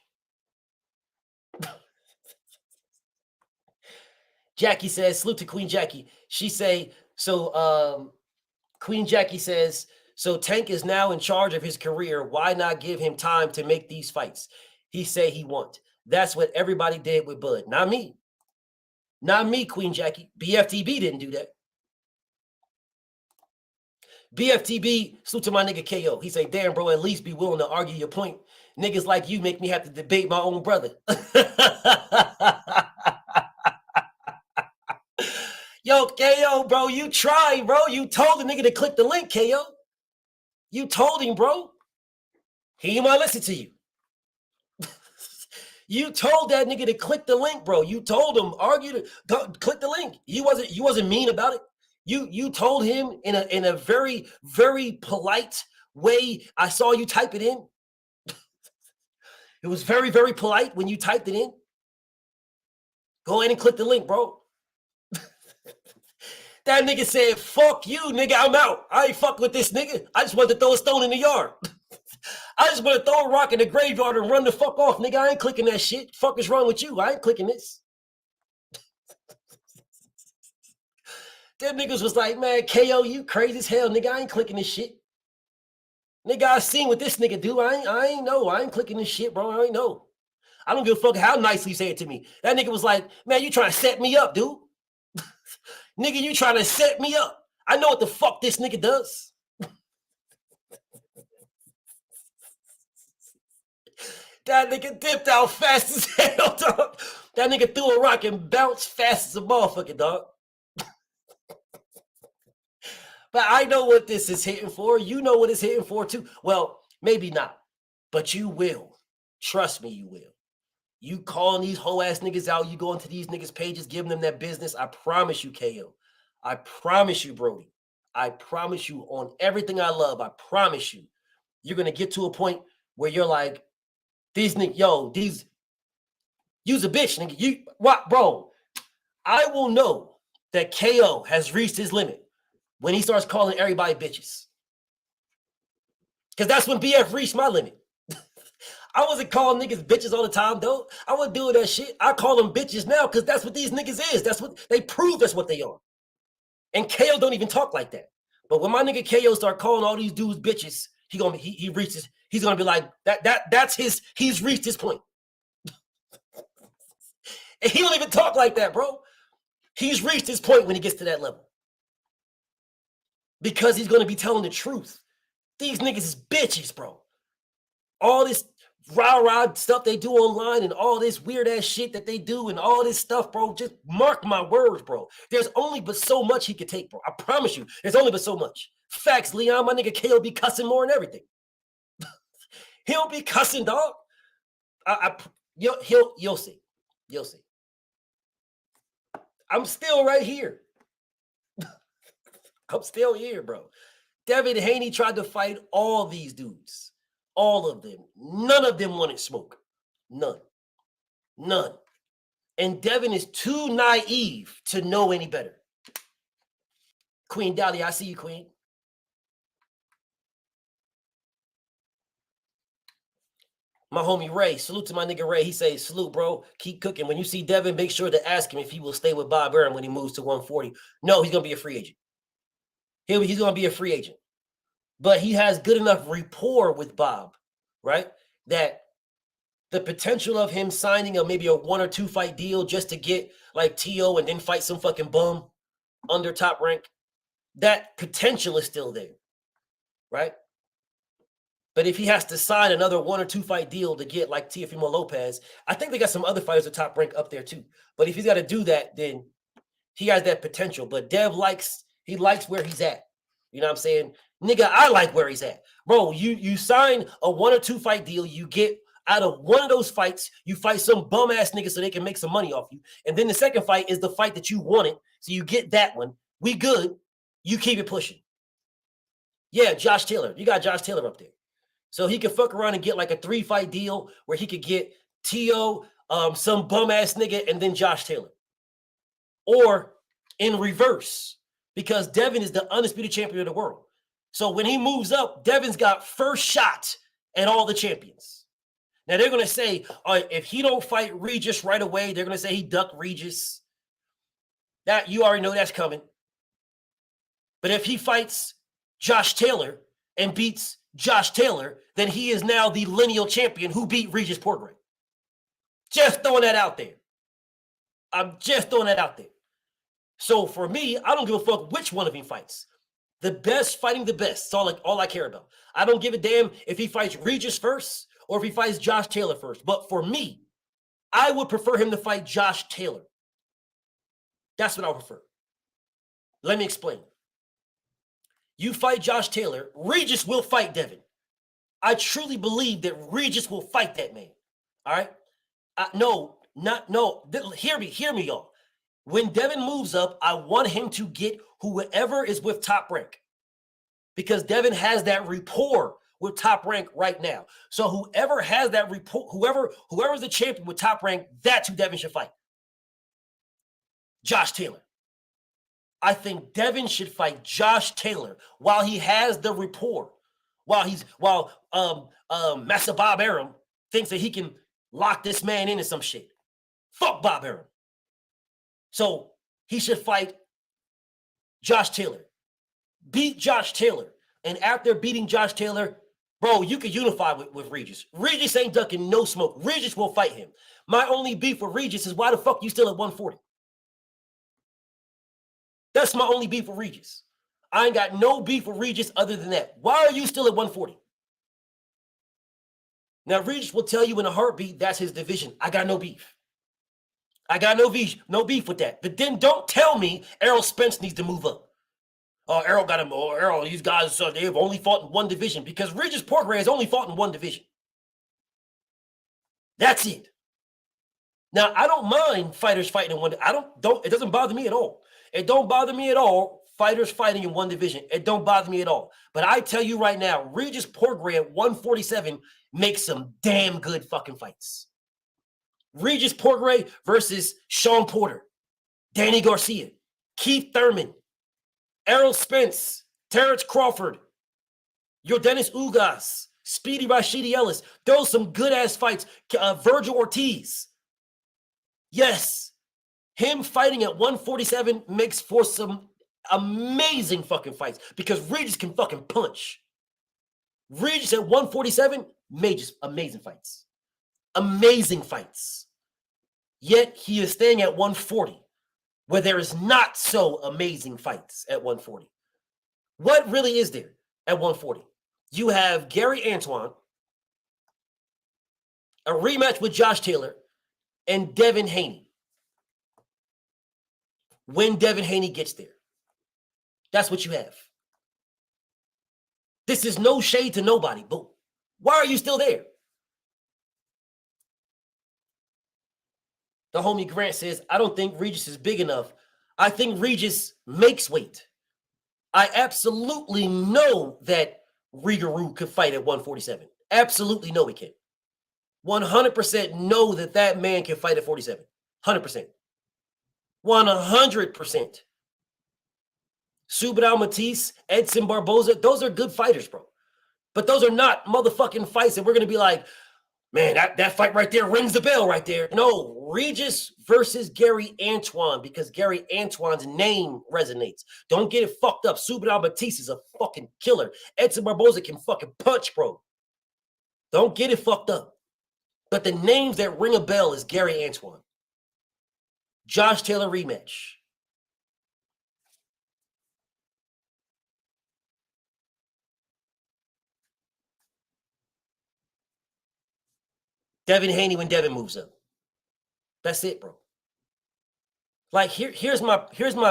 Jackie says, salute to Queen Jackie. She say, so Queen Jackie says, so Tank is now in charge of his career. Why not give him time to make these fights? He say he want. That's what everybody did with Bud. Not me. Not me, Queen Jackie. BFTB didn't do that. BFTB, salute to my nigga KO. He say, damn, bro, at least be willing to argue your point. Niggas like you make me have to debate my own brother. Yo, KO, bro, you tried, bro. You told the nigga to click the link, KO. You told him, bro. He didn't want to listen to you. You told that nigga to click the link, bro. You told him, click the link. You wasn't mean about it. You told him in a very, very polite way. I saw you type it in. It was very, very polite when you typed it in. Go ahead and click the link, bro. That nigga said, fuck you, nigga, I'm out. I ain't fuck with this nigga. I just want to throw a stone in the yard. I just want to throw a rock in the graveyard and run the fuck off, nigga. I ain't clicking that shit. Fuck is wrong with you? I ain't clicking this. Them niggas was like, man, KO, you crazy as hell, nigga. I ain't clicking this shit. Nigga, I seen what this nigga do. I ain't know. I ain't clicking this shit, bro. I ain't know. I don't give a fuck how nicely you say it to me. That nigga was like, man, you trying to set me up, dude. Nigga, you trying to set me up. I know what the fuck this nigga does. That nigga dipped out fast as hell, dog. That nigga threw a rock and bounced fast as a motherfucker, dog. But I know what this is hitting for. You know what it's hitting for, too. Well, maybe not. But you will. Trust me, you will. You calling these whole ass niggas out, you go into these niggas' pages, giving them that business. I promise you, KO. I promise you, Brody. I promise you on everything I love. I promise you. You're going to get to a point where you're like, these niggas, you's a bitch, nigga. You, what, bro? I will know that KO has reached his limit when he starts calling everybody bitches. Because that's when BF reached my limit. I wasn't calling niggas bitches all the time, though. I wasn't doing that shit. I call them bitches now because that's what these niggas is. That's what they prove. That's what they are. And KO don't even talk like that. But when my nigga KO start calling all these dudes bitches, he reaches. He's gonna be like that's his. He's reached his point. And he don't even talk like that, bro. He's reached his point when he gets to that level because he's gonna be telling the truth. These niggas is bitches, bro. All this rah-rah stuff they do online and all this weird-ass shit that they do and all this stuff, bro, just mark my words, bro. There's only but so much he could take, bro. I promise you, there's only but so much. Facts, Leon, my nigga KO be cussing more than everything. He don't be cussing, dog. You'll see. You'll see. I'm still right here. I'm still here, bro. Devin Haney tried to fight all these dudes. All of them. None of them wanted smoke. None. None. And Devin is too naive to know any better. Queen Dahlia, I see you, Queen. My homie Ray, salute to my nigga Ray. He says, salute, bro. Keep cooking. When you see Devin, make sure to ask him if he will stay with Bob Arum when he moves to 140. No, he's going to be a free agent. He's going to be a free agent. But he has good enough rapport with Bob, right? That the potential of him signing maybe a 1 or 2 fight deal just to get like T.O. and then fight some fucking bum under Top Rank, that potential is still there, right? But if he has to sign another 1 or 2 fight deal to get like Teofimo Lopez, I think they got some other fighters at Top Rank up there too. But if he's got to do that, then he has that potential. But Dev likes where he's at. You know what I'm saying? Nigga, I like where he's at. Bro, you sign a 1 or 2 fight deal, you get out of one of those fights, you fight some bum ass nigga so they can make some money off you. And then the second fight is the fight that you wanted. So you get that one. We good. you keep it pushing. Yeah, Josh Taylor. You got Josh Taylor up there. So he could fuck around and get like a 3-fight deal where he could get T.O., some bum-ass nigga, and then Josh Taylor. Or in reverse, because Devin is the undisputed champion of the world. So when he moves up, Devin's got first shot at all the champions. Now they're going to say, if he don't fight Regis right away, they're going to say he ducked Regis. That you already know that's coming. But if he fights Josh Taylor and beats Josh Taylor, then he is now the lineal champion who beat Regis Portray. Just throwing that out there. I'm just throwing that out there. So for me, I don't give a fuck which one of him fights. The best fighting the best. That's all I care about. I don't give a damn if he fights Regis first or if he fights Josh Taylor first. But for me, I would prefer him to fight Josh Taylor. That's what I would prefer. Let me explain. You fight Josh Taylor, Regis will fight Devin. I truly believe that Regis will fight that man. All right? Hear me, y'all. When Devin moves up, I want him to get whoever is with Top Rank. Because Devin has that rapport with Top Rank right now. So whoever has that rapport, whoever's the champion with Top Rank, that's who Devin should fight. Josh Taylor. I think Devin should fight Josh Taylor while he has the rapport. While Master Bob Arum thinks that he can lock this man into some shit. Fuck Bob Arum. So he should fight Josh Taylor. Beat Josh Taylor. And after beating Josh Taylor, bro, you can unify with Regis. Regis ain't ducking no smoke. Regis will fight him. My only beef with Regis is why the fuck you still at 140? That's my only beef with Regis. I ain't got no beef with Regis other than that. Why are you still at 140? Now, Regis will tell you in a heartbeat that's his division. I got no beef. I got no beef with that. But then don't tell me Errol Spence needs to move up. Oh, Errol got him. Oh, Errol, these guys, they've only fought in one division because Regis Portray has only fought in one division. That's it. Now, I don't mind fighters fighting in one. It doesn't bother me at all. It don't bother me at all, fighters fighting in one division. It don't bother me at all. But I tell you right now, Regis Portray at 147 makes some damn good fucking fights. Regis Portray versus Sean Porter, Danny Garcia, Keith Thurman, Errol Spence, Terrence Crawford, Yordenis Ugas, Speedy Rashidi Ellis. Those some good-ass fights. Virgil Ortiz. Yes. Him fighting at 147 makes for some amazing fucking fights because Regis can fucking punch. Regis at 147, amazing fights. Amazing fights. Yet he is staying at 140, where there is not so amazing fights at 140. What really is there at 140? You have Gary Antoine, a rematch with Josh Taylor, and Devin Haney. When Devin Haney gets there. That's what you have. This is no shade to nobody, but why are you still there? The homie Grant says, I don't think Regis is big enough. I think Regis makes weight. I absolutely know that Rigaru could fight at 147. Absolutely know he can. 100% know that man can fight at 47. 100%. 100%. Subadal Matisse, Edson Barboza, those are good fighters, bro. But those are not motherfucking fights that we're going to be like, man, that fight right there rings the bell right there. No, Regis versus Gary Antoine because Gary Antoine's name resonates. Don't get it fucked up. Subadal Matisse is a fucking killer. Edson Barboza can fucking punch, bro. Don't get it fucked up. But the names that ring a bell is Gary Antoine. Josh Taylor rematch. Devin Haney when Devin moves up. That's it, bro. Like here's my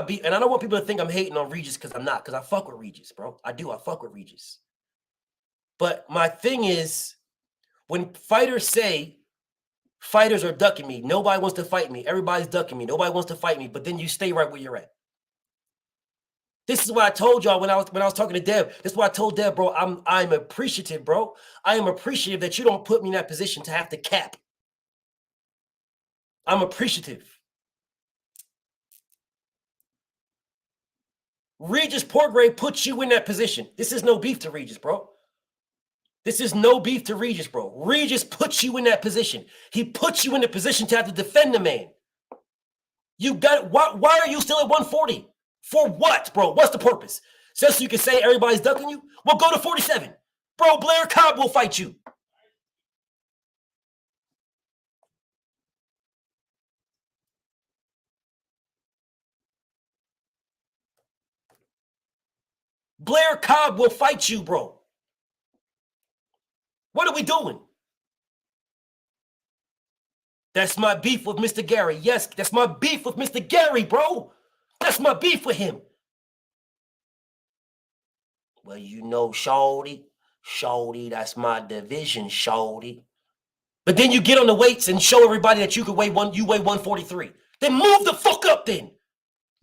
beat, and I don't want people to think I'm hating on Regis because I'm not, because I fuck with Regis, bro. I fuck with Regis. But my thing is, when fighters say fighters are ducking me, nobody wants to fight me, everybody's ducking me, nobody wants to fight me, but then you stay right where you're at. This is what I told y'all when I was talking to Dev. This is what I told Dev, bro. I'm appreciative, bro. I am appreciative that you don't put me in that position to have to cap. I'm appreciative. Regis Portgrave puts you in that position. This is no beef to Regis, bro. This is no beef to Regis, bro. Regis puts you in that position. He puts you in the position to have to defend the man. You got why are you still at 140? For what, bro? What's the purpose? Just so you can say everybody's ducking you? Well, go to 47. Bro, Blair Cobb will fight you. Blair Cobb will fight you, bro. What are we doing? That's my beef with Mr. Gary. Yes, that's my beef with Mr. Gary, bro. That's my beef with him. Well, you know, Shorty, that's my division, Shorty. But then you get on the weights and show everybody that you weigh 143. Then move the fuck up then.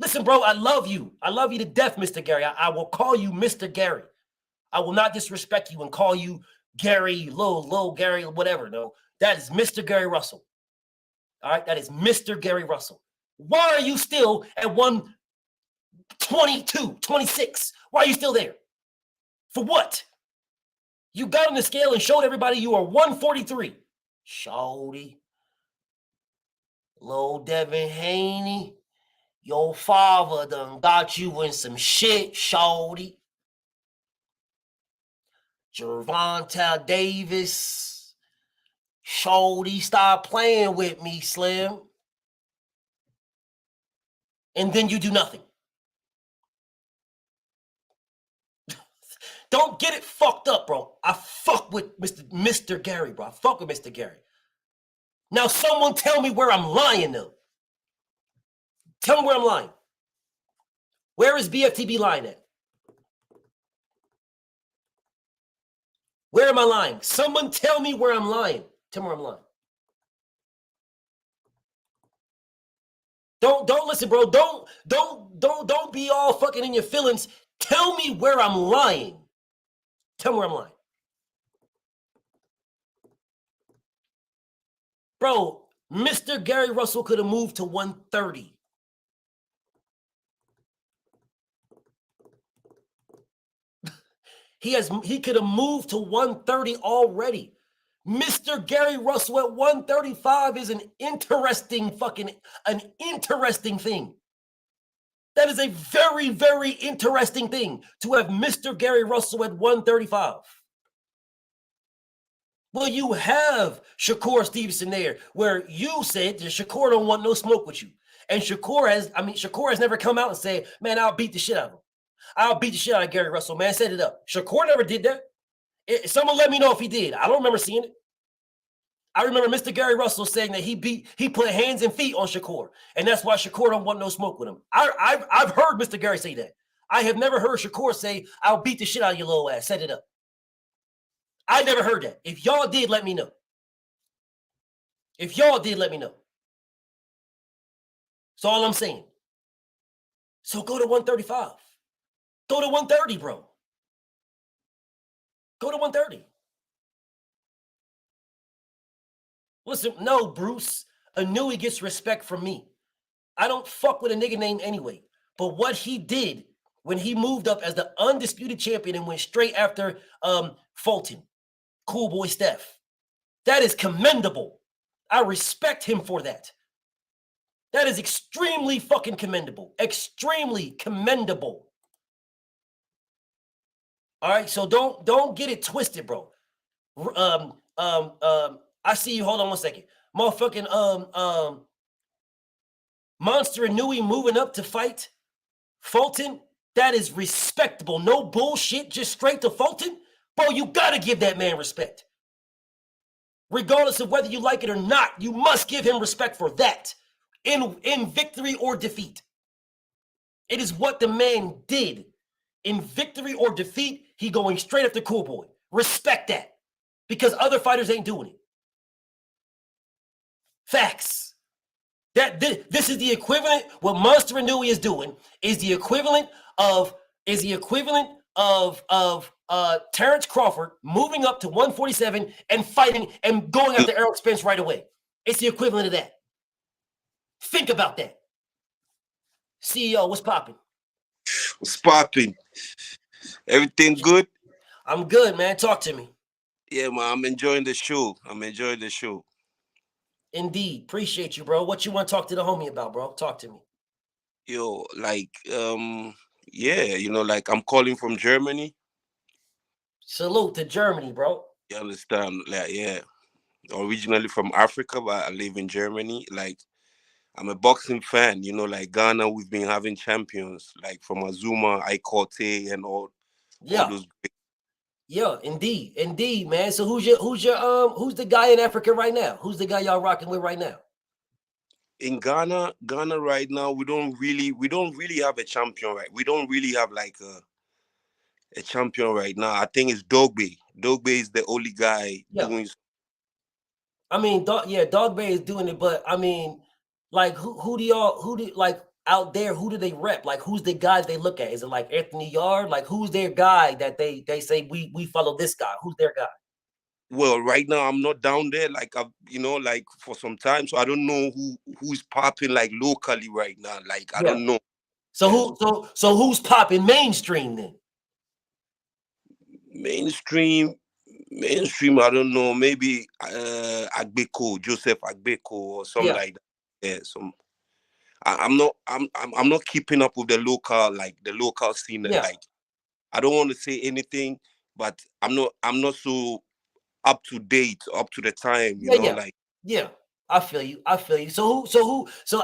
Listen, bro, I love you. I love you to death, Mr. Gary. I will call you Mr. Gary. I will not disrespect you and call you Gary, Lil Gary, whatever. No, that is Mr. Gary Russell. All right, that is Mr. Gary Russell. Why are you still at 122, 26? Why are you still there? For what? You got on the scale and showed everybody you are 143. Shorty. Lil Devin Haney. Your father done got you in some shit, Shorty. Gervonta Davis. Shorty, stop playing with me, Slim. And then you do nothing. Don't get it fucked up, bro. I fuck with Mr. Gary, bro. I fuck with Mr. Gary. Now someone tell me where I'm lying, though. Tell me where I'm lying. Where is BFTB lying at? Where am I lying? Someone tell me where I'm lying. Tell me where I'm lying. Don't listen, bro. Don't be all fucking in your feelings. Tell me where I'm lying. Tell me where I'm lying. Bro, Mr. Gary Russell could have moved to 130. He could have moved to 130 already. Mr. Gary Russell at 135 is an interesting thing. That is a very, very interesting thing to have Mr. Gary Russell at 135. Well, you have Shakur Stevenson there, where you said that Shakur don't want no smoke with you. And Shakur has never come out and said, man, I'll beat the shit out of him. I'll beat the shit out of Gary Russell, man. Set it up. Shakur never did that. Someone let me know if he did. I don't remember seeing it. I remember Mr. Gary Russell saying that he put hands and feet on Shakur, and that's why Shakur don't want no smoke with him. I've heard Mr. Gary say that. I have never heard Shakur say, I'll beat the shit out of your little ass. Set it up. I never heard that. If y'all did, let me know. If y'all did, let me know. That's all I'm saying. So go to 135. Go to 130, bro. Go to 130. Listen, no, Bruce. Anui gets respect from me. I don't fuck with a nigga name anyway. But what he did when he moved up as the undisputed champion and went straight after Fulton, Cool Boy Steph, that is commendable. I respect him for that. That is extremely fucking commendable. Extremely commendable. All right, so don't get it twisted, bro. I see you. Hold on one second. Motherfucking Monster Inui moving up to fight Fulton. That is respectable. No bullshit, just straight to Fulton. Bro, you gotta give that man respect. Regardless of whether you like it or not, you must give him respect for that. In victory or defeat. It is what the man did. In victory or defeat, he going straight after Cool Boy. Respect that. Because other fighters ain't doing it. Facts. This is the equivalent. What Monster Inui is doing is the equivalent is the equivalent of Terrence Crawford moving up to 147 and fighting and going after Errol Spence right away. It's the equivalent of that. Think about that. CEO, what's popping? What's popping? Everything good? I'm good, man. Talk to me. Yeah, man, I'm enjoying the show. Indeed. Appreciate you, bro. What you want to talk to the homie about, bro? Talk to me. Yo, like, yeah, you know, like I'm calling from Germany. Salute to Germany, bro. You understand? Like, yeah, originally from Africa, but I live in Germany. Like, I'm a boxing fan, you know, like Ghana, we've been having champions, like from Azuma, Ikote, and all those great. Yeah, indeed, man. So who's the guy in Africa right now? Who's the guy y'all rocking with right now? In Ghana right now, we don't really have a champion, right? We don't really have like a champion right now. I think it's Dogbe. Dogbe is the only guy doing. I mean, Dogbe is doing it, but I mean, like who do like out there, who do they rep? Like who's the guys they look at? Is it like Anthony Yard? Like who's their guy that they say we follow this guy? Who's their guy? Well, right now I'm not down there, like I've, you know, like for some time, so I don't know who's popping like locally right now. Like I don't know. So who's popping mainstream then? Mainstream, I don't know. Maybe Joseph Agbeko or something like that. Yeah, I'm not keeping up with the local scene. Like I don't want to say anything, but I'm not so up to date, up to the time, you know, like. Yeah, I feel you. So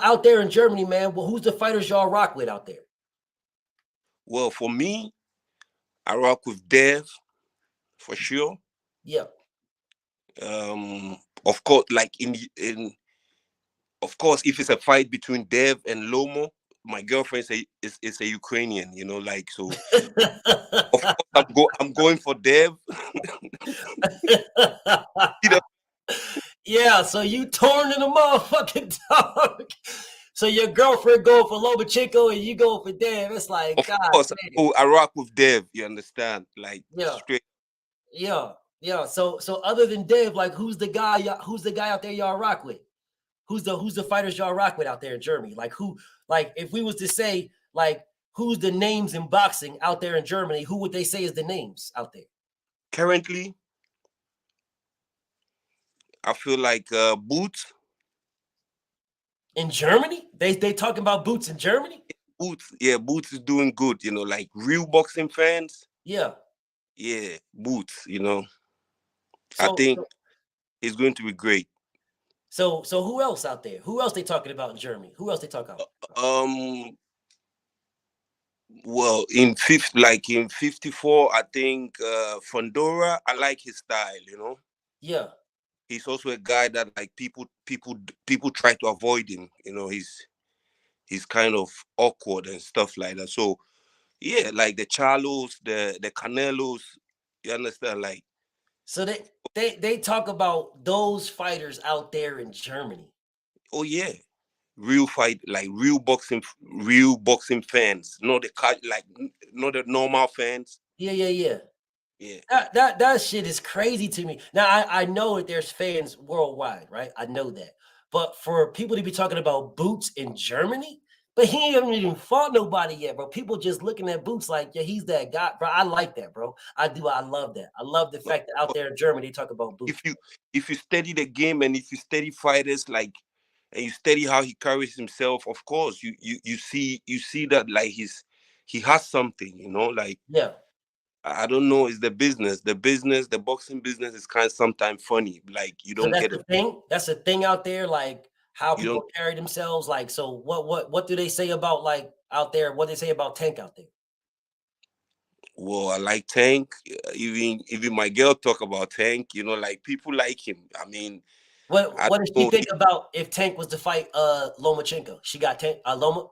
out there in Germany, man, well, who's the fighters y'all rock with out there? Well, for me, I rock with Dev, for sure. Yeah. Of course, like of course, if it's a fight between Dev and Lomo, my girlfriend is a Ukrainian, you know, like, so of course I'm going for Dev. Yeah, so you torn in the motherfucking dog. So your girlfriend go for Lomachenko and you go for Dev. It's like, of course, I rock with Dev, you understand? Like, straight. Yeah. So other than Dev, like who's the guy out there y'all rock with? Who's the fighters y'all rock with out there in Germany? Like who, like if we was to say like who's the names in boxing out there in Germany, who would they say is the names out there? Currently, I feel like Boots. In Germany? They talking about Boots in Germany? Boots is doing good, you know, like real boxing fans. Yeah, Boots, you know. I think it's going to be great. So who else out there? Who else they talking about in Germany? Who else they talking about? Well, in 54, I think Fondora, I like his style, you know. Yeah. He's also a guy that like people try to avoid him, you know. He's kind of awkward and stuff like that. So yeah, like the Charlos, the Canelos, you understand? Like, so they talk about those fighters out there in Germany. Oh yeah, real fight, like real boxing fans, not the normal fans. Yeah. That shit is crazy to me. Now I know that there's fans worldwide, right? I know that, but for people to be talking about Boots in Germany, but he haven't even fought nobody yet, bro. People just looking at Boots like, yeah, he's that guy, bro. I like that, bro. I do. I love that. I love the fact that out there in Germany they talk about Boots. If you study the game and if you study fighters, like, and you study how he carries himself, of course, you see that like he has something, you know, like. Yeah. I don't know. It's the business. The boxing business is kind of sometimes funny. Like you don't get it. That's a thing out there. Like how people carry themselves. Like, so what do they say about like out there? What they say about Tank out there? Well, I like Tank. Even my girl talk about Tank. You know, like people like him. I mean, what does she think about if Tank was to fight Lomachenko? She got Tank Loma.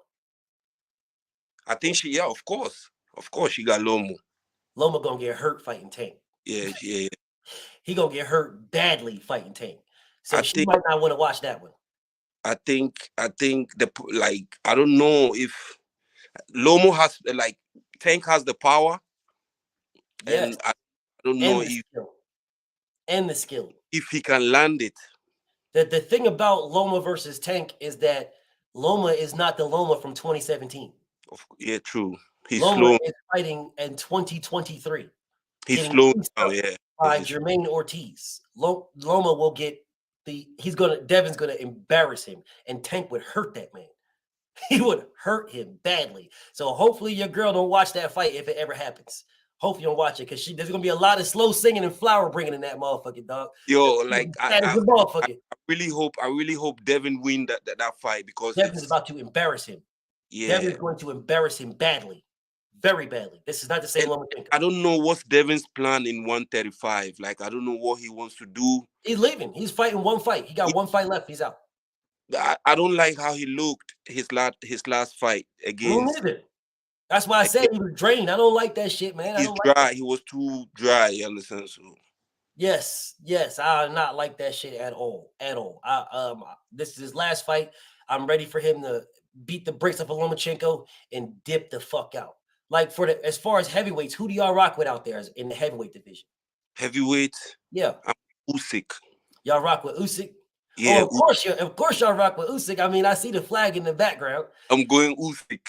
I think of course she got Lomo. Loma gonna get hurt fighting Tank. Yeah. He gonna get hurt badly fighting Tank. So she might not want to watch that one. I think I don't know if Lomo has like Tank has the power, Yes. and I don't And know the skill. And the skill. if he can land it. The thing about Loma versus Tank is that Loma is not the Loma from 2017. Yeah, true. He's Loma slow. is fighting in 2023. He's Getting slow pieced now, up yeah. by Jermaine Ortiz. Loma will get Devin's gonna embarrass him, and Tank would hurt that man. He would hurt him badly. So hopefully your girl don't watch that fight if it ever happens. Hopefully you don't watch it, because there's gonna be a lot of slow singing and flower bringing in that motherfucking dog. Yo, like I really hope Devin win that fight, because Devin's about to embarrass him. Yeah. Devin is going to embarrass him badly. Very badly. This is not the same Lomachenko. I don't know what's Devin's plan in 135. Like, I don't know what he wants to do. He's leaving. He's fighting one fight. He got one fight left. He's out. I don't like how he looked his last fight against. That's why I said he was drained. I don't like that shit, man. He's dry. He was too dry. You understand? So yes, I do not like that shit at all. At all. This is his last fight. I'm ready for him to beat the brakes off of Lomachenko and dip the fuck out. Like, as far as heavyweights, who do y'all rock with out there in the heavyweight division? Heavyweight? Yeah. Usyk. Y'all rock with Usyk? Yeah. Oh, of course y'all rock with Usyk. I mean, I see the flag in the background. I'm going Usyk.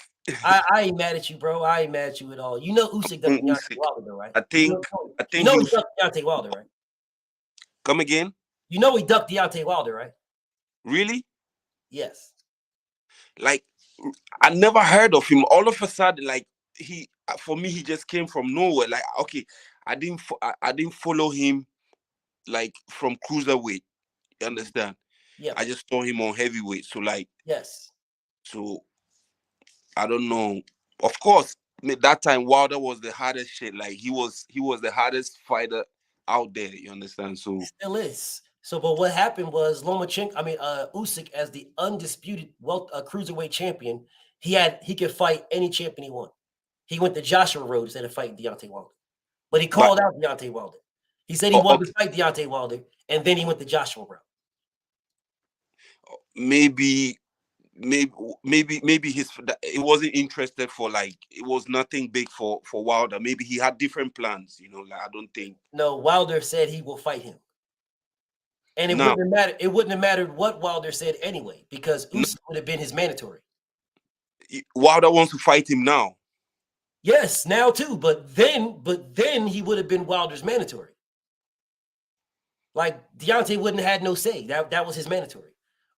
I ain't mad at you, bro. I ain't mad at you at all. You know Usyk ducked Deontay Wilder, though, right? I think you know he ducked Deontay Wilder, right? Come again? You know he ducked Deontay Wilder, right? Really? Yes. Like, I never heard of him. All of a sudden, like, for me, he just came from nowhere. Like, okay, I didn't follow him like from cruiserweight. You understand? Yeah. I just saw him on heavyweight. So like, yes. So I don't know. Of course, that time Wilder was the hardest shit. Like he was the hardest fighter out there. You understand? So still is. So, but what happened was Usyk, as the undisputed cruiserweight champion, he could fight any champion he wanted. He went the Joshua road instead of fighting Deontay Wilder. But he called out Deontay Wilder. He said he wanted to fight Deontay Wilder, and then he went the Joshua route. Maybe he wasn't interested for, like, it was nothing big for Wilder. Maybe he had different plans, you know. Like, I don't think. No, Wilder said he will fight him, and it wouldn't have mattered. It wouldn't have mattered what Wilder said anyway, because Usyk would have been his mandatory. Wilder wants to fight him now. Yes, now too, but then he would have been Wilder's mandatory. Like, Deontay wouldn't have had no say. That was his mandatory.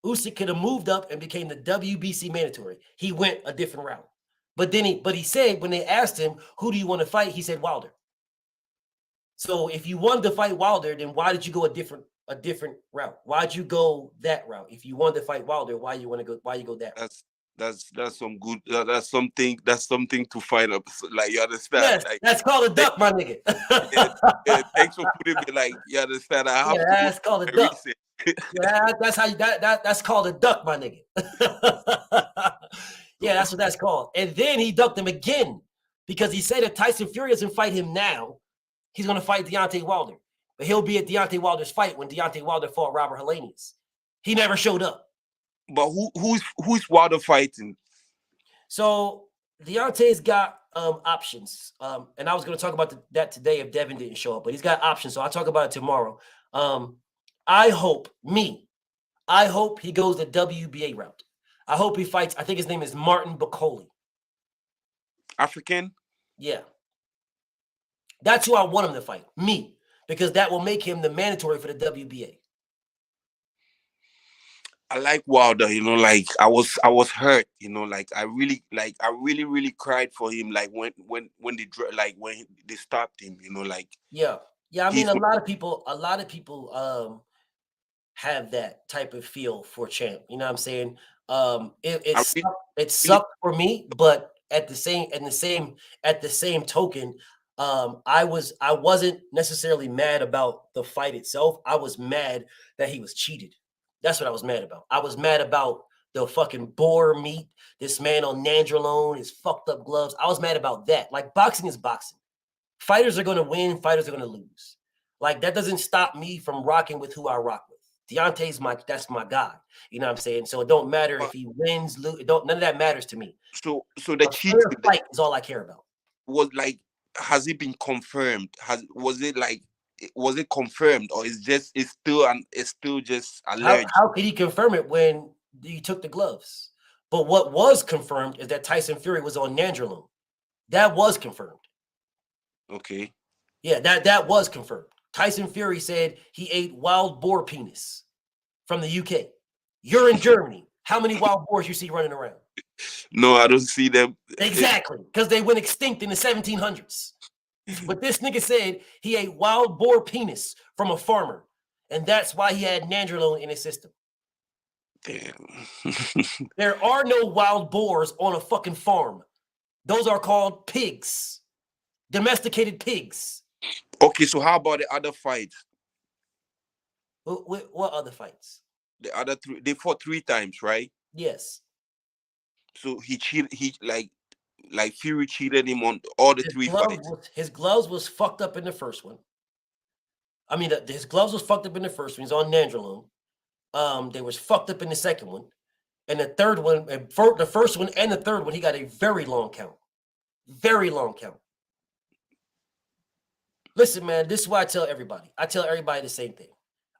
Usyk could have moved up and became the WBC mandatory. He went a different route. But he said, when they asked him, who do you want to fight? He said Wilder. So if you wanted to fight Wilder, then why did you go a different route? Why'd you go that route? If you wanted to fight Wilder, why you go that route? That's some good. That's something to find up. Like, you understand? Yes, like, that's called a duck, my nigga. Thanks for putting me, like, you understand? I have to. That's called a duck. That's called a duck, my nigga. Yeah, that's what that's called. And then he ducked him again, because he said if Tyson Fury doesn't fight him now, he's gonna fight Deontay Wilder. But he'll be at Deontay Wilder's fight when Deontay Wilder fought Robert Helenius. He never showed up. But who's Wilder fighting? So Deontay's got options. And I was going to talk about that today if Devin didn't show up, but he's got options. So I'll talk about it tomorrow. I hope he goes the WBA route. I hope he fights. I think his name is Martin Bakole. African? Yeah. That's who I want him to fight. Me. Because that will make him the mandatory for the WBA. I like Wilder, you know, like I was hurt, you know, like I really cried for him, like when they stopped him, you know, like yeah. I mean, a lot of people have that type of feel for Champ. You know what I'm saying? It sucked for me, but at the same token, I wasn't necessarily mad about the fight itself. I was mad that he was cheated. That's what I was mad about. I was mad about the fucking boar meat, this man on nandrolone, his fucked up gloves. I was mad about that. Like, boxing is boxing. Fighters are going to win. Fighters are going to lose. Like, that doesn't stop me from rocking with who I rock with. Deontay's that's my guy. You know what I'm saying? So it don't matter if he wins, lose. None of that matters to me. So the cheat fight is all I care about. was like, has it been confirmed? Was it confirmed, or it's still just alleged? How could he confirm it when he took the gloves? But what was confirmed is that Tyson Fury was on nandrolone. That was confirmed. Okay. Yeah, that was confirmed. Tyson Fury said he ate wild boar penis from the UK. You're in Germany. How many wild boars you see running around? No, I don't see them. Exactly, because they went extinct in the 1700s. But this nigga said he ate wild boar penis from a farmer, and that's why he had nandrolone in his system. Damn. There are no wild boars on a fucking farm. Those are called pigs, domesticated pigs. Okay, so how about the other fights? What other fights? The other three, they fought 3 times, right? Yes. So he cheated. He like Fury cheated him on all the 3 fights. His gloves was fucked up in the first one. I mean, his gloves was fucked up in the first one. He's on nandrolone. They was fucked up in the second one, and the third one, the first one and the third one, he got a very long count. Very long count. Listen, man, this is why I tell everybody. I tell everybody the same thing.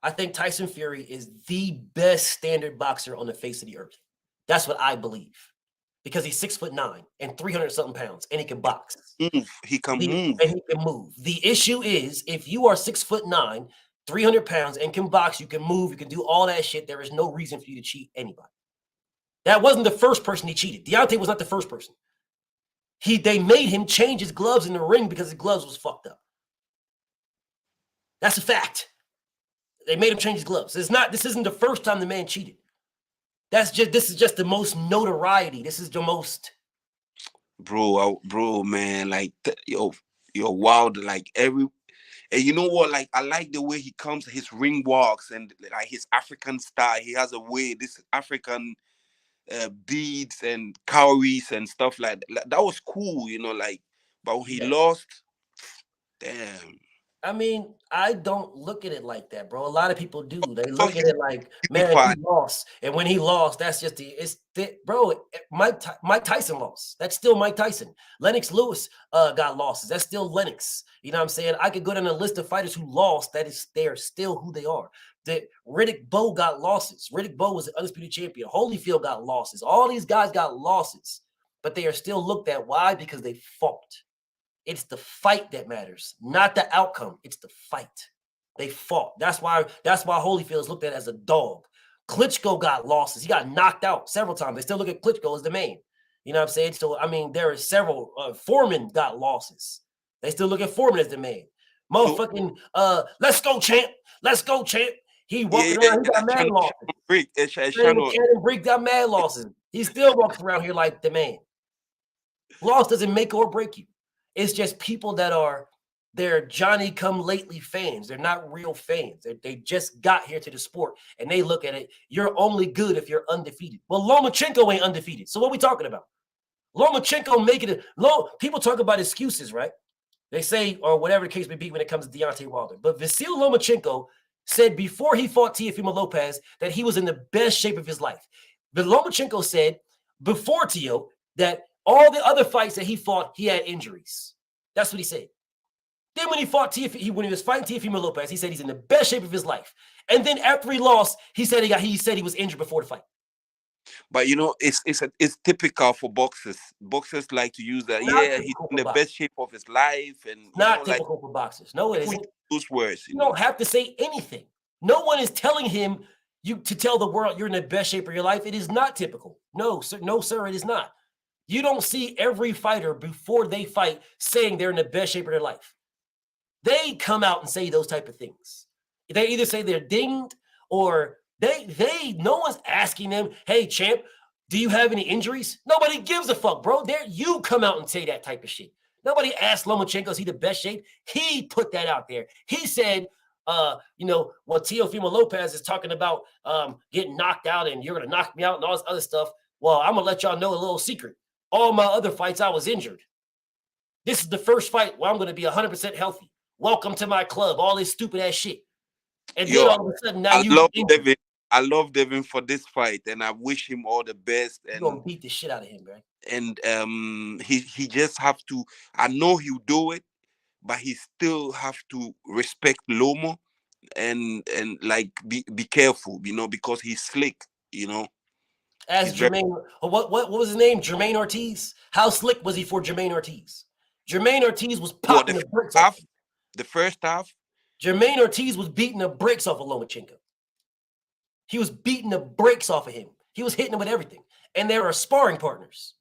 I think Tyson Fury is the best standard boxer on the face of the earth. That's what I believe. Because he's 6'9" and 300-something pounds, and he can box. He can move. And he can move. The issue is, if you are 6'9", 300 pounds, and can box, you can move, you can do all that shit. There is no reason for you to cheat anybody. That wasn't the first person he cheated. Deontay was not the first person. They made him change his gloves in the ring because his gloves was fucked up. That's a fact. They made him change his gloves. This isn't the first time the man cheated. This is just the most notoriety. This is the most. Bro, man, like you're wild. Like and you know what? Like, I like the way he comes, his ring walks, and like his African style. He has a way, this African beads and cowries and stuff like that. That was cool, you know. Like, but when he lost, damn. I mean, I don't look at it like that, bro. A lot of people do. They look at it like, man, he lost. And when he lost, that's just bro, Mike Tyson lost. That's still Mike Tyson. Lennox Lewis got losses. That's still Lennox. You know what I'm saying? I could go down a list of fighters who lost. They're still who they are. Riddick Bowe got losses. Riddick Bowe was an undisputed champion. Holyfield got losses. All these guys got losses, but they are still looked at. Why? Because they fought. It's the fight that matters, not the outcome. It's the fight. They fought. That's why Holyfield is looked at as a dog. Klitschko got losses. He got knocked out several times. They still look at Klitschko as the main. You know what I'm saying? So, I mean, there are several. Foreman got losses. They still look at Foreman as the main. Motherfucking, let's go, champ. Let's go, champ. He walking around. He got mad losses. Shannon Break got mad losses. He still walks around here like the man. Loss doesn't make or break you. It's just people they're Johnny-come-lately fans. They're not real fans. They just got here to the sport, and they look at it. You're only good if you're undefeated. Well, Lomachenko ain't undefeated. So what are we talking about? Lomachenko making it. People talk about excuses, right? They say, or whatever the case may be when it comes to Deontay Wilder. But Vasyl Lomachenko said before he fought Teofimo Lopez that he was in the best shape of his life. But Lomachenko said before Teo that all the other fights that he fought, he had injuries. That's what he said. Then when he fought when he was fighting Teofimo Lopez, he said he's in the best shape of his life. And then after he lost, he said he was injured before the fight. But you know, it's typical for boxers. Boxers like to use that. He's in the best shape of his life, and not typical for boxers. No, it isn't. Those words. You don't have to say anything. No one is telling him to tell the world you're in the best shape of your life. It is not typical. No, sir, it is not. You don't see every fighter before they fight saying they're in the best shape of their life. They come out and say those type of things. They either say they're dinged or no one's asking them, hey, champ, do you have any injuries? Nobody gives a fuck, bro. You come out and say that type of shit. Nobody asked Lomachenko, is he the best shape? He put that out there. He said, what Teofimo Lopez is talking about getting knocked out and you're going to knock me out and all this other stuff. Well, I'm going to let y'all know a little secret. All my other fights, I was injured. This is the first fight where I'm going to be 100% healthy. Welcome to my club. All this stupid ass shit. And then all of a sudden, now I love Devin for this fight, and I wish him all the best. You're And gonna beat the shit out of him, man. And he just have to. I know he'll do it, but he still have to respect Lomo and like be careful, because he's slick, As Jermaine, what was his name? Jermaine Ortiz. How slick was he for Jermaine Ortiz? Jermaine Ortiz was popping the bricks off. The first half, Jermaine Ortiz was beating the brakes off of Lomachenko. He was beating the brakes off of him. He was hitting him with everything. And they were sparring partners.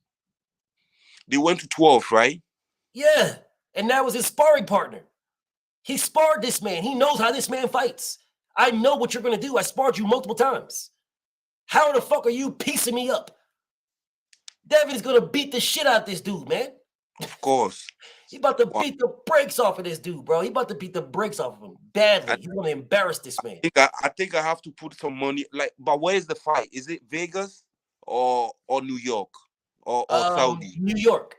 They went to 12, right? Yeah. And that was his sparring partner. He sparred this man. He knows how this man fights. I know what you're going to do. I sparred you multiple times. How the fuck are you piecing me up? Devin's going to beat the shit out of this dude, man. Of course. He about to beat the brakes off of this dude, bro. He about to beat the brakes off of him badly. He's going to embarrass this man. I think I have to put some money. But where is the fight? Is it Vegas or New York or Saudi? New York.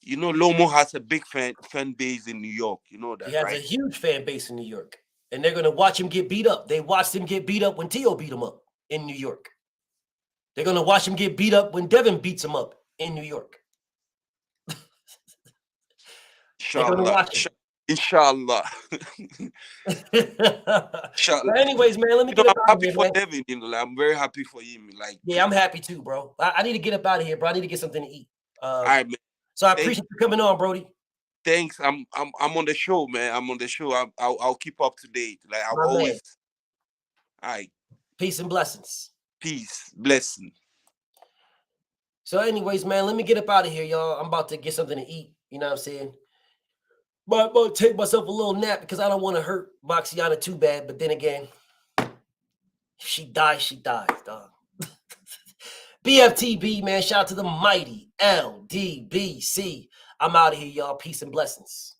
Lomo has a big fan base in New York. You know that, He has a huge fan base in New York. And they're going to watch him get beat up. They watched him get beat up when Tio beat him up in New York. They're going to watch him get beat up when Devin beats him up in New York. Inshallah. Inshallah. But anyways, man, let me get I'm up out happy of here, for man. Devin. I'm very happy for him. Yeah, I'm happy too, bro. I need to get up out of here, bro. I need to get something to eat. All right, man. So I appreciate you coming on, Brody. Thanks. I'm on the show, man. I'm on the show. I'll keep up to date. I'll always. All right. Peace and blessings. Peace, blessing. So, anyways, man, let me get up out of here, y'all. I'm about to get something to eat. You know what I'm saying? But I'm going to take myself a little nap because I don't want to hurt Boxiana too bad. But then again, if she dies, dog. BFTB, man. Shout out to the mighty LDBC. I'm out of here, y'all. Peace and blessings.